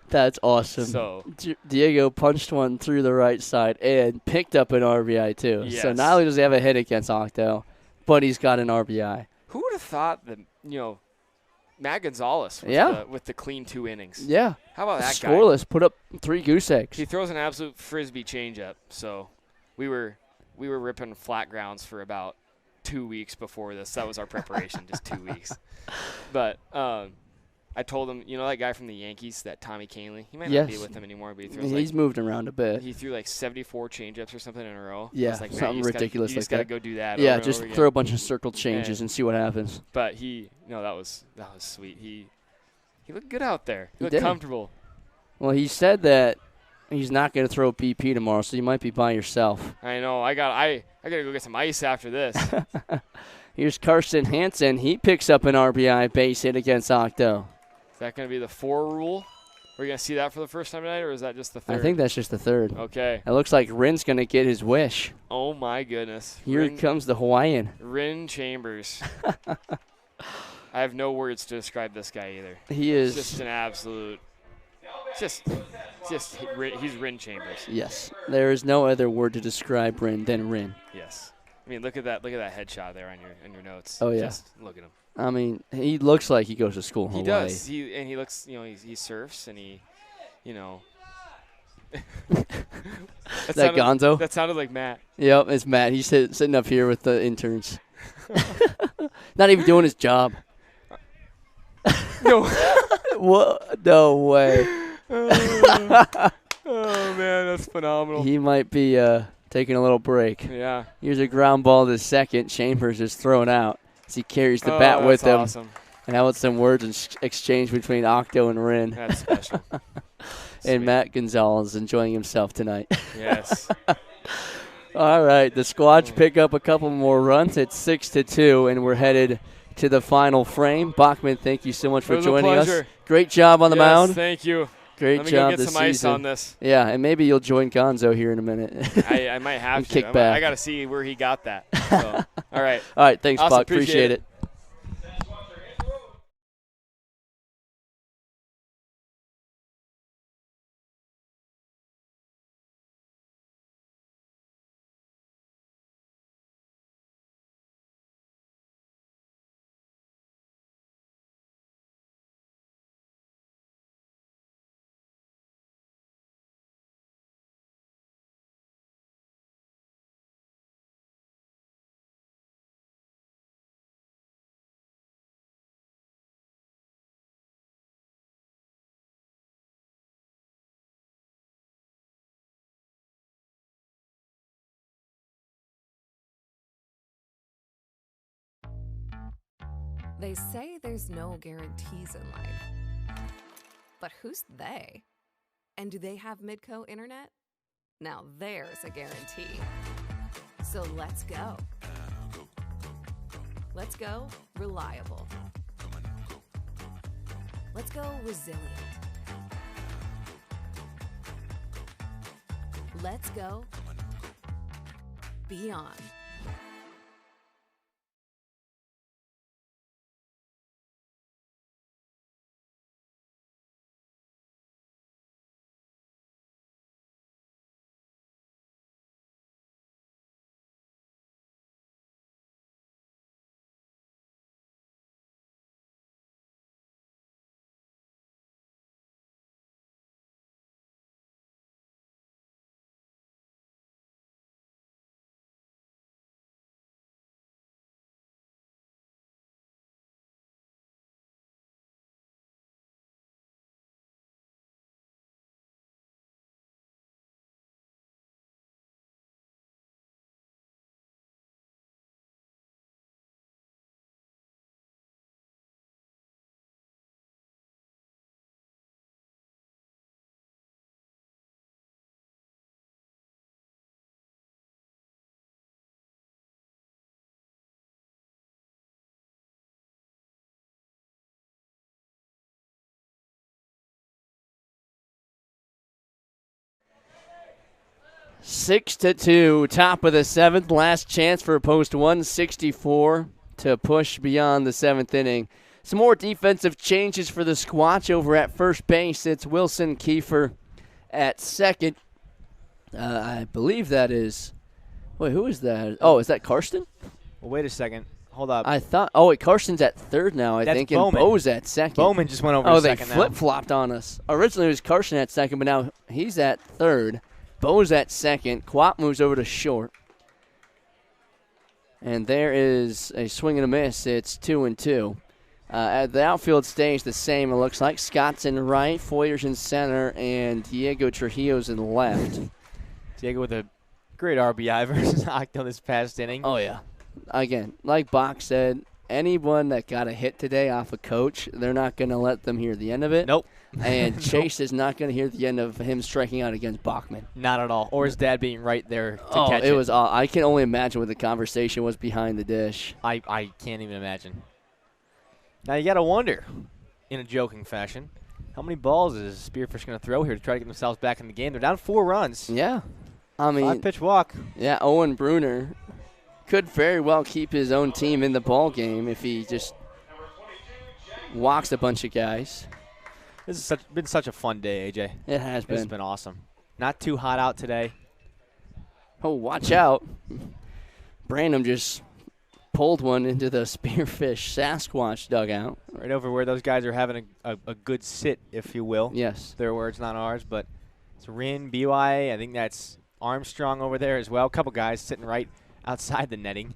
Speaker 1: That's awesome.
Speaker 19: So
Speaker 1: Diego punched one through the right side and picked up an RBI too.
Speaker 19: Yes.
Speaker 1: So not only does he have a hit against Octo, but he's got an RBI.
Speaker 19: Who would have thought that Matt Gonzalez with the clean 2 innings?
Speaker 1: Yeah.
Speaker 19: How about that guy?
Speaker 1: Scoreless, put up 3 goose eggs.
Speaker 19: He throws an absolute frisbee changeup. So we were ripping flat grounds for about 2 weeks before this. That was our preparation, just 2 weeks. But I told him, that guy from the Yankees, that Tommy Canley, he might not be with them anymore, but
Speaker 1: he's moved around a bit.
Speaker 19: He threw like 74 changeups or something in a row.
Speaker 1: Yeah,
Speaker 19: like,
Speaker 1: something ridiculous
Speaker 19: you just
Speaker 1: like
Speaker 19: gotta
Speaker 1: that.
Speaker 19: go do that.
Speaker 1: Yeah,
Speaker 19: over
Speaker 1: just
Speaker 19: and over
Speaker 1: throw a
Speaker 19: again.
Speaker 1: bunch of circle changes and see what happens.
Speaker 19: But that was sweet. He looked good out there. He looked
Speaker 1: did.
Speaker 19: comfortable.
Speaker 1: Well, he said that he's not going to throw BP tomorrow, so you might be by yourself.
Speaker 19: I know. I gotta go get some ice after this.
Speaker 1: Here's Carson Hansen. He picks up an RBI base hit against Octo.
Speaker 19: Is that going to be the 4 rule? We're going to see that for the first time tonight, or is that just the 3rd?
Speaker 1: I think that's just the 3rd.
Speaker 19: Okay.
Speaker 1: It looks like Rin's going to get his wish.
Speaker 19: Oh, my goodness.
Speaker 1: Here comes the Hawaiian.
Speaker 19: Rin Chambers. I have no words to describe this guy either.
Speaker 1: He is
Speaker 19: just an absolute he's Rin Chambers.
Speaker 1: Yes. There is no other word to describe Rin than Rin.
Speaker 19: Yes. I mean, look at that headshot there on your notes.
Speaker 1: Oh, yeah.
Speaker 19: Just look at him.
Speaker 1: I mean, he looks like he goes to school in
Speaker 19: He
Speaker 1: Hawaii.
Speaker 19: does. He looks, he surfs and he.
Speaker 1: that Gonzo?
Speaker 19: That sounded like Matt.
Speaker 1: Yep, it's Matt. He's sitting up here with the interns. Not even doing his job.
Speaker 19: No.
Speaker 1: What? No way.
Speaker 19: Oh, man, that's phenomenal.
Speaker 1: He might be taking a little break.
Speaker 19: Yeah.
Speaker 1: Here's a ground ball to second. Chambers is thrown out as he carries the bat with him.
Speaker 19: Awesome.
Speaker 1: And how about some words exchanged between Octo and Rin?
Speaker 19: That's special.
Speaker 1: And Matt Gonzalez enjoying himself tonight.
Speaker 19: Yes.
Speaker 1: All right, the Squatch pick up a couple more runs. It's 6-2, and we're headed to the final frame. Bachman, thank you so much for joining us. Great job on the mound.
Speaker 19: Thank you.
Speaker 1: Great
Speaker 19: Let me
Speaker 1: job
Speaker 19: go get
Speaker 1: this
Speaker 19: some ice
Speaker 1: season.
Speaker 19: on this.
Speaker 1: Yeah, and maybe you'll join Gonzo here in a minute.
Speaker 19: I might have to.
Speaker 1: Kick back.
Speaker 19: I got to see where he got that. So, all right.
Speaker 1: All right, thanks,
Speaker 19: awesome.
Speaker 1: Buck. Appreciate it.
Speaker 3: They say there's no guarantees in life. But who's they? And do they have Midco internet? Now there's a guarantee. So let's go. Let's go reliable. Let's go resilient. Let's go beyond.
Speaker 1: 6-2, top of the seventh. Last chance for post 164 to push beyond the seventh inning. Some more defensive changes for the Squatch over at first base. It's Wilson Kiefer at second. I believe that is. Wait, who is that? Oh, is that Karsten?
Speaker 2: Well, wait a second. Hold up.
Speaker 1: I thought. Oh, wait, Karsten's at third now, I
Speaker 2: That's
Speaker 1: think,
Speaker 2: Bowman.
Speaker 1: and Bo's at second.
Speaker 2: Bowman just went over to second now.
Speaker 1: Oh, they flip-flopped on us. Originally, it was Karsten at second, but now he's at third. Bo's at second. Quap moves over to short. And there is a swing and a miss. It's 2-2. The outfield stays the same, it looks like. Scott's in right, Foyer's in center, and Diego Trujillo's in left.
Speaker 2: Diego with a great RBI versus Octo this past inning.
Speaker 1: Oh, yeah. Again, like Bach said, anyone that got a hit today off a coach, they're not going to let them hear the end of it.
Speaker 2: Nope.
Speaker 1: And Chase is not going to hear the end of him striking out against Bachman.
Speaker 2: Not at all. Or his dad being right there to catch
Speaker 1: it was. I can only imagine what the conversation was behind the dish.
Speaker 2: I can't even imagine. Now you got to wonder, in a joking fashion, how many balls is Spearfish going to throw here to try to get themselves back in the game? They're down 4 runs.
Speaker 1: Yeah. I mean,
Speaker 2: 5-pitch walk.
Speaker 1: Yeah, Owen Bruner could very well keep his own team in the ball game if he just walks a bunch of guys.
Speaker 2: This has been such a fun day, AJ.
Speaker 1: It has been.
Speaker 2: It's been awesome. Not too hot out today.
Speaker 1: Oh, watch out. Brandon just pulled one into the Spearfish Sasquatch dugout.
Speaker 2: Right over where those guys are having a good sit, if you will.
Speaker 1: Yes.
Speaker 2: Their words, not ours. But it's Rin, BY. I think that's Armstrong over there as well. A couple guys sitting right outside the netting.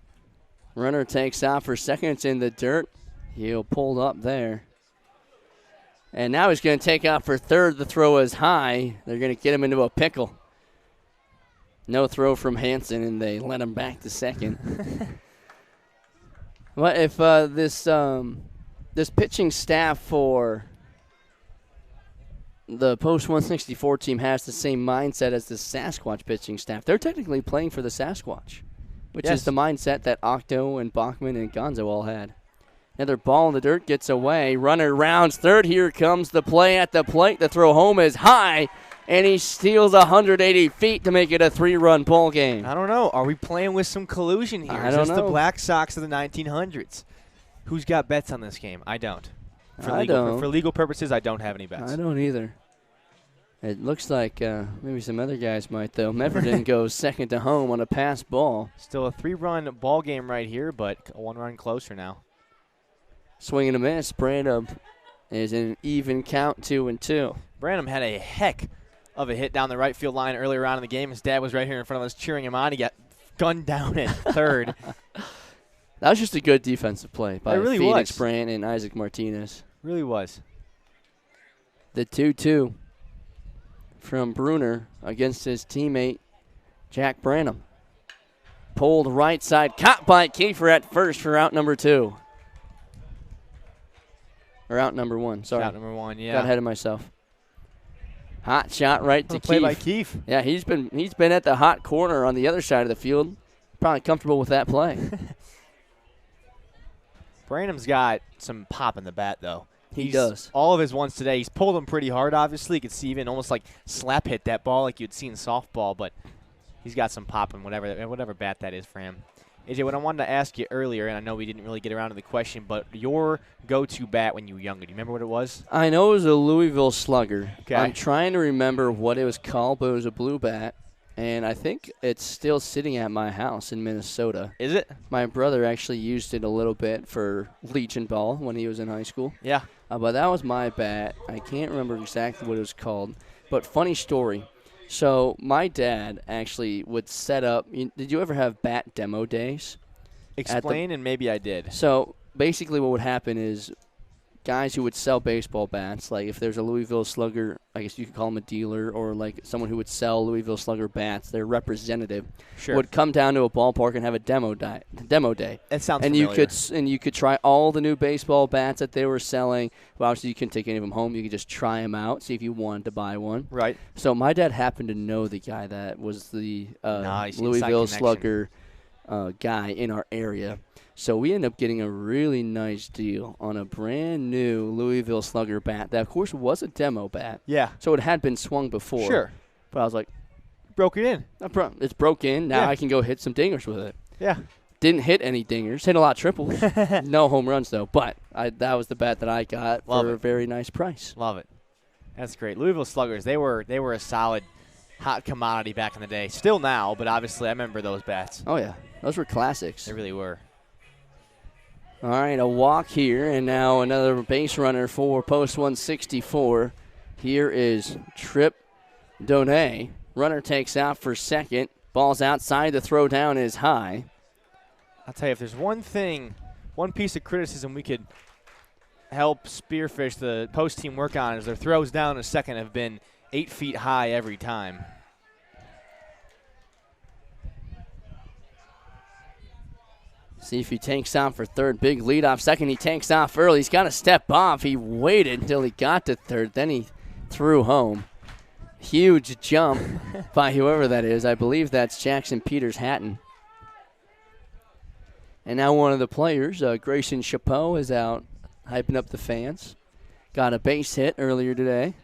Speaker 1: Runner takes out for second. It's in the dirt. He'll pull up there. And now he's going to take out for third. The throw is high. They're going to get him into a pickle. No throw from Hansen, and they let him back to second. What if this pitching staff for the Post 164 team has the same mindset as the Sasquatch pitching staff? They're technically playing for the Sasquatch, which is the mindset that Octo and Bachman and Gonzo all had. Another ball in the dirt gets away. Runner rounds third. Here comes the play at the plate. The throw home is high, and he steals 180 feet to make it a 3-run ball game.
Speaker 2: I don't know. Are we playing with some collusion here?
Speaker 1: I
Speaker 2: Is
Speaker 1: don't
Speaker 2: this
Speaker 1: know.
Speaker 2: the Black Sox of the 1900s? Who's got bets on this game? I don't.
Speaker 1: I don't.
Speaker 2: For legal purposes, I don't have any bets.
Speaker 1: I don't either. It looks like maybe some other guys might, though. Meverton goes second to home on a pass ball.
Speaker 2: Still a 3-run ball game right here, but a 1-run closer now.
Speaker 1: Swing and a miss. Branham is an even count, 2-2.
Speaker 2: Branham had a heck of a hit down the right field line earlier on in the game. His dad was right here in front of us cheering him on. He got gunned down at third.
Speaker 1: That was just a good defensive play by
Speaker 2: really
Speaker 1: Phoenix
Speaker 2: was.
Speaker 1: Brand and Isaac Martinez.
Speaker 2: Really was.
Speaker 1: The 2-2 from Bruner against his teammate, Jack Branham. Pulled right side, caught by Kiefer at first for out number 2. Or out number 1, sorry.
Speaker 2: Out number 1, yeah.
Speaker 1: Got ahead of myself. Hot shot right to
Speaker 2: Play
Speaker 1: Keefe.
Speaker 2: by Keefe.
Speaker 1: Yeah, he's been at the hot corner on the other side of the field. Probably comfortable with that play.
Speaker 2: Branham's got some pop in the bat, though.
Speaker 1: He does.
Speaker 2: All of his ones today, he's pulled them pretty hard, obviously. You could see even almost like slap hit that ball like you'd see in softball, but he's got some pop in whatever bat that is for him. AJ, what I wanted to ask you earlier, and I know we didn't really get around to the question, but your go-to bat when you were younger, do you remember what it was?
Speaker 1: I know it was a Louisville Slugger.
Speaker 2: Okay.
Speaker 1: I'm trying to remember what it was called, but it was a blue bat. And I think it's still sitting at my house in Minnesota.
Speaker 2: Is it?
Speaker 1: My brother actually used it a little bit for Legion ball when he was in high school.
Speaker 2: Yeah.
Speaker 1: But that was my bat. I can't remember exactly what it was called. But funny story. So my dad actually would set up. Did you ever have bat demo days?
Speaker 2: Explain, and maybe I did.
Speaker 1: So basically what would happen is guys who would sell baseball bats, like if there's a Louisville Slugger, I guess you could call them a dealer, or like someone who would sell Louisville Slugger bats, their representative would come down to a ballpark and have a demo day.
Speaker 2: That sounds
Speaker 1: and
Speaker 2: familiar.
Speaker 1: you could try all the new baseball bats that they were selling. Well, obviously you couldn't take any of them home. You could just try them out, see if you wanted to buy one.
Speaker 2: Right.
Speaker 1: So my dad happened to know the guy that was the
Speaker 2: Nice, inside
Speaker 1: Louisville
Speaker 2: connection.
Speaker 1: Slugger guy in our area. So we ended up getting a really nice deal on a brand new Louisville Slugger bat that, of course, was a demo bat.
Speaker 2: Yeah.
Speaker 1: So it had been swung before.
Speaker 2: Sure.
Speaker 1: But I was like,
Speaker 2: broke it in.
Speaker 1: It's broke in. Now
Speaker 2: Yeah.
Speaker 1: I can go hit some dingers with it.
Speaker 2: Yeah.
Speaker 1: Didn't hit any dingers. Hit a lot of triples. No home runs, though. But that was the bet that I got for a very nice price.
Speaker 2: Love it. That's great. Louisville Sluggers, they were a solid, hot commodity back in the day. Still now, but obviously I remember those bats.
Speaker 1: Oh, yeah. Those were classics.
Speaker 2: They really were.
Speaker 1: All right, a walk here, and now another base runner for post 164. Here is Trip Donay. Runner takes out for second. Ball's outside. The throw down is high.
Speaker 2: I'll tell you, if there's one piece of criticism we could help Spearfish, the post team, work on is their throws down in a second have been 8 feet high every time.
Speaker 1: See if he tanks off for third. Big lead off second. He tanks off early. He's got to step off. He waited until he got to third. Then he threw home. Huge jump by whoever that is. I believe that's Jackson Peters Hatton. And now one of the players, Grayson Chapeau, is out hyping up the fans. Got a base hit earlier today.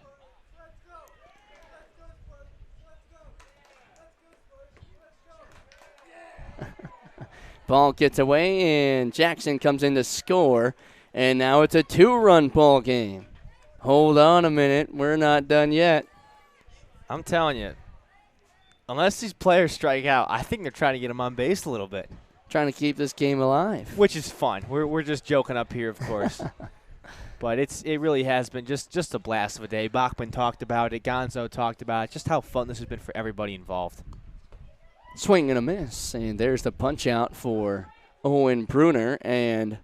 Speaker 1: Ball gets away, and Jackson comes in to score. And now it's a 2-run ball game. Hold on a minute. We're not done yet.
Speaker 2: I'm telling you, unless these players strike out, I think they're trying to get them on base a little bit.
Speaker 1: Trying to keep this game alive.
Speaker 2: Which is fun. We're just joking up here, of course. But it really has been just a blast of a day. Bachman talked about it. Gonzo talked about it. Just how fun this has been for everybody involved.
Speaker 1: Swing and a miss. And there's the punch out for Owen Bruner. And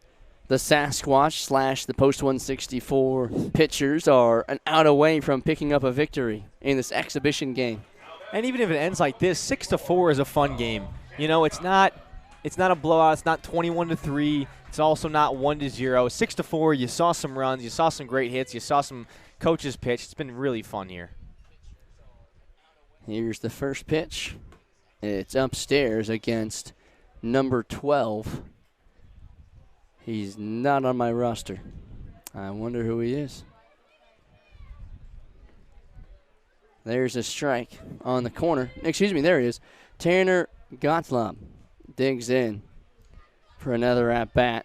Speaker 1: the Sasquatch / the post 164 pitchers are an out away from picking up a victory in this exhibition game.
Speaker 2: And even if it ends like this, 6-4 is a fun game. You know, it's not a blowout. It's not 21-3. It's also not 1-0. 6-4. You saw some runs. You saw some great hits. You saw some coaches pitch. It's been really fun here.
Speaker 1: Here's the first pitch. It's upstairs against number 12. He's not on my roster. I wonder who he is. There's a strike on the corner. Excuse me, there he is. Tanner Gottlob digs in for another at-bat.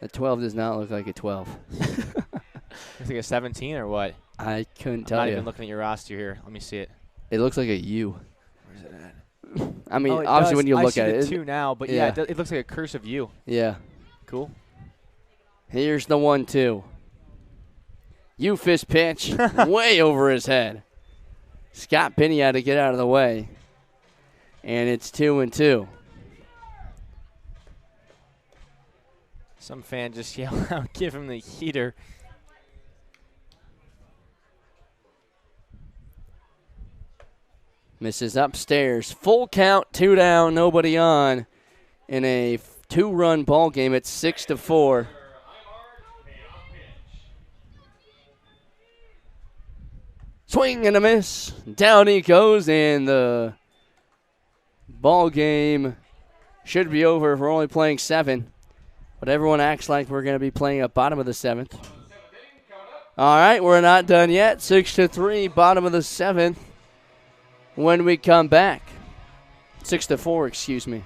Speaker 1: The 12 does not look like a 12.
Speaker 2: Looks like a 17 or what?
Speaker 1: I couldn't tell you.
Speaker 2: I'm not even looking at your roster here. Let me see it.
Speaker 1: It looks like a U.
Speaker 2: Where's it at?
Speaker 1: I mean,
Speaker 2: it
Speaker 1: obviously
Speaker 2: does.
Speaker 1: when you look at
Speaker 2: I
Speaker 1: it.
Speaker 2: see the 2 now, but yeah, it looks like a cursive U.
Speaker 1: Yeah.
Speaker 2: Cool.
Speaker 1: Here's the 1-2. U-fist pitch way over his head. Scott Penny had to get out of the way. And it's 2-2.
Speaker 2: Some fan just yelled out, give him the heater.
Speaker 1: Misses upstairs. Full count, 2 down, nobody on. In a 2-run ball game, it's 6-4. Swing and a miss. Down he goes, and the ball game should be over if we're only playing 7. But everyone acts like we're going to be playing at bottom of the 7th. All right, we're not done yet. 6-3, bottom of the 7th. When we come back, 6-4, excuse me.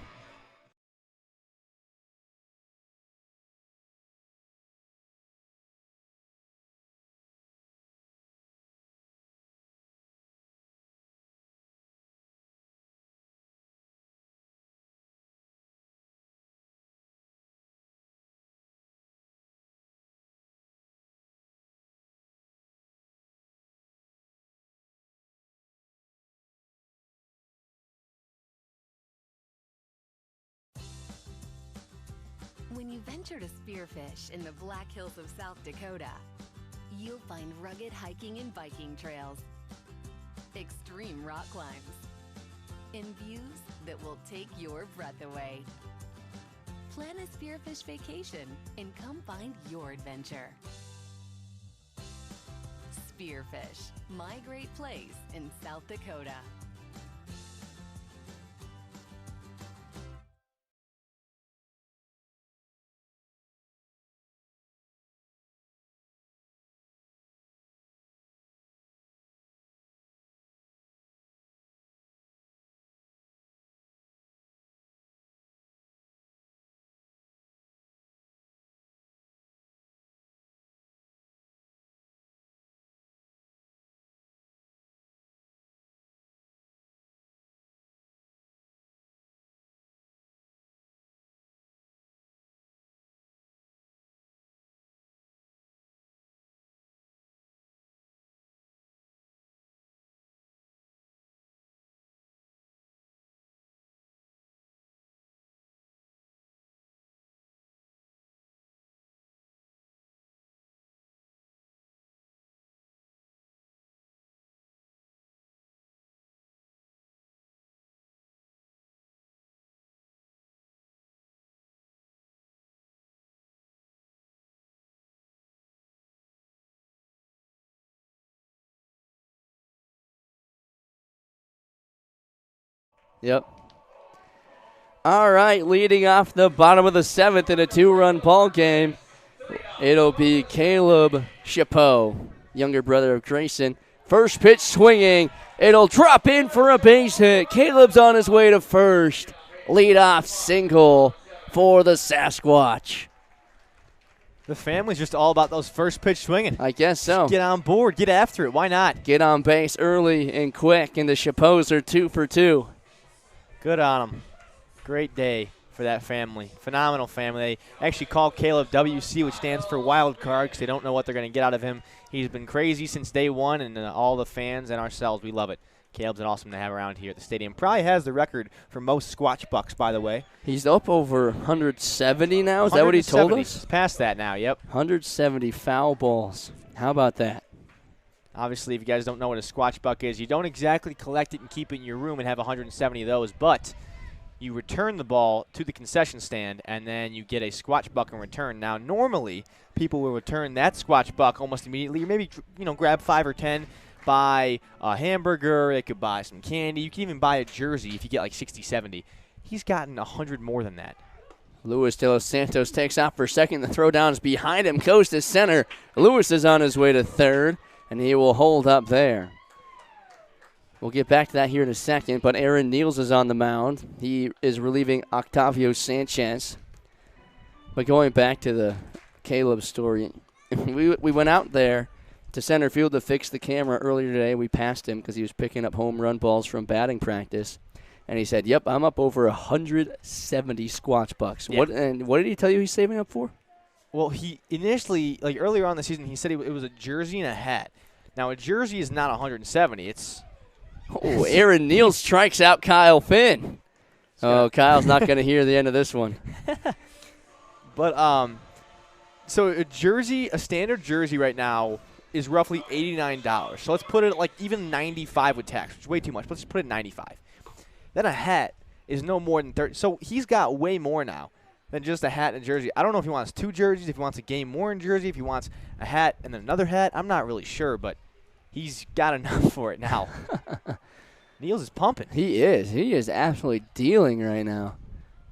Speaker 20: When you venture to Spearfish in the Black Hills of South Dakota, you'll find rugged hiking and biking trails, extreme rock climbs, and views that will take your breath away. Plan a Spearfish vacation and come find your adventure. Spearfish, my great place in South Dakota.
Speaker 1: Yep. All right, leading off the bottom of the 7th in a 2-run ball game, it'll be Caleb Chapeau, younger brother of Grayson. First pitch swinging. It'll drop in for a base hit. Caleb's on his way to first. Leadoff single for the Sasquatch.
Speaker 2: The family's just all about those first pitch swinging.
Speaker 1: I guess so.
Speaker 2: Just get on board. Get after it. Why not?
Speaker 1: Get on base early and quick, and the Chapeaus are 2 for 2.
Speaker 2: Good on them. Great day for that family. Phenomenal family. They actually call Caleb WC, which stands for wild card, because they don't know what they're going to get out of him. He's been crazy since day one, and all the fans and ourselves, we love it. Caleb's an awesome to have around here at the stadium. Probably has the record for most Squatch bucks, by the way.
Speaker 1: He's up over 170 now. Is that what he told us?
Speaker 2: He's past that now, yep.
Speaker 1: 170 foul balls. How about that?
Speaker 2: Obviously, if you guys don't know what a Squatch buck is, you don't exactly collect it and keep it in your room and have 170 of those, but you return the ball to the concession stand, and then you get a Squatch buck in return. Now, normally, people will return that Squatch buck almost immediately, or maybe grab 5 or 10, buy a hamburger, they could buy some candy. You can even buy a jersey if you get like 60, 70. He's gotten 100 more than that.
Speaker 1: Luis de los Santos takes out for second. The throw down is behind him, goes to center. Luis is on his way to third, and he will hold up there. We'll get back to that here in a second, but Aaron Niels is on the mound. He is relieving Octavio Sanchez. But going back to the Caleb story, we went out there to center field to fix the camera earlier today. We passed him because he was picking up home run balls from batting practice. And he said, yep, I'm up over 170 Squatch bucks.
Speaker 2: Yeah.
Speaker 1: What did he tell you he's saving up for?
Speaker 2: Well, he initially, earlier on in the season, he said it was a jersey and a hat. Now, a jersey is not 170. It's...
Speaker 1: Oh, Aaron Niels strikes out Kyle Finn. Oh, Kyle's not going to hear the end of this one.
Speaker 2: But, so a standard jersey right now is roughly $89. So let's put it at even $95 with tax, which is way too much. Let's just put it at $95. Then a hat is no more than $30. So he's got way more now than just a hat and a jersey. I don't know if he wants 2 jerseys, if he wants a game-worn jersey, if he wants a hat and then another hat. I'm not really sure, but he's got enough for it now. Niels is pumping.
Speaker 1: He is. He is absolutely dealing right now.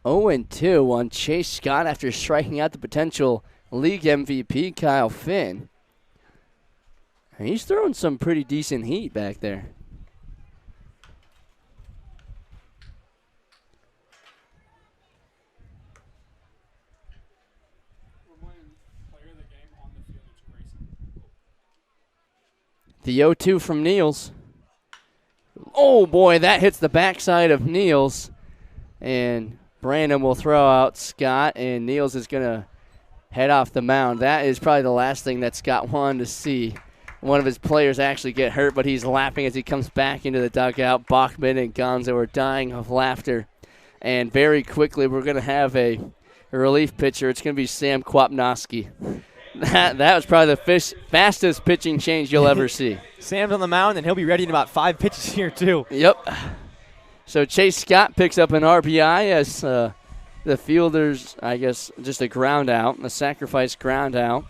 Speaker 1: 0-2 on Chase Scott after striking out the potential league MVP, Kyle Finn. And he's throwing some pretty decent heat back there. The 0-2 from Niels. Oh, boy, that hits the backside of Niels. And Brandon will throw out Scott, and Niels is going to head off the mound. That is probably the last thing that Scott wanted to see. One of his players actually get hurt, but he's laughing as he comes back into the dugout. Bachman and Gonzo are dying of laughter. And very quickly, we're going to have a relief pitcher. It's going to be Sam Kwapnowski. That was probably the fastest pitching change you'll ever see.
Speaker 2: Sam's on the mound, and he'll be ready in about 5 pitches here, too.
Speaker 1: Yep. So Chase Scott picks up an RBI as the fielders, I guess, just a ground out, a sacrifice ground out.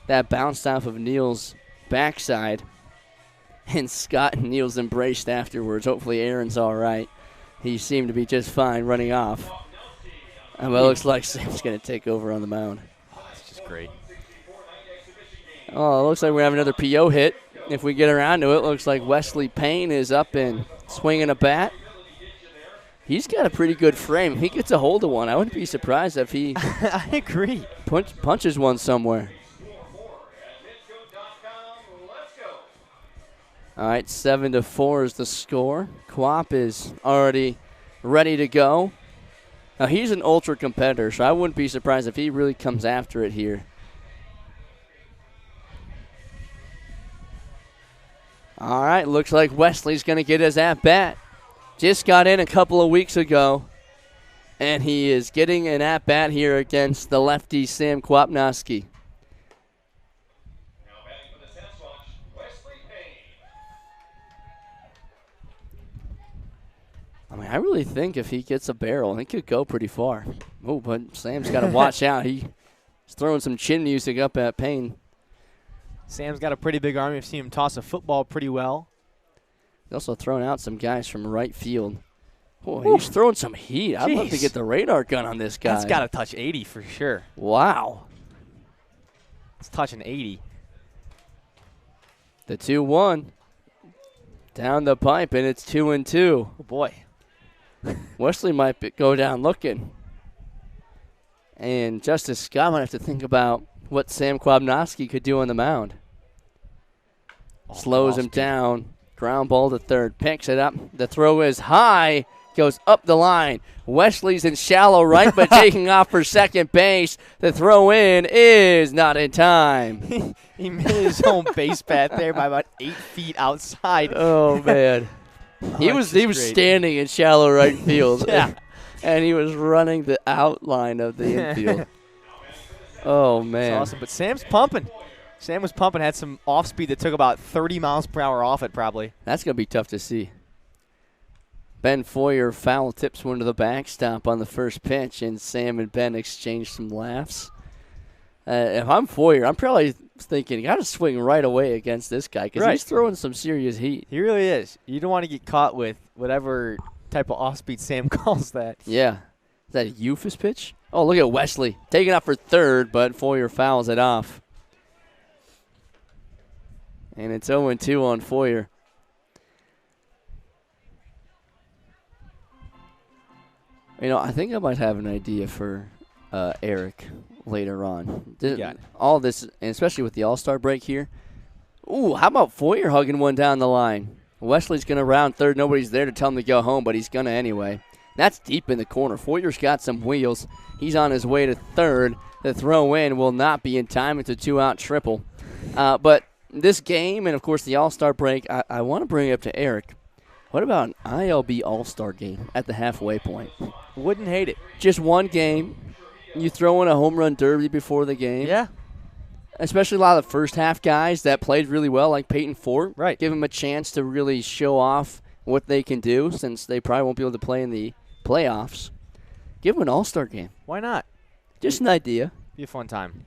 Speaker 1: That bounced off of Niels' backside. And Scott and Niels embraced afterwards. Hopefully Aaron's all right. He seemed to be just fine running off. Well, it looks like Sam's going to take over on the mound.
Speaker 2: Oh, that's just great.
Speaker 1: Oh, it looks like we're going to have another PO hit. If we get around to it, looks like Wesley Payne is up and swinging a bat. He's got a pretty good frame. He gets a hold of one. I wouldn't be surprised if he
Speaker 2: I agree.
Speaker 1: Punches one somewhere. All right, 7-4 is the score. Quap is already ready to go. Now, he's an ultra competitor, so I wouldn't be surprised if he really comes after it here. All right, looks like Wesley's going to get his at-bat. Just got in a couple of weeks ago, and he is getting an at-bat here against the lefty Sam Kwapnowski. I mean, I really think if he gets a barrel, he could go pretty far. Oh, but Sam's got to watch out. He's throwing some chin music up at Payne.
Speaker 2: Sam's got a pretty big arm. You've seen him toss a football pretty well.
Speaker 1: He's also thrown out some guys from right field. Boy, he's throwing some heat. I'd love to
Speaker 2: Jeez.
Speaker 1: get the radar gun on this guy.
Speaker 2: That's got to touch 80 for sure.
Speaker 1: Wow.
Speaker 2: It's touching 80.
Speaker 1: The 2-1. Down the pipe, and it's 2-2.
Speaker 2: Oh, boy.
Speaker 1: Wesley might go down looking. And Justice Scott might have to think about what Sam Kwabnowski could do on the mound. Slows him down. Ground ball to third. Picks it up. The throw is high. Goes up the line. Wesley's in shallow right, but taking off for second base. The throw in is not in time.
Speaker 2: He made his own base path there by about 8 feet outside.
Speaker 1: Oh, man. He was standing in shallow right field.
Speaker 2: Yeah.
Speaker 1: And he was running the outline of the infield. Oh, man.
Speaker 2: That's awesome. But Sam's pumping. Sam was pumping, had some off speed that took about 30 miles per hour off it probably.
Speaker 1: That's going to be tough to see. Ben Foyer foul tips one to the backstop on the first pitch, and Sam and Ben exchange some laughs. If I'm Foyer, I'm probably thinking, got to swing right away against this guy because he's throwing some serious heat.
Speaker 2: He really is. You don't want to get caught with whatever type of off-speed Sam calls that.
Speaker 1: Yeah. Is that a Eufus pitch? Oh, look at Wesley. Taking off for third, but Foyer fouls it off. And it's 0-2 on Foyer. You know, I think I might have an idea for Eric later on. All this, and especially with the All-Star break here. Ooh, how about Foyer hugging one down the line? Wesley's going to round third. Nobody's there to tell him to go home, but he's going to anyway. That's deep in the corner. Foyer's got some wheels. He's on his way to third. The throw in will not be in time. It's a 2-out triple. But this game and, of course, the All-Star break, I want to bring it up to Eric. What about an ILB All-Star game at the halfway point?
Speaker 2: Wouldn't hate it.
Speaker 1: Just one game. You throw in a home run derby before the game.
Speaker 2: Yeah.
Speaker 1: Especially a lot of the first half guys that played really well, like Peyton Fort.
Speaker 2: Right.
Speaker 1: Give them a chance to really show off what they can do since they probably won't be able to play in the playoffs. Give them an All-Star game.
Speaker 2: Why not?
Speaker 1: Just an idea.
Speaker 2: Be a fun time.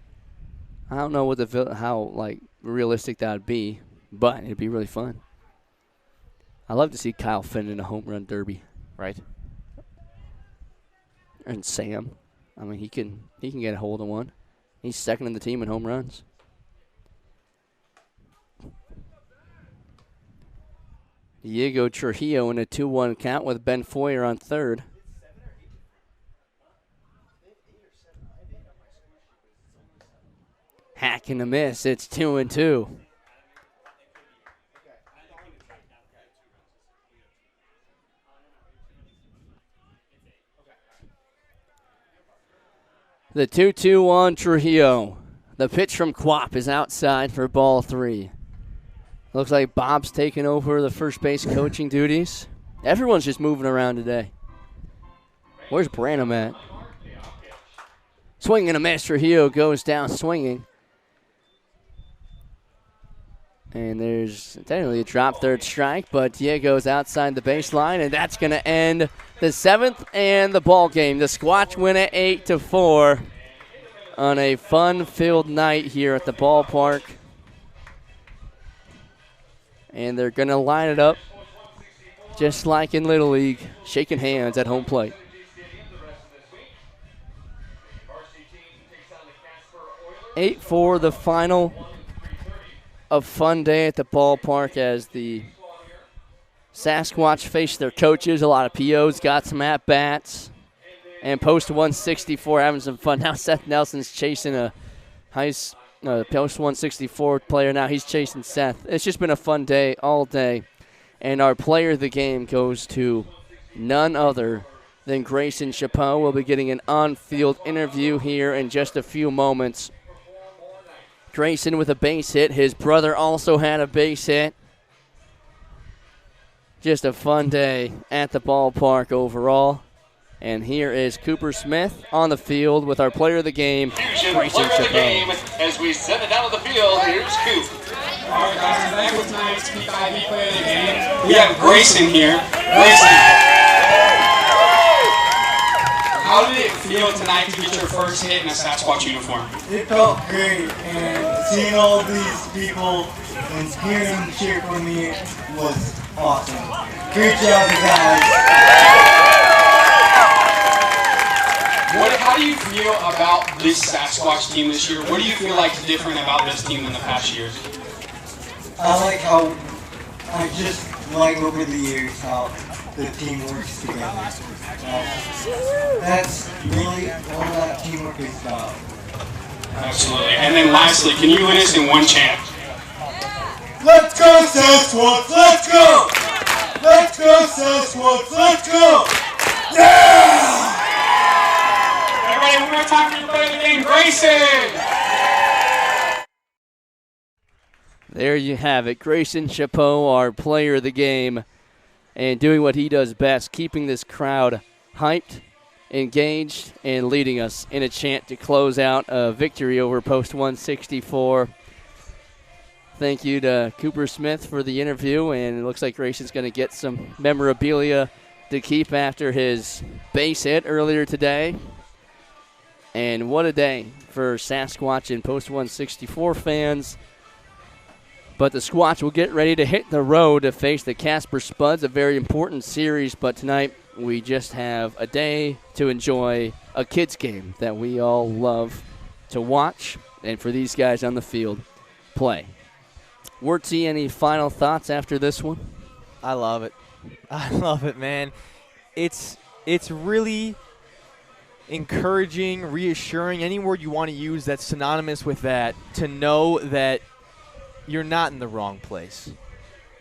Speaker 1: I don't know what how realistic that would be, but it'd be really fun. I love to see Kyle Finn in a home run derby.
Speaker 2: Right.
Speaker 1: And Sam. I mean, he can get a hold of one. He's second in the team in home runs. Diego Trujillo in a 2-1 count with Ben Foyer on third. Hack and a miss. It's 2-2. The 2-2 on Trujillo. The pitch from Quap is outside for ball 3. Looks like Bob's taking over the first base coaching duties. Everyone's just moving around today. Where's Branham at? Swinging a miss. Trujillo goes down swinging. And there's technically a drop third strike, but Diego's outside the baseline, and that's going to end the 7th and the ball game. The Squatch win it 8-4 on a fun-filled night here at the ballpark. And they're going to line it up just like in Little League, shaking hands at home plate. Eight for the final. A fun day at the ballpark as the Sasquatch face their coaches. A lot of POs got some at-bats. And post 164 having some fun. Now Seth Nelson's chasing a post 164 player. Now he's chasing Seth. It's just been a fun day all day. And our player of the game goes to none other than Grayson Chapeau. We'll be getting an on-field interview here in just a few moments. Grayson with a base hit. His brother also had a base hit. Just a fun day at the ballpark overall. And here is Cooper Smith on the field with our player of the game, Grayson Chapeau.
Speaker 4: As we send it down to the field, here's Coop.
Speaker 21: All right, guys, back with tonight's P5 player of the game. We have Grayson here. Grayson, how did it feel tonight to get your first hit in a Sasquatch uniform?
Speaker 22: It felt great, and seeing all these people and hearing them cheer for me was awesome. Great job, guys.
Speaker 21: how do you feel about this Sasquatch team this year? What do you feel like is different about this team than the past years?
Speaker 22: I just like over the years how the team works together. That's really all that teamwork is about.
Speaker 21: Absolutely. And then lastly, can you lead us in one chant?
Speaker 22: Let's go, Sasquatch! Let's go! Let's go, Sasquatch! Let's go! Yeah!
Speaker 21: Everybody, one more time for you to play the game. Grayson!
Speaker 1: There you have it. Grayson Chapeau, our player of the game, and doing what he does best, keeping this crowd hyped, engaged, and leading us in a chant to close out a victory over Post 164. Thank you to Cooper Smith for the interview, and it looks like Grayson's going to get some memorabilia to keep after his base hit earlier today. And what a day for Sasquatch and Post 164 fans. But the Squatch will get ready to hit the road to face the Casper Spuds, a very important series. But tonight we just have a day to enjoy a kids game that we all love to watch, and for these guys on the field, play. Wirtzy, any final thoughts after this one?
Speaker 2: I love it. I love it, man. It's really encouraging, reassuring, any word you want to use that's synonymous with that, to know that you're not in the wrong place.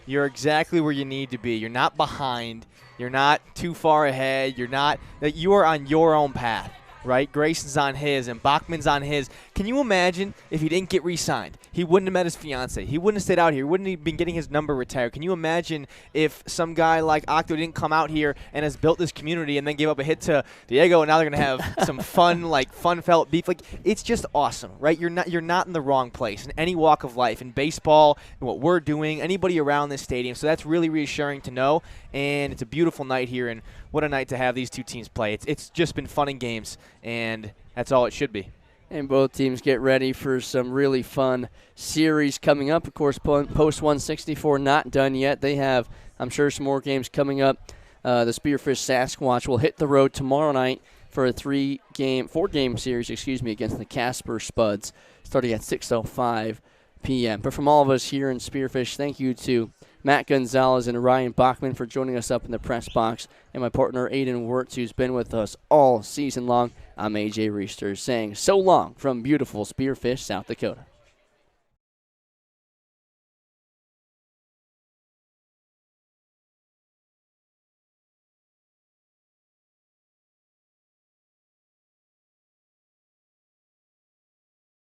Speaker 2: You're exactly where you need to be. You're not behind. You're not too far ahead. You are on your own path, right? Grayson's on his and Bachman's on his. Can you imagine if he didn't get re-signed? He wouldn't have met his fiance. He wouldn't have stayed out here. He wouldn't have been getting his number retired. Can you imagine if some guy like Octo didn't come out here and has built this community and then gave up a hit to Diego, and now they're going to have some fun-felt beef? Like, it's just awesome, right? You're not in the wrong place in any walk of life, in baseball, in what we're doing, anybody around this stadium. So that's really reassuring to know, and it's a beautiful night here, and what a night to have these two teams play. It's just been fun and games, and that's all it should be.
Speaker 1: And both teams get ready for some really fun series coming up. Of course, Post 164 not done yet. They have, I'm sure, some more games coming up. The Spearfish Sasquatch will hit the road tomorrow night for a four-game series, against the Casper Spuds, starting at 6:05 p.m. But from all of us here in Spearfish, thank you to Matt Gonzalez and Ryan Bachman for joining us up in the press box, and my partner Aiden Wirtz, who's been with us all season long. I'm AJ Reister saying so long from beautiful Spearfish, South Dakota.